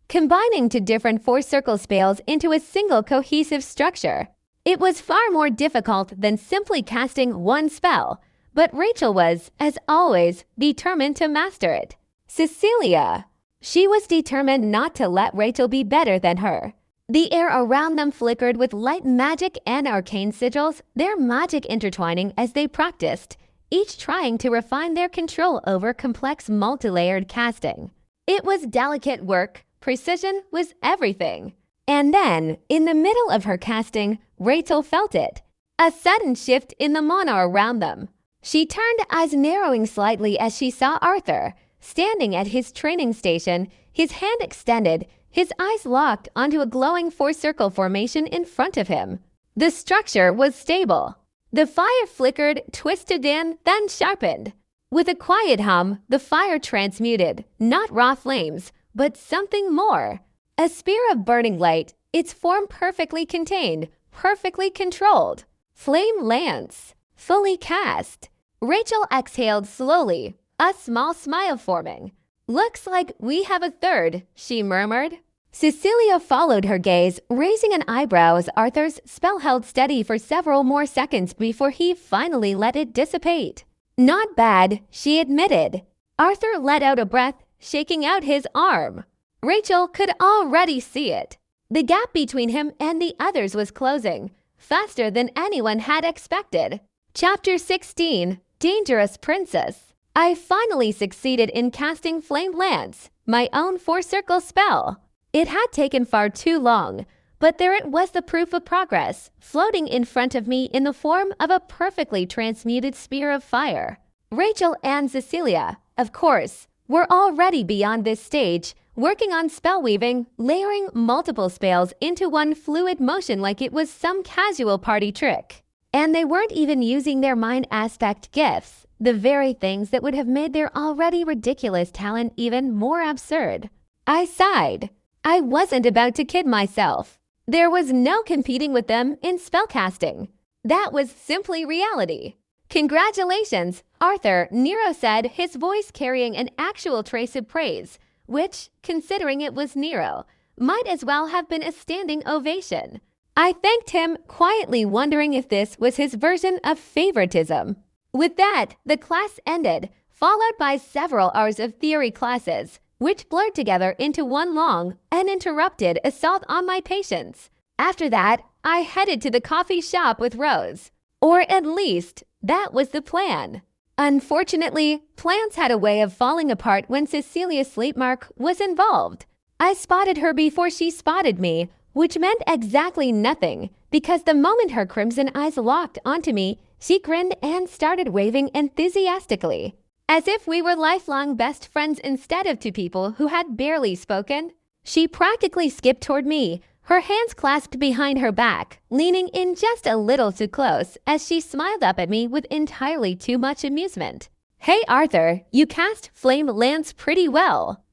combining two different four-circle spells into a single cohesive structure. It was far more difficult than simply casting one spell, but Rachel was, as always, determined to master it. Cecilia. She was determined not to let Rachel be better than her. The air around them flickered with light magic and arcane sigils, their magic intertwining as they practiced, each trying to refine their control over complex multi-layered casting. It was delicate work. Precision was everything. And then, in the middle of her casting, Rachel felt it. A sudden shift in the mana around them. She turned, eyes narrowing slightly as she saw Arthur, standing at his training station, his hand extended, his eyes locked onto a glowing four-circle formation in front of him. The structure was stable. The fire flickered, twisted in, then sharpened. With a quiet hum, the fire transmuted, not raw flames, but something more. A spear of burning light, its form perfectly contained, perfectly controlled. Flame Lance, fully cast. Rachel exhaled slowly, a small smile forming. "Looks like we have a third," she murmured. Cecilia followed her gaze, raising an eyebrow as Arthur's spell held steady for several more seconds before he finally let it dissipate. "Not bad," she admitted. Arthur let out a breath, shaking out his arm. Rachel could already see it. The gap between him and the others was closing, faster than anyone had expected. Chapter 16, Dangerous Princess. I finally succeeded in casting Flame Lance, my own four-circle spell. It had taken far too long, but there it was, the proof of progress, floating in front of me in the form of a perfectly transmuted spear of fire. Rachel and Cecilia, of course, were already beyond this stage, working on spell weaving, layering multiple spells into one fluid motion like it was some casual party trick. And they weren't even using their mind aspect gifts, the very things that would have made their already ridiculous talent even more absurd. I sighed. I wasn't about to kid myself. There was no competing with them in spellcasting. That was simply reality. "Congratulations, Arthur," Nero said, his voice carrying an actual trace of praise, which, considering it was Nero, might as well have been a standing ovation. I thanked him, quietly wondering if this was his version of favoritism. With that, the class ended, followed by several hours of theory classes, which blurred together into one long, uninterrupted assault on my patience. After that, I headed to the coffee shop with Rose. Or at least, that was the plan. Unfortunately, plans had a way of falling apart when Cecilia Sleepmark was involved. I spotted her before she spotted me, which meant exactly nothing, because the moment her crimson eyes locked onto me, she grinned and started waving enthusiastically, as if we were lifelong best friends instead of two people who had barely spoken. She practically skipped toward me, her hands clasped behind her back, leaning in just a little too close as she smiled up at me with entirely too much amusement. "Hey Arthur, you cast Flame Lance pretty well,"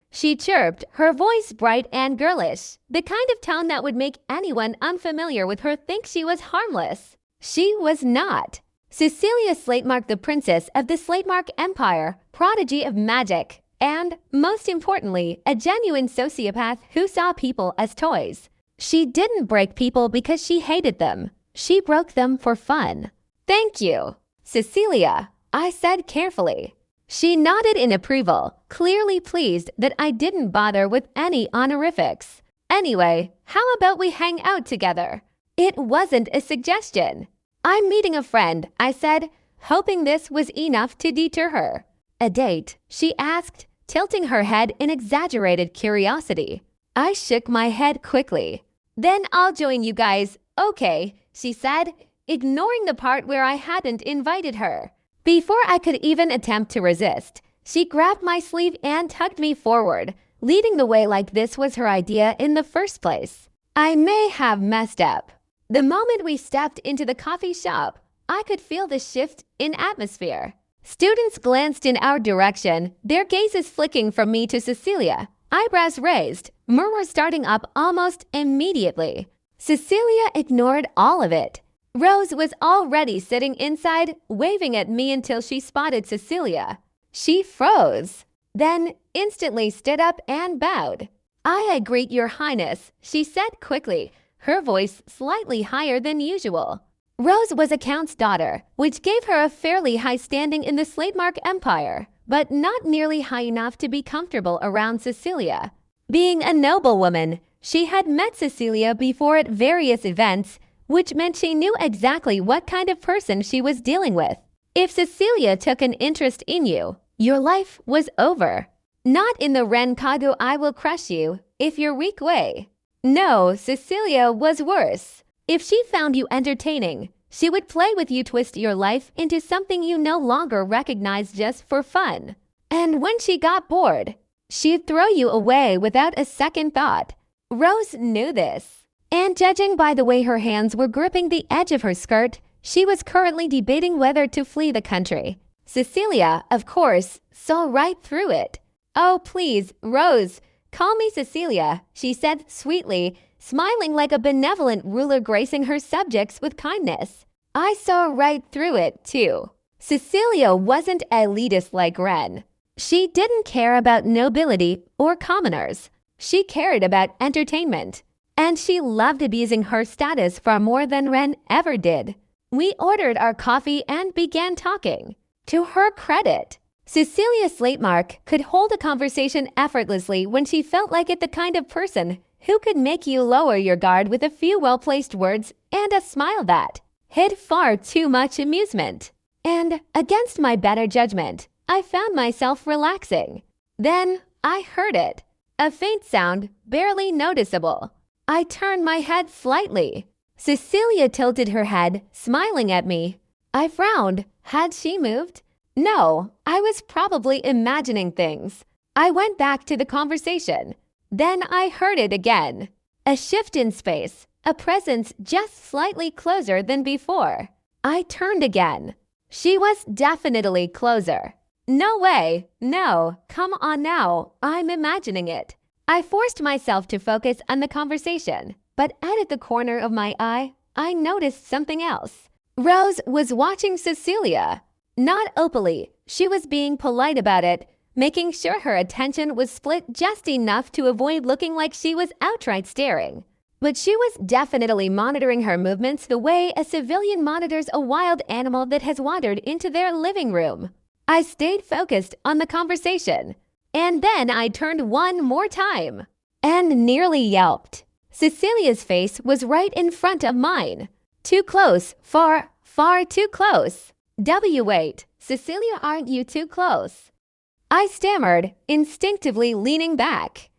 she chirped, her voice bright and girlish, the kind of tone that would make anyone unfamiliar with her think she was harmless. She was not. Cecilia Slatemark, the princess of the Slatemark Empire, prodigy of magic, and, most importantly, a genuine sociopath who saw people as toys. She didn't break people because she hated them. She broke them for fun. "Thank you, Cecilia," I said carefully. She nodded in approval, clearly pleased that I didn't bother with any honorifics. "Anyway, how about we hang out together?" It wasn't a suggestion. "I'm meeting a friend," I said, hoping this was enough to deter her. "A date?" she asked, tilting her head in exaggerated curiosity. I shook my head quickly. "Then I'll join you guys, okay," she said, ignoring the part where I hadn't invited her. Before I could even attempt to resist, she grabbed my sleeve and tugged me forward, leading the way like this was her idea in the first place. I may have messed up. The moment we stepped into the coffee shop, I could feel the shift in atmosphere. Students glanced in our direction, their gazes flicking from me to Cecilia, eyebrows raised, murmurs starting up almost immediately. Cecilia ignored all of it. Rose was already sitting inside, waving at me until she spotted Cecilia. She froze, then instantly stood up and bowed. "I greet your highness," she said quickly, her voice slightly higher than usual. Rose was a count's daughter, which gave her a fairly high standing in the Slademark Empire, but not nearly high enough to be comfortable around Cecilia. Being a noblewoman, she had met Cecilia before at various events, which meant she knew exactly what kind of person she was dealing with. If Cecilia took an interest in you, your life was over. Not in the Ren Kago I will crush you if you're weak way. No, Cecilia was worse. If she found you entertaining, she would play with you, twist your life into something you no longer recognized just for fun. And when she got bored, she'd throw you away without a second thought. Rose knew this. And judging by the way her hands were gripping the edge of her skirt, she was currently debating whether to flee the country. Cecilia, of course, saw right through it. "Oh, please, Rose, call me Cecilia," she said sweetly, smiling like a benevolent ruler gracing her subjects with kindness. I saw right through it, too. Cecilia wasn't elitist like Ren. She didn't care about nobility or commoners. She cared about entertainment. And she loved abusing her status far more than Ren ever did. We ordered our coffee and began talking. To her credit, Cecilia Slatemark could hold a conversation effortlessly when she felt like it, the kind of person who could make you lower your guard with a few well-placed words and a smile that hid far too much amusement. And against my better judgment, I found myself relaxing. Then I heard it, a faint sound barely noticeable. I turned my head slightly. Cecilia tilted her head, smiling at me. I frowned. Had she moved? No, I was probably imagining things. I went back to the conversation. Then I heard it again. A shift in space, a presence just slightly closer than before. I turned again. She was definitely closer. No way. No, come on now. I'm imagining it. I forced myself to focus on the conversation, but out of the corner of my eye, I noticed something else. Rose was watching Cecilia. Not opally, she was being polite about it, making sure her attention was split just enough to avoid looking like she was outright staring. But she was definitely monitoring her movements the way a civilian monitors a wild animal that has wandered into their living room. I stayed focused on the conversation. And then I turned one more time and nearly yelped. Cecilia's face was right in front of mine. Too close, far, far too close. Wait, Cecilia, aren't you too close? I stammered, instinctively leaning back.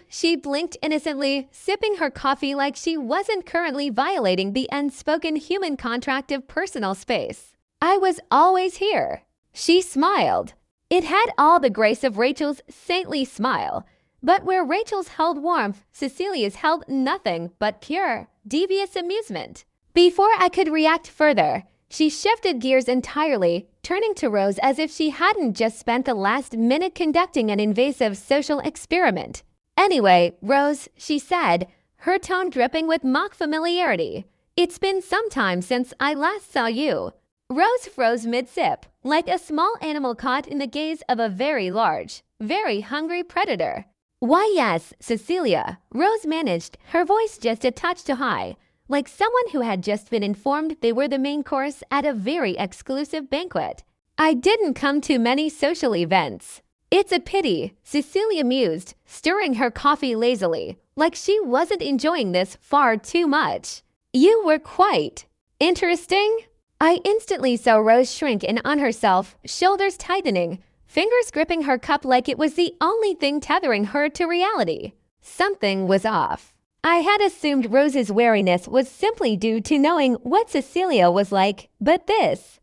She blinked innocently, sipping her coffee like she wasn't currently violating the unspoken human contract of personal space. I was always here. She smiled. It had all the grace of Rachel's saintly smile, but where Rachel's held warmth, Cecilia's held nothing but pure, devious amusement. Before I could react further, she shifted gears entirely, turning to Rose as if she hadn't just spent the last minute conducting an invasive social experiment. "Anyway, Rose," she said, her tone dripping with mock familiarity, "it's been some time since I last saw you. Rose froze mid-sip, like a small animal caught in the gaze of a very large, very hungry predator. Why yes, Cecilia, Rose managed, her voice just a touch too high, like someone who had just been informed they were the main course at a very exclusive banquet. I didn't come to many social events. It's a pity, Cecilia mused, stirring her coffee lazily, like she wasn't enjoying this far too much. You were quite interesting. I instantly saw Rose shrink in on herself, shoulders tightening, fingers gripping her cup like it was the only thing tethering her to reality. Something was off. I had assumed Rose's wariness was simply due to knowing what Cecilia was like, but this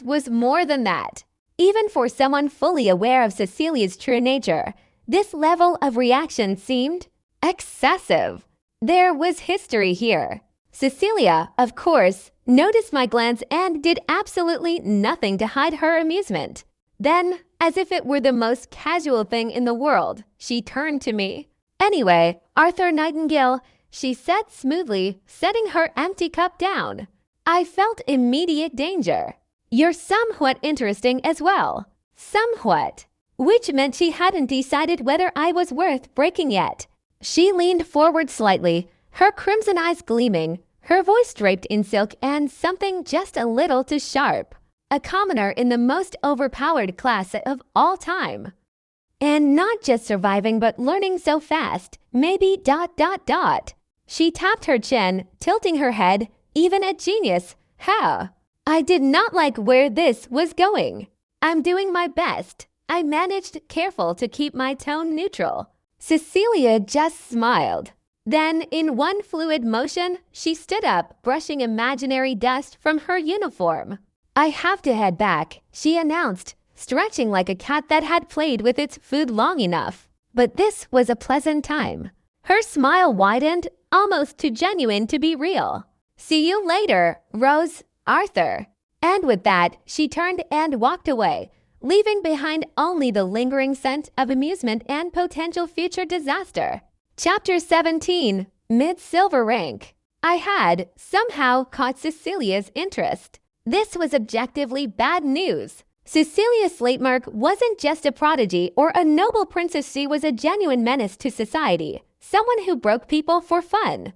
was more than that. Even for someone fully aware of Cecilia's true nature, this level of reaction seemed excessive. There was history here. Cecilia, of course, noticed my glance and did absolutely nothing to hide her amusement. Then, as if it were the most casual thing in the world, she turned to me. Anyway, Arthur Nightingale, she said smoothly, setting her empty cup down. I felt immediate danger. You're somewhat interesting as well. Somewhat. Which meant she hadn't decided whether I was worth breaking yet. She leaned forward slightly, her crimson eyes gleaming, her voice draped in silk and something just a little too sharp. A commoner in the most overpowered class of all time. And not just surviving but learning so fast, maybe ... She tapped her chin, tilting her head, even a genius. How? I did not like where this was going. I'm doing my best. I managed careful to keep my tone neutral. Cecilia just smiled. Then, in one fluid motion, she stood up, brushing imaginary dust from her uniform. I have to head back, she announced, stretching like a cat that had played with its food long enough. But this was a pleasant time. Her smile widened, almost too genuine to be real. See you later, Rose, Arthur. And with that, she turned and walked away, leaving behind only the lingering scent of amusement and potential future disaster. Chapter 17, Mid-Silver Rank. I had, somehow, caught Cecilia's interest. This was objectively bad news. Cecilia Slatemark wasn't just a prodigy or a noble princess, she was a genuine menace to society, someone who broke people for fun.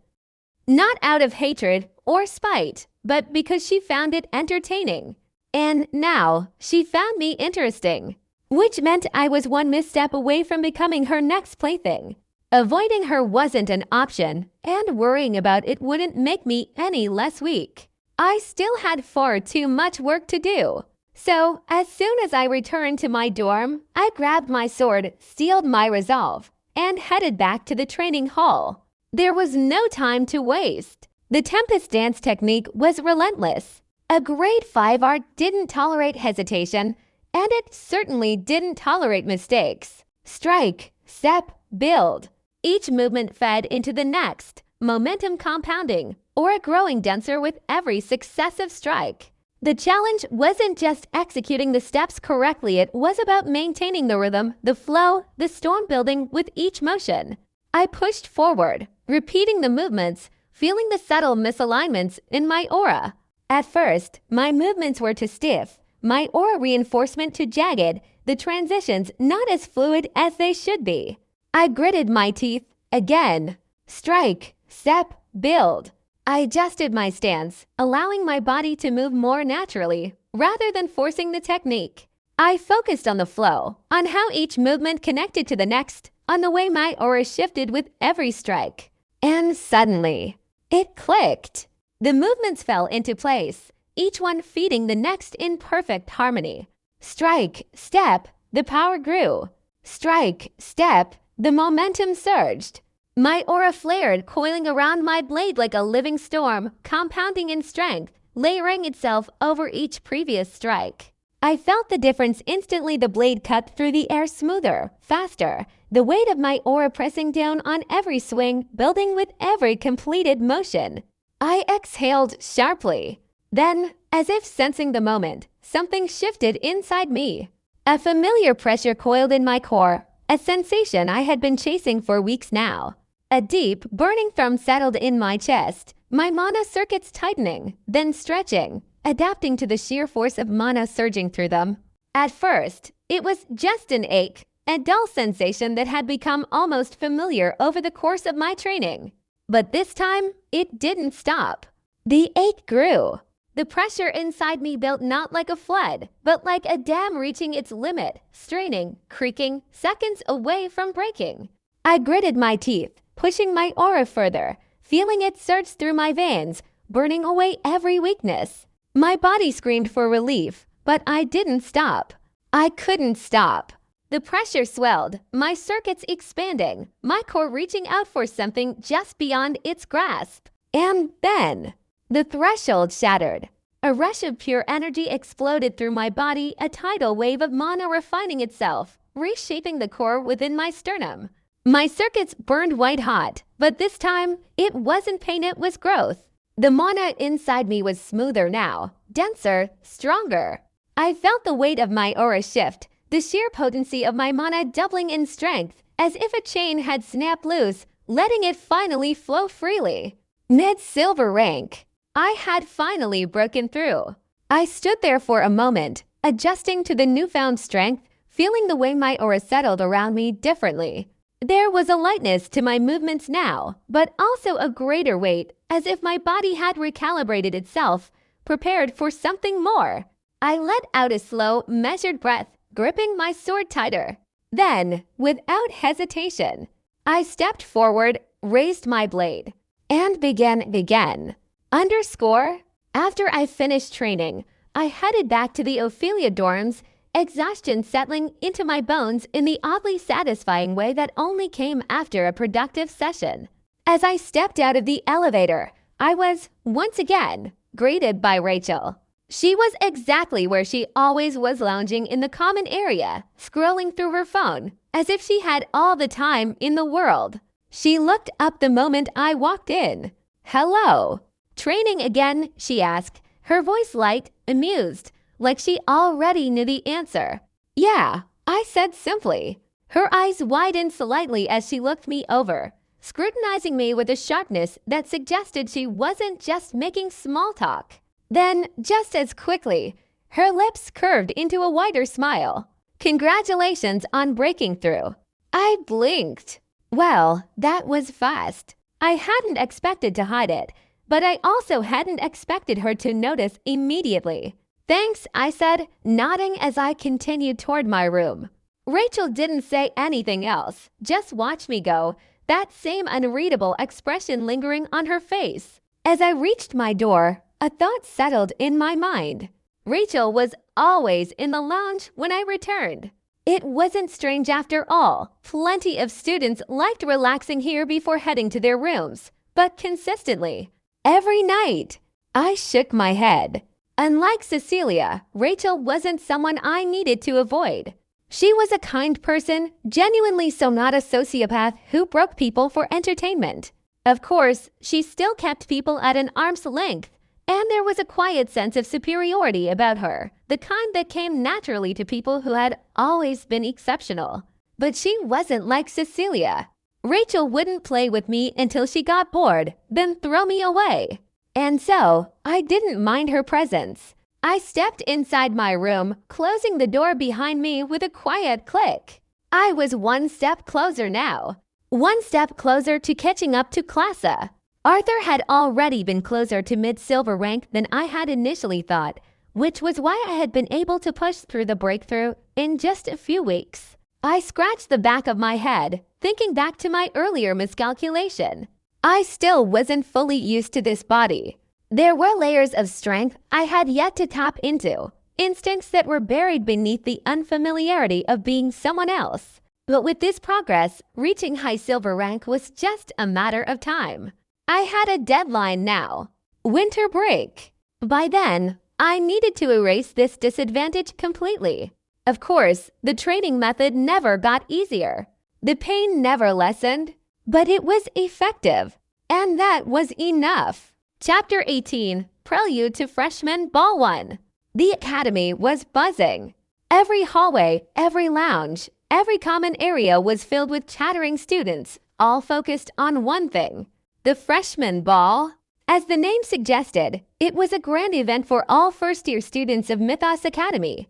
Not out of hatred or spite, but because she found it entertaining. And now, she found me interesting, which meant I was one misstep away from becoming her next plaything. Avoiding her wasn't an option, and worrying about it wouldn't make me any less weak. I still had far too much work to do. So, as soon as I returned to my dorm, I grabbed my sword, steeled my resolve, and headed back to the training hall. There was no time to waste. The Tempest dance technique was relentless. A grade 5 art didn't tolerate hesitation, and it certainly didn't tolerate mistakes. Strike, step, build. Each movement fed into the next, momentum compounding, or growing denser with every successive strike. The challenge wasn't just executing the steps correctly, it was about maintaining the rhythm, the flow, the storm building with each motion. I pushed forward, repeating the movements, feeling the subtle misalignments in my aura. At first, my movements were too stiff, my aura reinforcement too jagged, the transitions not as fluid as they should be. I gritted my teeth again. Strike, step, build. I adjusted my stance, allowing my body to move more naturally, rather than forcing the technique. I focused on the flow, on how each movement connected to the next, on the way my aura shifted with every strike. And suddenly, it clicked. The movements fell into place, each one feeding the next in perfect harmony. Strike, step, the power grew. Strike, step, the momentum surged. My aura flared, coiling around my blade like a living storm, compounding in strength, layering itself over each previous strike. I felt the difference instantly. The blade cut through the air smoother, faster, the weight of my aura pressing down on every swing, building with every completed motion. I exhaled sharply. Then, as if sensing the moment, something shifted inside me. A familiar pressure coiled in my core, a sensation I had been chasing for weeks now. A deep, burning thrum settled in my chest, my mana circuits tightening, then stretching. adapting to the sheer force of mana surging through them. At first, it was just an ache, a dull sensation that had become almost familiar over the course of my training. But this time, it didn't stop. The ache grew. The pressure inside me built not like a flood, but like a dam reaching its limit, straining, creaking, seconds away from breaking. I gritted my teeth, pushing my aura further, feeling it surge through my veins, burning away every weakness. My body screamed for relief, but I didn't stop. I couldn't stop. The pressure swelled, my circuits expanding, my core reaching out for something just beyond its grasp. And then, the threshold shattered. A rush of pure energy exploded through my body, a tidal wave of mana refining itself, reshaping the core within my sternum. My circuits burned white hot, but this time, it wasn't pain, it was growth. The mana inside me was smoother now, denser, stronger. I felt the weight of my aura shift, the sheer potency of my mana doubling in strength, as if a chain had snapped loose, letting it finally flow freely. Mid-silver rank. I had finally broken through. I stood there for a moment, adjusting to the newfound strength, feeling the way my aura settled around me differently. There was a lightness to my movements now, but also a greater weight, as if my body had recalibrated itself, prepared for something more. I let out a slow, measured breath, gripping my sword tighter. Then, without hesitation, I stepped forward, raised my blade, and began. After I finished training, I headed back to the Ophelia dorms, exhaustion settling into my bones in the oddly satisfying way that only came after a productive session. As I stepped out of the elevator, I was, once again, greeted by Rachel. She was exactly where she always was, lounging in the common area, scrolling through her phone, as if she had all the time in the world. She looked up the moment I walked in. "Hello." "Training again?" she asked, her voice light, amused, like she already knew the answer. "Yeah," I said simply. Her eyes widened slightly as she looked me over, scrutinizing me with a sharpness that suggested she wasn't just making small talk. Then, just as quickly, her lips curved into a wider smile. "Congratulations on breaking through." I blinked. Well, that was fast. I hadn't expected to hide it, but I also hadn't expected her to notice immediately. "Thanks," I said, nodding as I continued toward my room. Rachel didn't say anything else, just watched me go, that same unreadable expression lingering on her face. As I reached my door, a thought settled in my mind. Rachel was always in the lounge when I returned. It wasn't strange after all. Plenty of students liked relaxing here before heading to their rooms, but consistently, every night. I shook my head. Unlike Cecilia, Rachel wasn't someone I needed to avoid. She was a kind person, genuinely so not a sociopath who broke people for entertainment. Of course, she still kept people at an arm's length, and there was a quiet sense of superiority about her, the kind that came naturally to people who had always been exceptional. But she wasn't like Cecilia. Rachel wouldn't play with me until she got bored, then throw me away. And so, I didn't mind her presence. I stepped inside my room, closing the door behind me with a quiet click. I was one step closer now. One step closer to catching up to Classa. Arthur had already been closer to mid-silver rank than I had initially thought, which was why I had been able to push through the breakthrough in just a few weeks. I scratched the back of my head, thinking back to my earlier miscalculation. I still wasn't fully used to this body. There were layers of strength I had yet to tap into, instincts that were buried beneath the unfamiliarity of being someone else. But with this progress, reaching high silver rank was just a matter of time. I had a deadline now. Winter break. By then, I needed to erase this disadvantage completely. Of course, the training method never got easier. The pain never lessened, but it was effective. And that was enough. Chapter 18, Prelude to Freshman Ball 1. The academy was buzzing. Every hallway, every lounge, every common area was filled with chattering students, all focused on one thing. The freshman ball. As the name suggested, it was a grand event for all first-year students of Mythos Academy.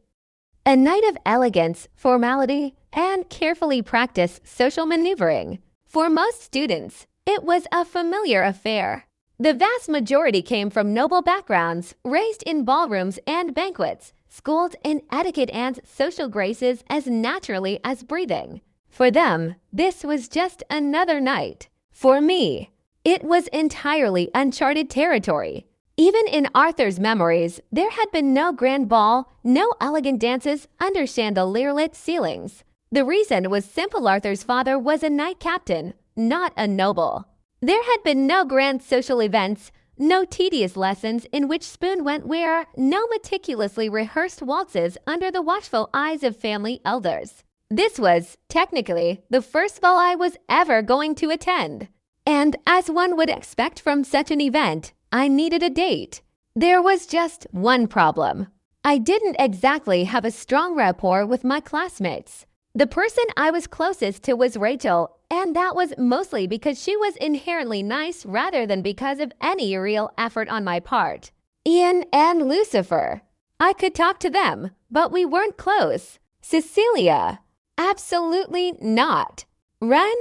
A night of elegance, formality, and carefully practiced social maneuvering. For most students, it was a familiar affair. The vast majority came from noble backgrounds, raised in ballrooms and banquets, schooled in etiquette and social graces as naturally as breathing. For them, this was just another night. For me, it was entirely uncharted territory. Even in Arthur's memories, there had been no grand ball, no elegant dances under chandelier-lit ceilings. The reason was simple. Arthur's father was a knight captain, not a noble. There had been no grand social events, no tedious lessons in which Spoon went where, no meticulously rehearsed waltzes under the watchful eyes of family elders. This was, technically, the first ball I was ever going to attend. And as one would expect from such an event, I needed a date. There was just one problem. I didn't exactly have a strong rapport with my classmates. The person I was closest to was Rachel, and that was mostly because she was inherently nice rather than because of any real effort on my part. Ian and Lucifer. I could talk to them, but we weren't close. Cecilia. Absolutely not. Ren?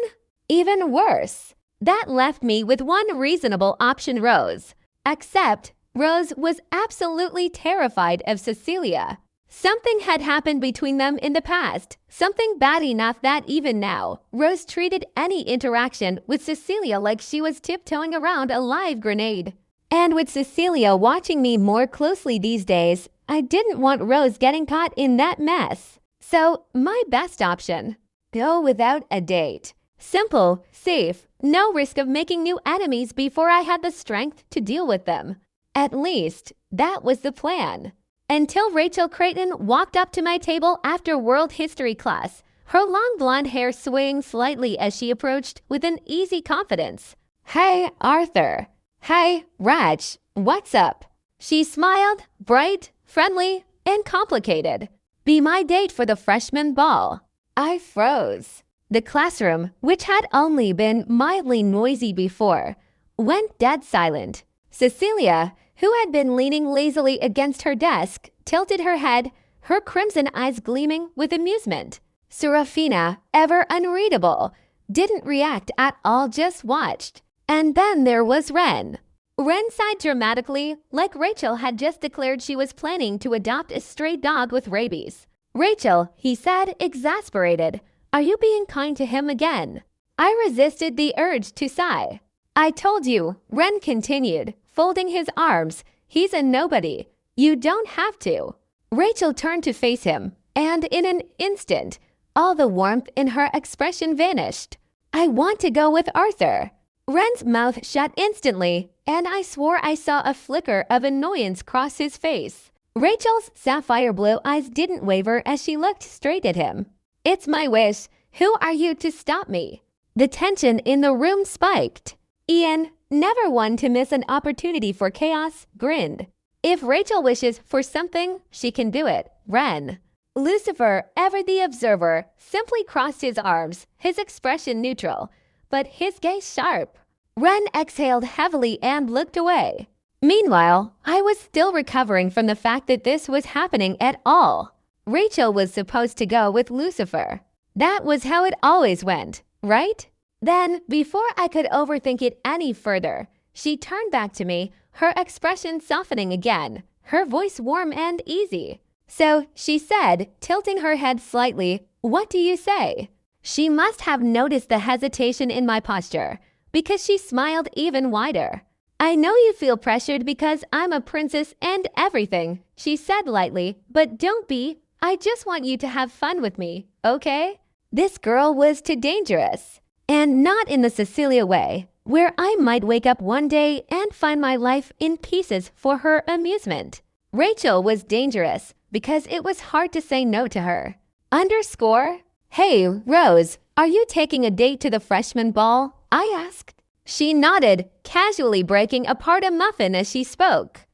Even worse. That left me with one reasonable option, Rose. Except Rose was absolutely terrified of Cecilia. Something had happened between them in the past, something bad enough that even now, Rose treated any interaction with Cecilia like she was tiptoeing around a live grenade. And with Cecilia watching me more closely these days, I didn't want Rose getting caught in that mess. So, my best option: go without a date. Simple, safe, no risk of making new enemies before I had the strength to deal with them. At least, that was the plan. Until Rachel Creighton walked up to my table after world history class, her long blonde hair swaying slightly as she approached with an easy confidence. "Hey, Arthur." "Hey, Rach, what's up?" She smiled, bright, friendly, and complicated. "Be my date for the freshman ball." I froze. The classroom, which had only been mildly noisy before, went dead silent. Cecilia, who had been leaning lazily against her desk, tilted her head, her crimson eyes gleaming with amusement. Serafina, ever unreadable, didn't react at all, just watched. And then there was Ren. Ren sighed dramatically, like Rachel had just declared she was planning to adopt a stray dog with rabies. "Rachel," he said, exasperated, "are you being kind to him again?" I resisted the urge to sigh. "I told you," Ren continued, folding his arms, "he's a nobody. You don't have to." Rachel turned to face him, and in an instant, all the warmth in her expression vanished. "I want to go with Arthur." Ren's mouth shut instantly, and I swore I saw a flicker of annoyance cross his face. Rachel's sapphire blue eyes didn't waver as she looked straight at him. "It's my wish. Who are you to stop me?" The tension in the room spiked. Ian, never one to miss an opportunity for chaos, grinned. "If Rachel wishes for something, she can do it. Ren." Lucifer, ever the observer, simply crossed his arms, his expression neutral, but his gaze sharp. Ren exhaled heavily and looked away. Meanwhile, I was still recovering from the fact that this was happening at all. Rachel was supposed to go with Lucifer. That was how it always went, right? Then, before I could overthink it any further, she turned back to me, her expression softening again, her voice warm and easy. "So," she said, tilting her head slightly, "what do you say?" She must have noticed the hesitation in my posture, because she smiled even wider. "I know you feel pressured because I'm a princess and everything," she said lightly, "but don't be. I just want you to have fun with me, okay?" This girl was too dangerous. And not in the Cecilia way, where I might wake up one day and find my life in pieces for her amusement. Rachel was dangerous because it was hard to say no to her. Underscore? "Hey, Rose, are you taking a date to the freshman ball?" I asked. She nodded, casually breaking apart a muffin as she spoke.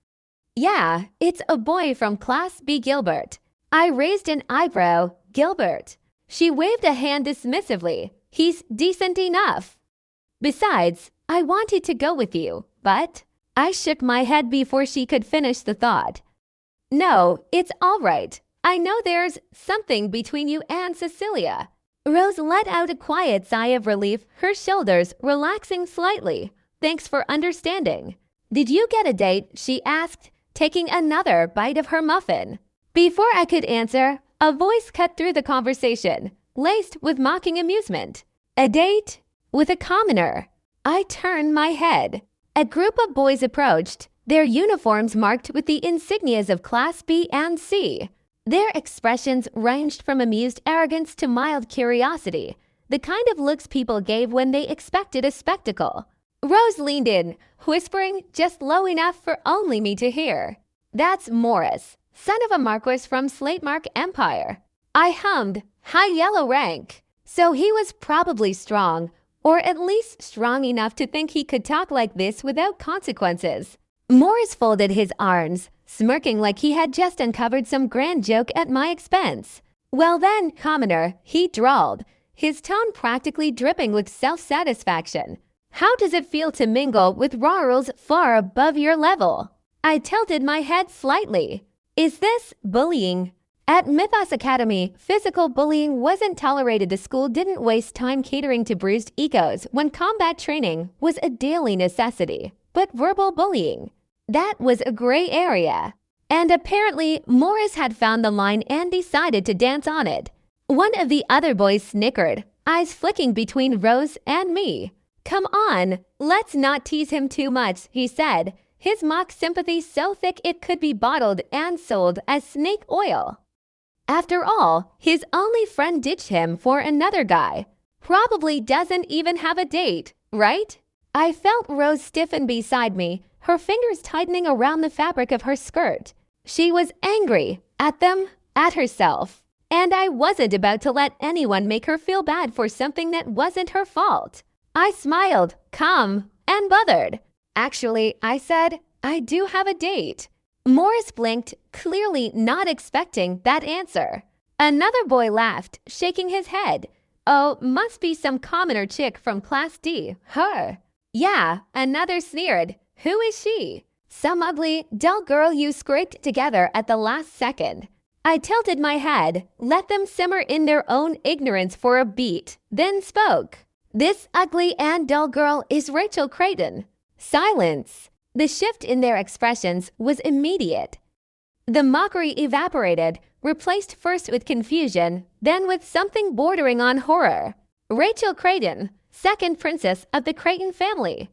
"Yeah, it's a boy from Class B Gilbert." I raised an eyebrow. "Gilbert?" She waved a hand dismissively. "He's decent enough. Besides, I wanted to go with you, but..." I shook my head before she could finish the thought. No, it's all right. I know there's something between you and Cecilia. Rose let out a quiet sigh of relief, her shoulders relaxing slightly. Thanks for understanding. Did you get a date? She asked, taking another bite of her muffin. Before I could answer, a voice cut through the conversation, laced with mocking amusement. A date? With a commoner. I turned my head. A group of boys approached, their uniforms marked with the insignias of Class B and C. Their expressions ranged from amused arrogance to mild curiosity, the kind of looks people gave when they expected a spectacle. Rose leaned in, whispering just low enough for only me to hear. That's Morris, son of a marquis from Slatemark Empire. I hummed, high yellow rank. So he was probably strong, or at least strong enough to think he could talk like this without consequences. Morris folded his arms, smirking like he had just uncovered some grand joke at my expense. Well then, commoner, he drawled, his tone practically dripping with self-satisfaction. How does it feel to mingle with rurals far above your level? I tilted my head slightly. Is this bullying? At Mythos Academy, physical bullying wasn't tolerated. The school didn't waste time catering to bruised egos when combat training was a daily necessity. But verbal bullying, that was a gray area. And apparently, Morris had found the line and decided to dance on it. One of the other boys snickered, eyes flicking between Rose and me. Come on, let's not tease him too much, he said, his mock sympathy so thick it could be bottled and sold as snake oil. After all, his only friend ditched him for another guy. Probably doesn't even have a date, right? I felt Rose stiffen beside me, her fingers tightening around the fabric of her skirt. She was angry at them, at herself. And I wasn't about to let anyone make her feel bad for something that wasn't her fault. I smiled, calm, and bothered. Actually, I said, I do have a date. Morris blinked, clearly not expecting that answer. Another boy laughed, shaking his head. Oh, must be some commoner chick from Class D, her. Yeah, another sneered. Who is she? Some ugly, dull girl you scraped together at the last second. I tilted my head, let them simmer in their own ignorance for a beat, then spoke. This ugly and dull girl is Rachel Creighton. Silence. The shift in their expressions was immediate. The mockery evaporated, replaced first with confusion, then with something bordering on horror. Rachel Creighton, second princess of the Creighton family.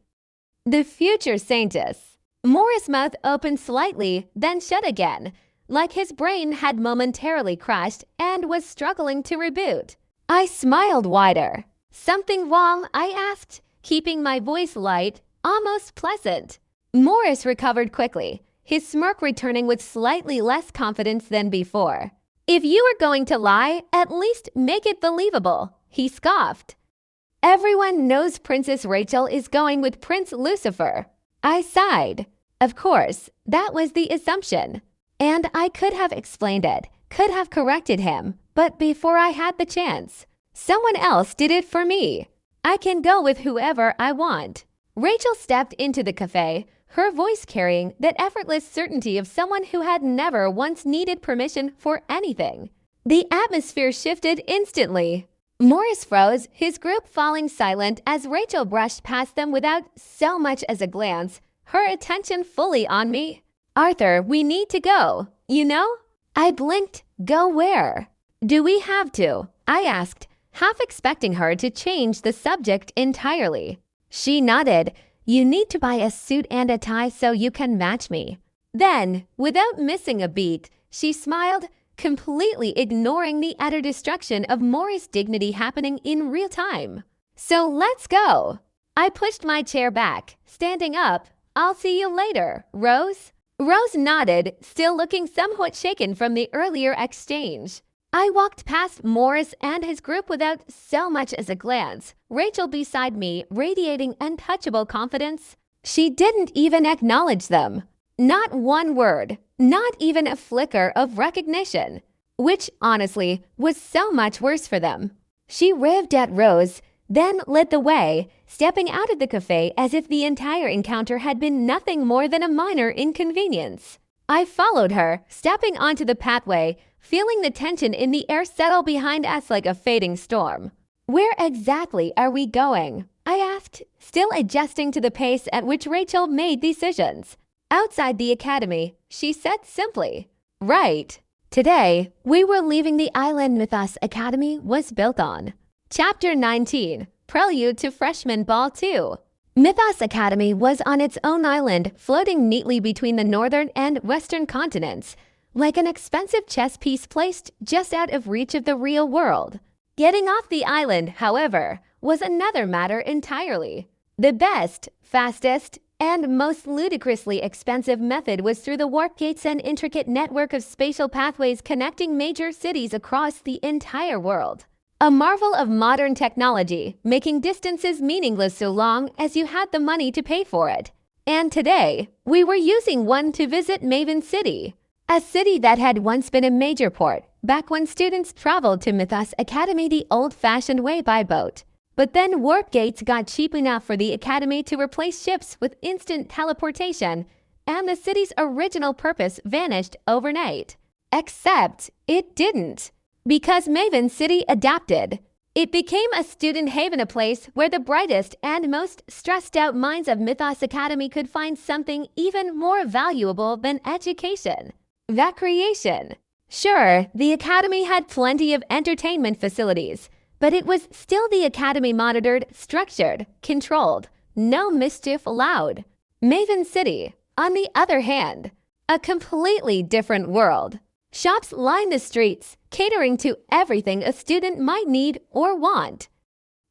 The future saintess. Morris' mouth opened slightly, then shut again, like his brain had momentarily crashed and was struggling to reboot. I smiled wider. Something wrong? I asked, keeping my voice light, almost pleasant. Morris recovered quickly, his smirk returning with slightly less confidence than before. If you were going to lie, at least make it believable, he scoffed. Everyone knows Princess Rachel is going with Prince Lucifer. I sighed. Of course, that was the assumption. And I could have explained it, could have corrected him, but before I had the chance. Someone else did it for me. I can go with whoever I want. Rachel stepped into the cafe, her voice carrying that effortless certainty of someone who had never once needed permission for anything. The atmosphere shifted instantly. Morris froze, his group falling silent as Rachel brushed past them without so much as a glance, her attention fully on me. Arthur, we need to go, you know? I blinked. Go where? Do we have to? I asked, half expecting her to change the subject entirely. She nodded. You need to buy a suit and a tie so you can match me. Then, without missing a beat, she smiled, completely ignoring the utter destruction of Morris' dignity happening in real time. So let's go. I pushed my chair back, standing up. I'll see you later, Rose. Rose nodded, still looking somewhat shaken from the earlier exchange. I walked past Morris and his group without so much as a glance, Rachel beside me radiating untouchable confidence. She didn't even acknowledge them. Not one word, not even a flicker of recognition, which honestly was so much worse for them. She rived at Rose, then led the way, stepping out of the cafe as if the entire encounter had been nothing more than a minor inconvenience. I followed her, stepping onto the pathway, feeling the tension in the air settle behind us like a fading storm. "Where exactly are we going?" I asked, still adjusting to the pace at which Rachel made decisions. "Outside the academy," she said simply. "Right." Today, we were leaving the island Mythos Academy was built on. Chapter 19, Prelude to Freshman Ball 2. Mythos Academy was on its own island, floating neatly between the northern and western continents, like an expensive chess piece placed just out of reach of the real world. Getting off the island, however, was another matter entirely. The best, fastest, and most ludicrously expensive method was through the warp gates and intricate network of spatial pathways connecting major cities across the entire world. A marvel of modern technology, making distances meaningless so long as you had the money to pay for it. And today, we were using one to visit Maven City, a city that had once been a major port, back when students traveled to Mythos Academy the old-fashioned way by boat. But then warp gates got cheap enough for the Academy to replace ships with instant teleportation, and the city's original purpose vanished overnight. Except it didn't, because Maven City adapted. It became a student haven, a place where the brightest and most stressed-out minds of Mythos Academy could find something even more valuable than education: recreation. Sure, the Academy had plenty of entertainment facilities, but it was still the Academy monitored, structured, controlled, no mischief allowed. Maven City, on the other hand, a completely different world. Shops lined the streets, catering to everything a student might need or want.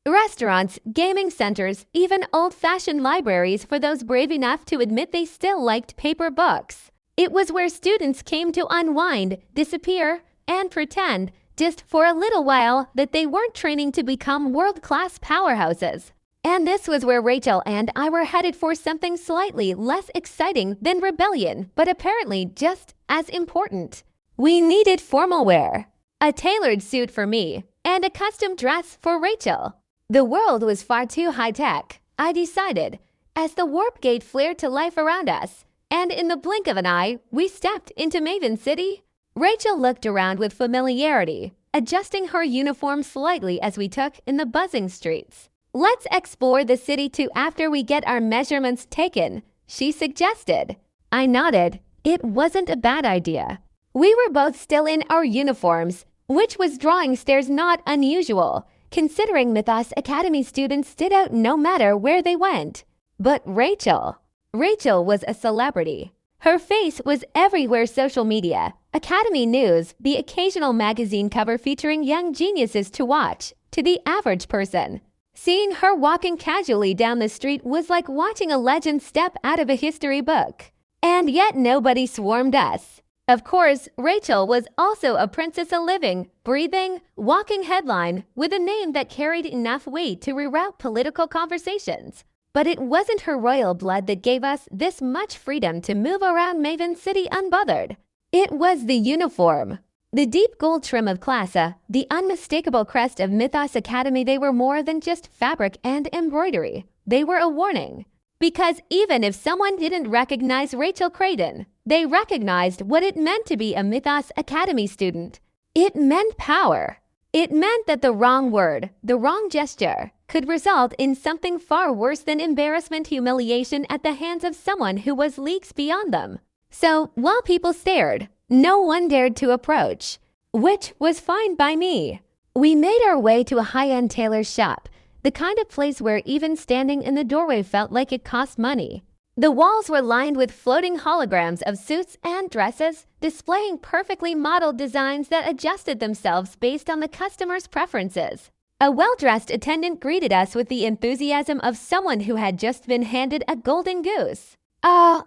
Restaurants, gaming centers, even old-fashioned libraries for those brave enough to admit they still liked paper books. It was where students came to unwind, disappear, and pretend, just for a little while, that they weren't training to become world-class powerhouses. And this was where Rachel and I were headed for something slightly less exciting than rebellion, but apparently just as important. We needed formal wear, a tailored suit for me, and a custom dress for Rachel. The world was far too high-tech, I decided, as the warp gate flared to life around us, and in the blink of an eye, we stepped into Maven City. Rachel looked around with familiarity, adjusting her uniform slightly as we took in the buzzing streets. "Let's explore the city too after we get our measurements taken," she suggested. I nodded. It wasn't a bad idea. We were both still in our uniforms, which was drawing stares not unusual, considering Mythos Academy students stood out no matter where they went. But Rachel was a celebrity. Her face was everywhere: social media, Academy news, the occasional magazine cover featuring young geniuses to watch. To the average person, seeing her walking casually down the street was like watching a legend step out of a history book. And yet nobody swarmed us. Of course, Rachel was also a princess, a living, breathing, walking headline with a name that carried enough weight to reroute political conversations. But it wasn't her royal blood that gave us this much freedom to move around Maven City unbothered. It was the uniform. The deep gold trim of Classa, the unmistakable crest of Mythos Academy. They were more than just fabric and embroidery. They were a warning. Because even if someone didn't recognize Rachel Craydon, they recognized what it meant to be a Mythos Academy student. It meant power. It meant that the wrong word, the wrong gesture, could result in something far worse than embarrassment, humiliation at the hands of someone who was leagues beyond them. So while people stared, no one dared to approach, which was fine by me. We made our way to a high-end tailor's shop, the kind of place where even standing in the doorway felt like it cost money. The walls were lined with floating holograms of suits and dresses, displaying perfectly modeled designs that adjusted themselves based on the customer's preferences. A well-dressed attendant greeted us with the enthusiasm of someone who had just been handed a golden goose.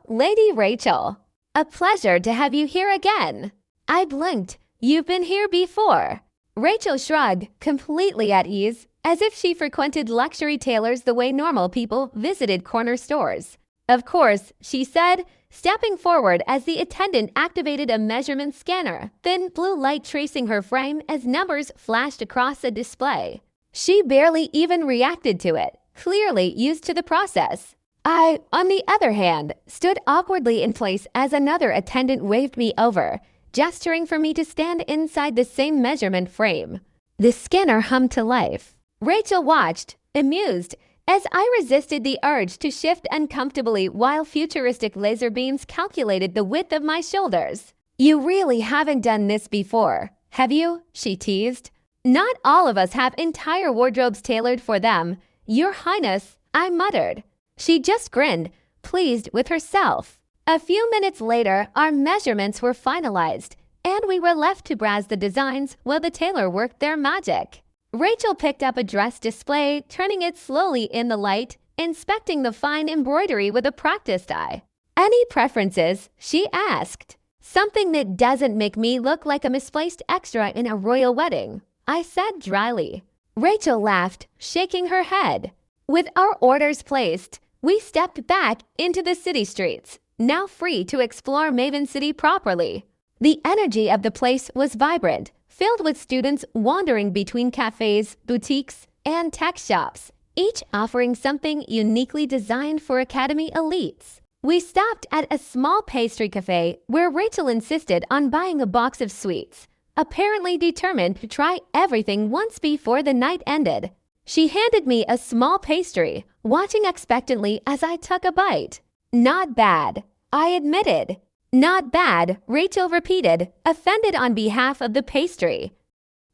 Lady Rachel, a pleasure to have you here again." I blinked. "You've been here before." Rachel shrugged, completely at ease, as if she frequented luxury tailors the way normal people visited corner stores. "Of course," she said, stepping forward as the attendant activated a measurement scanner, thin blue light tracing her frame as numbers flashed across a display. She barely even reacted to it, clearly used to the process. I, on the other hand, stood awkwardly in place as another attendant waved me over, gesturing for me to stand inside the same measurement frame. The scanner hummed to life. Rachel watched, amused, as I resisted the urge to shift uncomfortably while futuristic laser beams calculated the width of my shoulders. "You really haven't done this before, have you?" she teased. "Not all of us have entire wardrobes tailored for them, Your Highness," I muttered. She just grinned, pleased with herself. A few minutes later, our measurements were finalized, and we were left to browse the designs while the tailor worked their magic. Rachel picked up a dress display, turning it slowly in the light, inspecting the fine embroidery with a practiced eye. "Any preferences?" she asked. "Something that doesn't make me look like a misplaced extra in a royal wedding," I said dryly. Rachel laughed, shaking her head. With our orders placed, we stepped back into the city streets, now free to explore Maven City properly. The energy of the place was vibrant, filled with students wandering between cafes, boutiques, and tech shops, each offering something uniquely designed for academy elites. We stopped at a small pastry cafe where Rachel insisted on buying a box of sweets, apparently determined to try everything once before the night ended. She handed me a small pastry, watching expectantly as I took a bite. "Not bad," I admitted. "Not bad," Rachel repeated, offended on behalf of the pastry.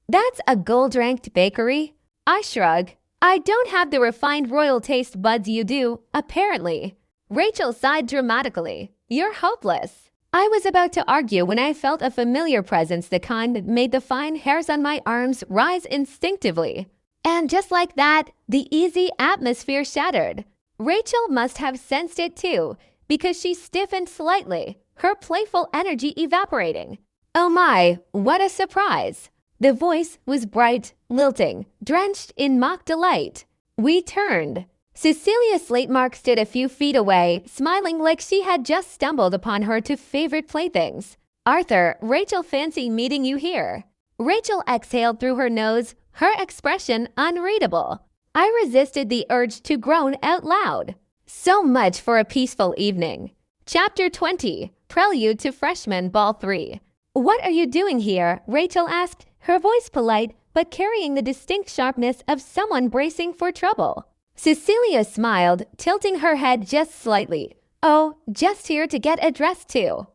"That's a gold-ranked bakery?" I shrug. "I don't have the refined royal taste buds you do, apparently." Rachel sighed dramatically. "You're hopeless." I was about to argue when I felt a familiar presence, the kind that made the fine hairs on my arms rise instinctively. And just like that, the easy atmosphere shattered. Rachel must have sensed it too, because she stiffened slightly, her playful energy evaporating. "Oh my, what a surprise!" The voice was bright, lilting, drenched in mock delight. We turned. Cecilia Slatemark stood a few feet away, smiling like she had just stumbled upon her two favorite playthings. "Arthur, Rachel fancy meeting you here." Rachel exhaled through her nose, her expression unreadable. I resisted the urge to groan out loud. So much for a peaceful evening. Chapter 20, Prelude to Freshman Ball 3. "What are you doing here?" Rachel asked, her voice polite but carrying the distinct sharpness of someone bracing for trouble. Cecilia smiled, tilting her head just slightly. "Oh, just here to get addressed to."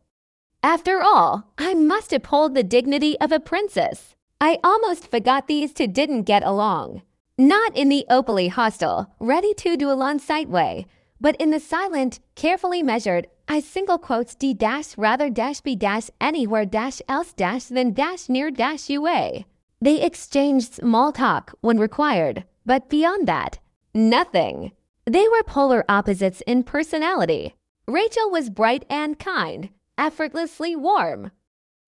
After all, I must uphold the dignity of a princess. I almost forgot these two didn't get along. Not in the opally hostile, ready to duel on sight way, but in the silent, carefully measured, I single quotes d dash rather dash be dash anywhere dash else dash than dash near dash ua. They exchanged small talk when required, but beyond that, nothing. They were polar opposites in personality. Rachel was bright and kind, effortlessly warm.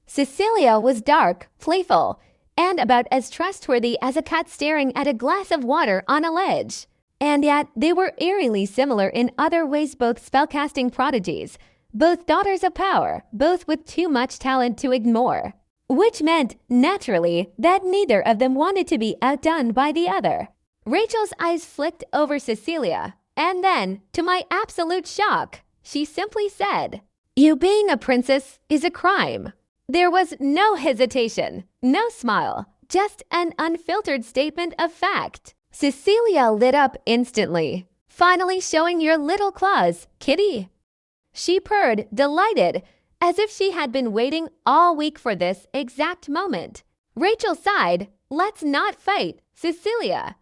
Cecilia was dark, playful, and about as trustworthy as a cat staring at a glass of water on a ledge. And yet, they were eerily similar in other ways, both spellcasting prodigies, both daughters of power, both with too much talent to ignore. Which meant, naturally, that neither of them wanted to be outdone by the other. Rachel's eyes flicked over Cecilia, and then, to my absolute shock, she simply said, "You being a princess is a crime." There was no hesitation, no smile, just an unfiltered statement of fact. Cecilia lit up instantly. "Finally showing your little claws, kitty." She purred, delighted, as if she had been waiting all week for this exact moment. Rachel sighed, "Let's not fight, Cecilia.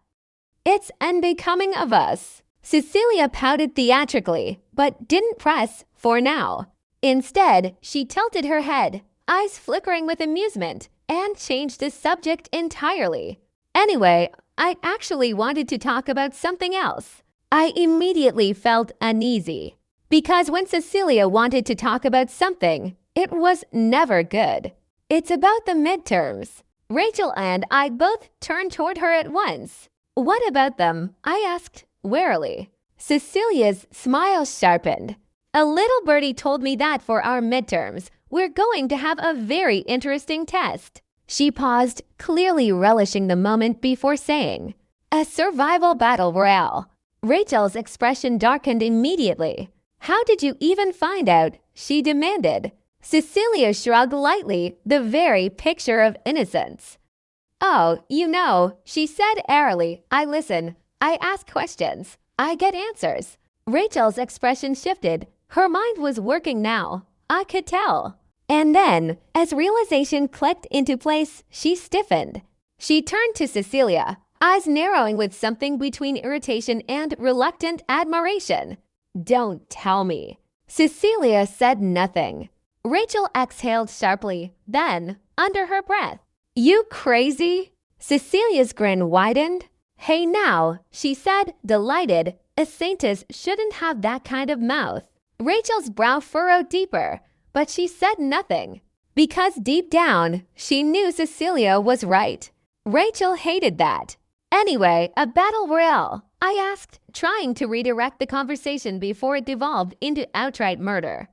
It's unbecoming of us." Cecilia pouted theatrically, but didn't press for now. Instead, she tilted her head, eyes flickering with amusement, and changed the subject entirely. "Anyway, I actually wanted to talk about something else." I immediately felt uneasy, because when Cecilia wanted to talk about something, it was never good. "It's about the midterms." Rachel and I both turned toward her at once. "What about them?" I asked warily. Cecilia's smile sharpened. "A little birdie told me that for our midterms, we're going to have a very interesting test." She paused, clearly relishing the moment before saying, A survival battle royale. Rachel's expression darkened immediately. How did you even find out? She demanded. Cecilia shrugged lightly, the very picture of innocence. Oh, she said airily. I listen. I ask questions. I get answers. Rachel's expression shifted. Her mind was working now. I could tell. And then, as realization clicked into place, she stiffened. She turned to Cecilia, eyes narrowing with something between irritation and reluctant admiration. Don't tell me. Cecilia said nothing. Rachel exhaled sharply, then, under her breath, You crazy? Cecilia's grin widened. Hey now, she said, delighted. A saintess shouldn't have that kind of mouth. Rachel's brow furrowed deeper, but she said nothing. Because deep down, she knew Cecilia was right. Rachel hated that. Anyway, a battle royale, I asked, trying to redirect the conversation before it devolved into outright murder.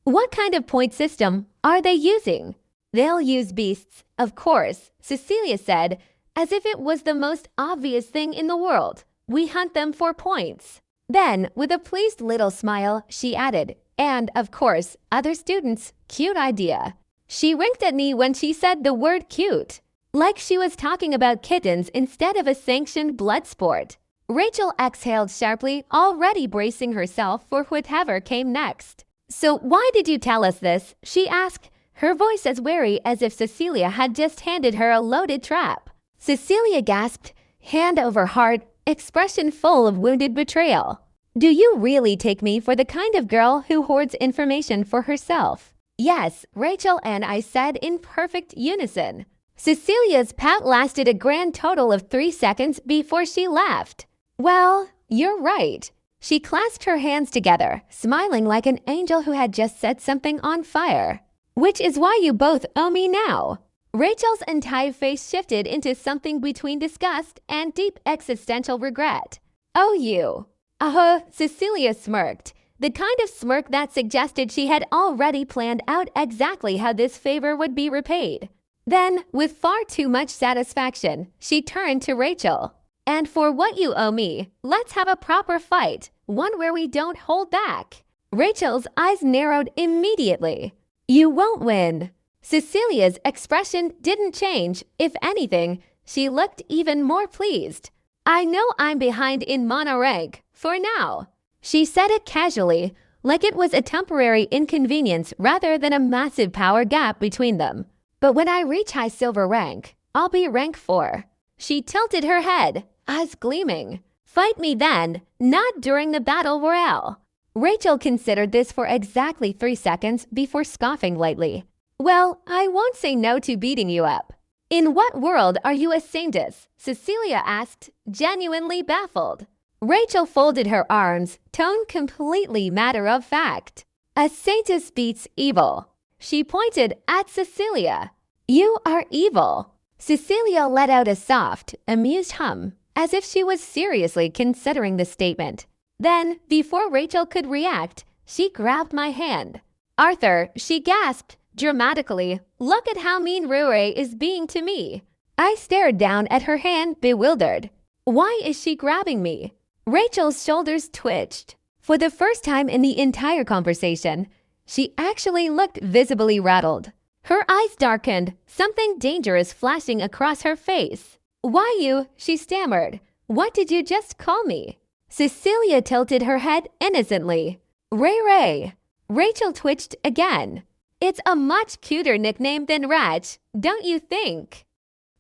What kind of point system are they using? They'll use beasts, of course, Cecilia said, as if it was the most obvious thing in the world. We hunt them for points. Then, with a pleased little smile, she added, and, of course, other students, cute idea. She winked at me when she said the word cute, like she was talking about kittens instead of a sanctioned blood sport. Rachel exhaled sharply, already bracing herself for whatever came next. So why did you tell us this? She asked, her voice as wary as if Cecilia had just handed her a loaded trap. Cecilia gasped, hand over heart, expression full of wounded betrayal. Do you really take me for the kind of girl who hoards information for herself? Yes, Rachel and I said in perfect unison. Cecilia's pout lasted a grand total of 3 seconds before she laughed. Well, you're right. She clasped her hands together, smiling like an angel who had just set something on fire. Which is why you both owe me now. Rachel's entire face shifted into something between disgust and deep existential regret. Oh, you. Cecilia smirked, the kind of smirk that suggested she had already planned out exactly how this favor would be repaid. Then, with far too much satisfaction, she turned to Rachel. And for what you owe me, let's have a proper fight, one where we don't hold back. Rachel's eyes narrowed immediately. You won't win. Cecilia's expression didn't change. If anything, she looked even more pleased. I know I'm behind in mono rank, for now. She said it casually, like it was a temporary inconvenience rather than a massive power gap between them. But when I reach high silver rank, I'll be rank 4. She tilted her head, eyes gleaming. Fight me then, not during the battle royale. Rachel considered this for exactly 3 seconds before scoffing lightly. Well, I won't say no to beating you up. In what world are you a saintess? Cecilia asked, genuinely baffled. Rachel folded her arms, tone completely matter-of-fact. A saintess beats evil. She pointed at Cecilia. You are evil. Cecilia let out a soft, amused hum, as if she was seriously considering the statement. Then, before Rachel could react, she grabbed my hand. Arthur, she gasped, dramatically, look at how mean Rure is being to me. I stared down at her hand, bewildered. Why is she grabbing me? Rachel's shoulders twitched. For the first time in the entire conversation, she actually looked visibly rattled. Her eyes darkened, something dangerous flashing across her face. Why you? She stammered. What did you just call me? Cecilia tilted her head innocently. Ray. Rachel twitched again. It's a much cuter nickname than Ratch, don't you think?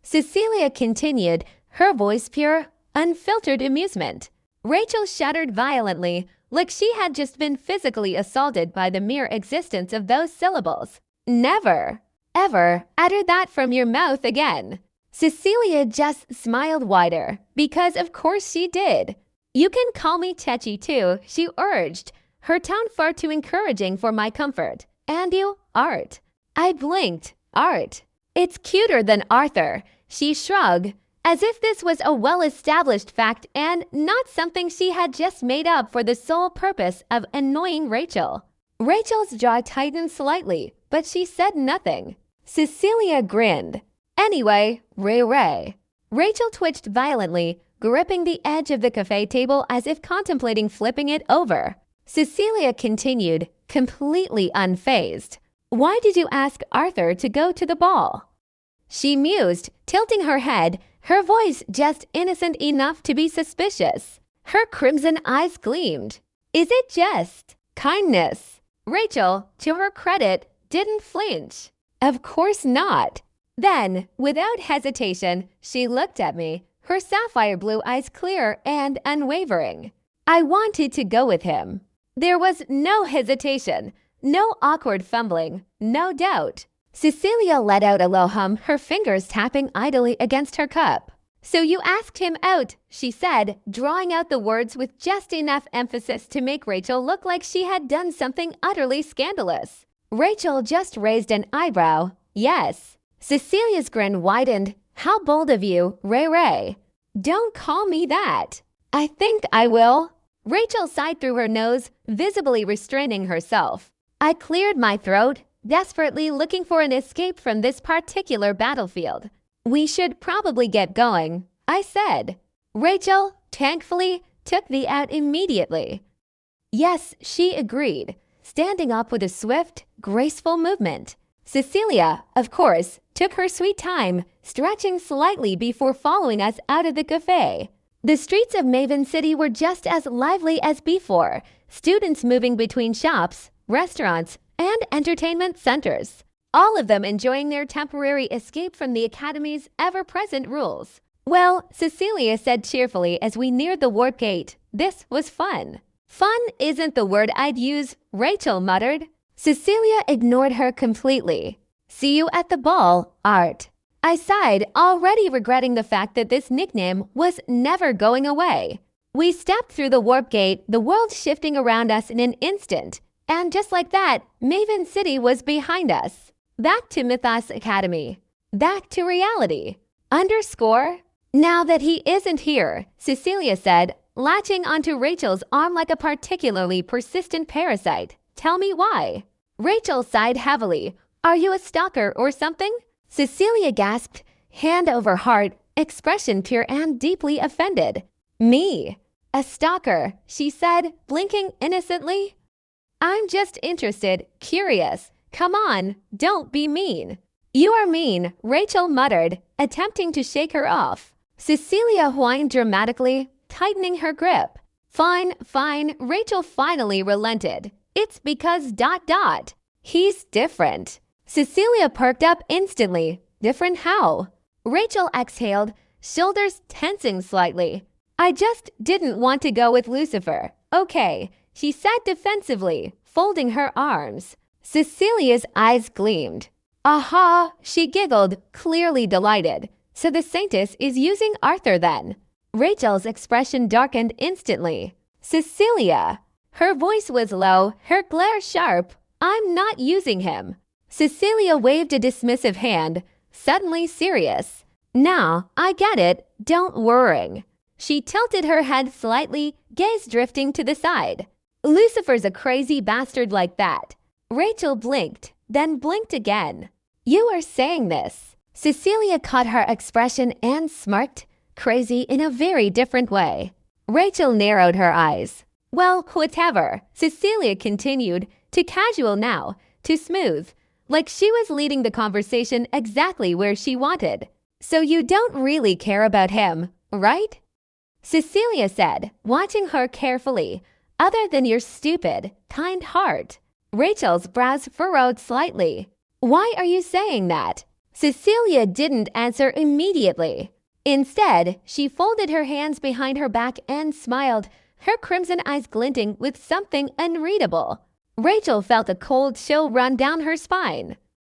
Cecilia continued, her voice pure, unfiltered amusement. Rachel shuddered violently, like she had just been physically assaulted by the mere existence of those syllables. Never, ever utter that from your mouth again. Cecilia just smiled wider, because of course she did. You can call me Chechi too, she urged, her tone far too encouraging for my comfort. And you, Art. I blinked. Art. It's cuter than Arthur. She shrugged, as if this was a well-established fact and not something she had just made up for the sole purpose of annoying Rachel. Rachel's jaw tightened slightly, but she said nothing. Cecilia grinned. Anyway, Ray. Rachel twitched violently, gripping the edge of the cafe table as if contemplating flipping it over. Cecilia continued, completely unfazed. "Why did you ask Arthur to go to the ball?" She mused, tilting her head, her voice just innocent enough to be suspicious. Her crimson eyes gleamed. "Is it just kindness?" Rachel, to her credit, didn't flinch. "Of course not." Then, without hesitation, she looked at me, her sapphire blue eyes clear and unwavering. I wanted to go with him. There was no hesitation, no awkward fumbling, no doubt. Cecilia let out a low hum, her fingers tapping idly against her cup. "So you asked him out," she said, drawing out the words with just enough emphasis to make Rachel look like she had done something utterly scandalous. Rachel just raised an eyebrow. Yes. Cecilia's grin widened. "How bold of you, Ray Ray." "Don't call me that." "I think I will." Rachel sighed through her nose, visibly restraining herself. I cleared my throat, desperately looking for an escape from this particular battlefield. "We should probably get going," I said. Rachel, thankfully, took the out immediately. Yes, she agreed, standing up with a swift, graceful movement. Cecilia, of course, took her sweet time, stretching slightly before following us out of the cafe. The streets of Maven City were just as lively as before, students moving between shops, restaurants, and entertainment centers, all of them enjoying their temporary escape from the Academy's ever-present rules. "Well," Cecilia said cheerfully as we neared the warp gate, "this was fun." "Fun isn't the word I'd use," Rachel muttered. Cecilia ignored her completely. "See you at the ball, Art." I sighed, already regretting the fact that this nickname was never going away. We stepped through the warp gate, the world shifting around us in an instant. And just like that, Maven City was behind us. Back to Mythos Academy. Back to reality. Underscore. "Now that he isn't here," Cecilia said, latching onto Rachel's arm like a particularly persistent parasite. "Tell me why." Rachel sighed heavily. "Are you a stalker or something?" Cecilia gasped, hand over heart, expression pure and deeply offended. "Me? A stalker," she said, blinking innocently. "I'm just interested, curious. Come on, don't be mean." "You are mean," Rachel muttered, attempting to shake her off. Cecilia whined dramatically, tightening her grip. Fine, Rachel finally relented. "It's because ... He's different." Cecilia perked up instantly. "Different how?" Rachel exhaled, shoulders tensing slightly. "I just didn't want to go with Lucifer. Okay," she said defensively, folding her arms. Cecilia's eyes gleamed. "Aha," she giggled, clearly delighted. "So the Saintess is using Arthur then." Rachel's expression darkened instantly. "Cecilia." Her voice was low, her glare sharp. "I'm not using him." Cecilia waved a dismissive hand, suddenly serious. "Now, I get it. Don't worry." She tilted her head slightly, gaze drifting to the side. "Lucifer's a crazy bastard like that." Rachel blinked, then blinked again. "You are saying this." Cecilia caught her expression and smirked, crazy in a very different way. Rachel narrowed her eyes. "Well, whatever," Cecilia continued, to casual now, to smooth, like she was leading the conversation exactly where she wanted. "So you don't really care about him, right?" Cecilia said, watching her carefully, "Other than your stupid, kind heart." Rachel's brows furrowed slightly. "Why are you saying that?" Cecilia didn't answer immediately. Instead, she folded her hands behind her back and smiled, her crimson eyes glinting with something unreadable. Rachel felt a cold chill run down her spine.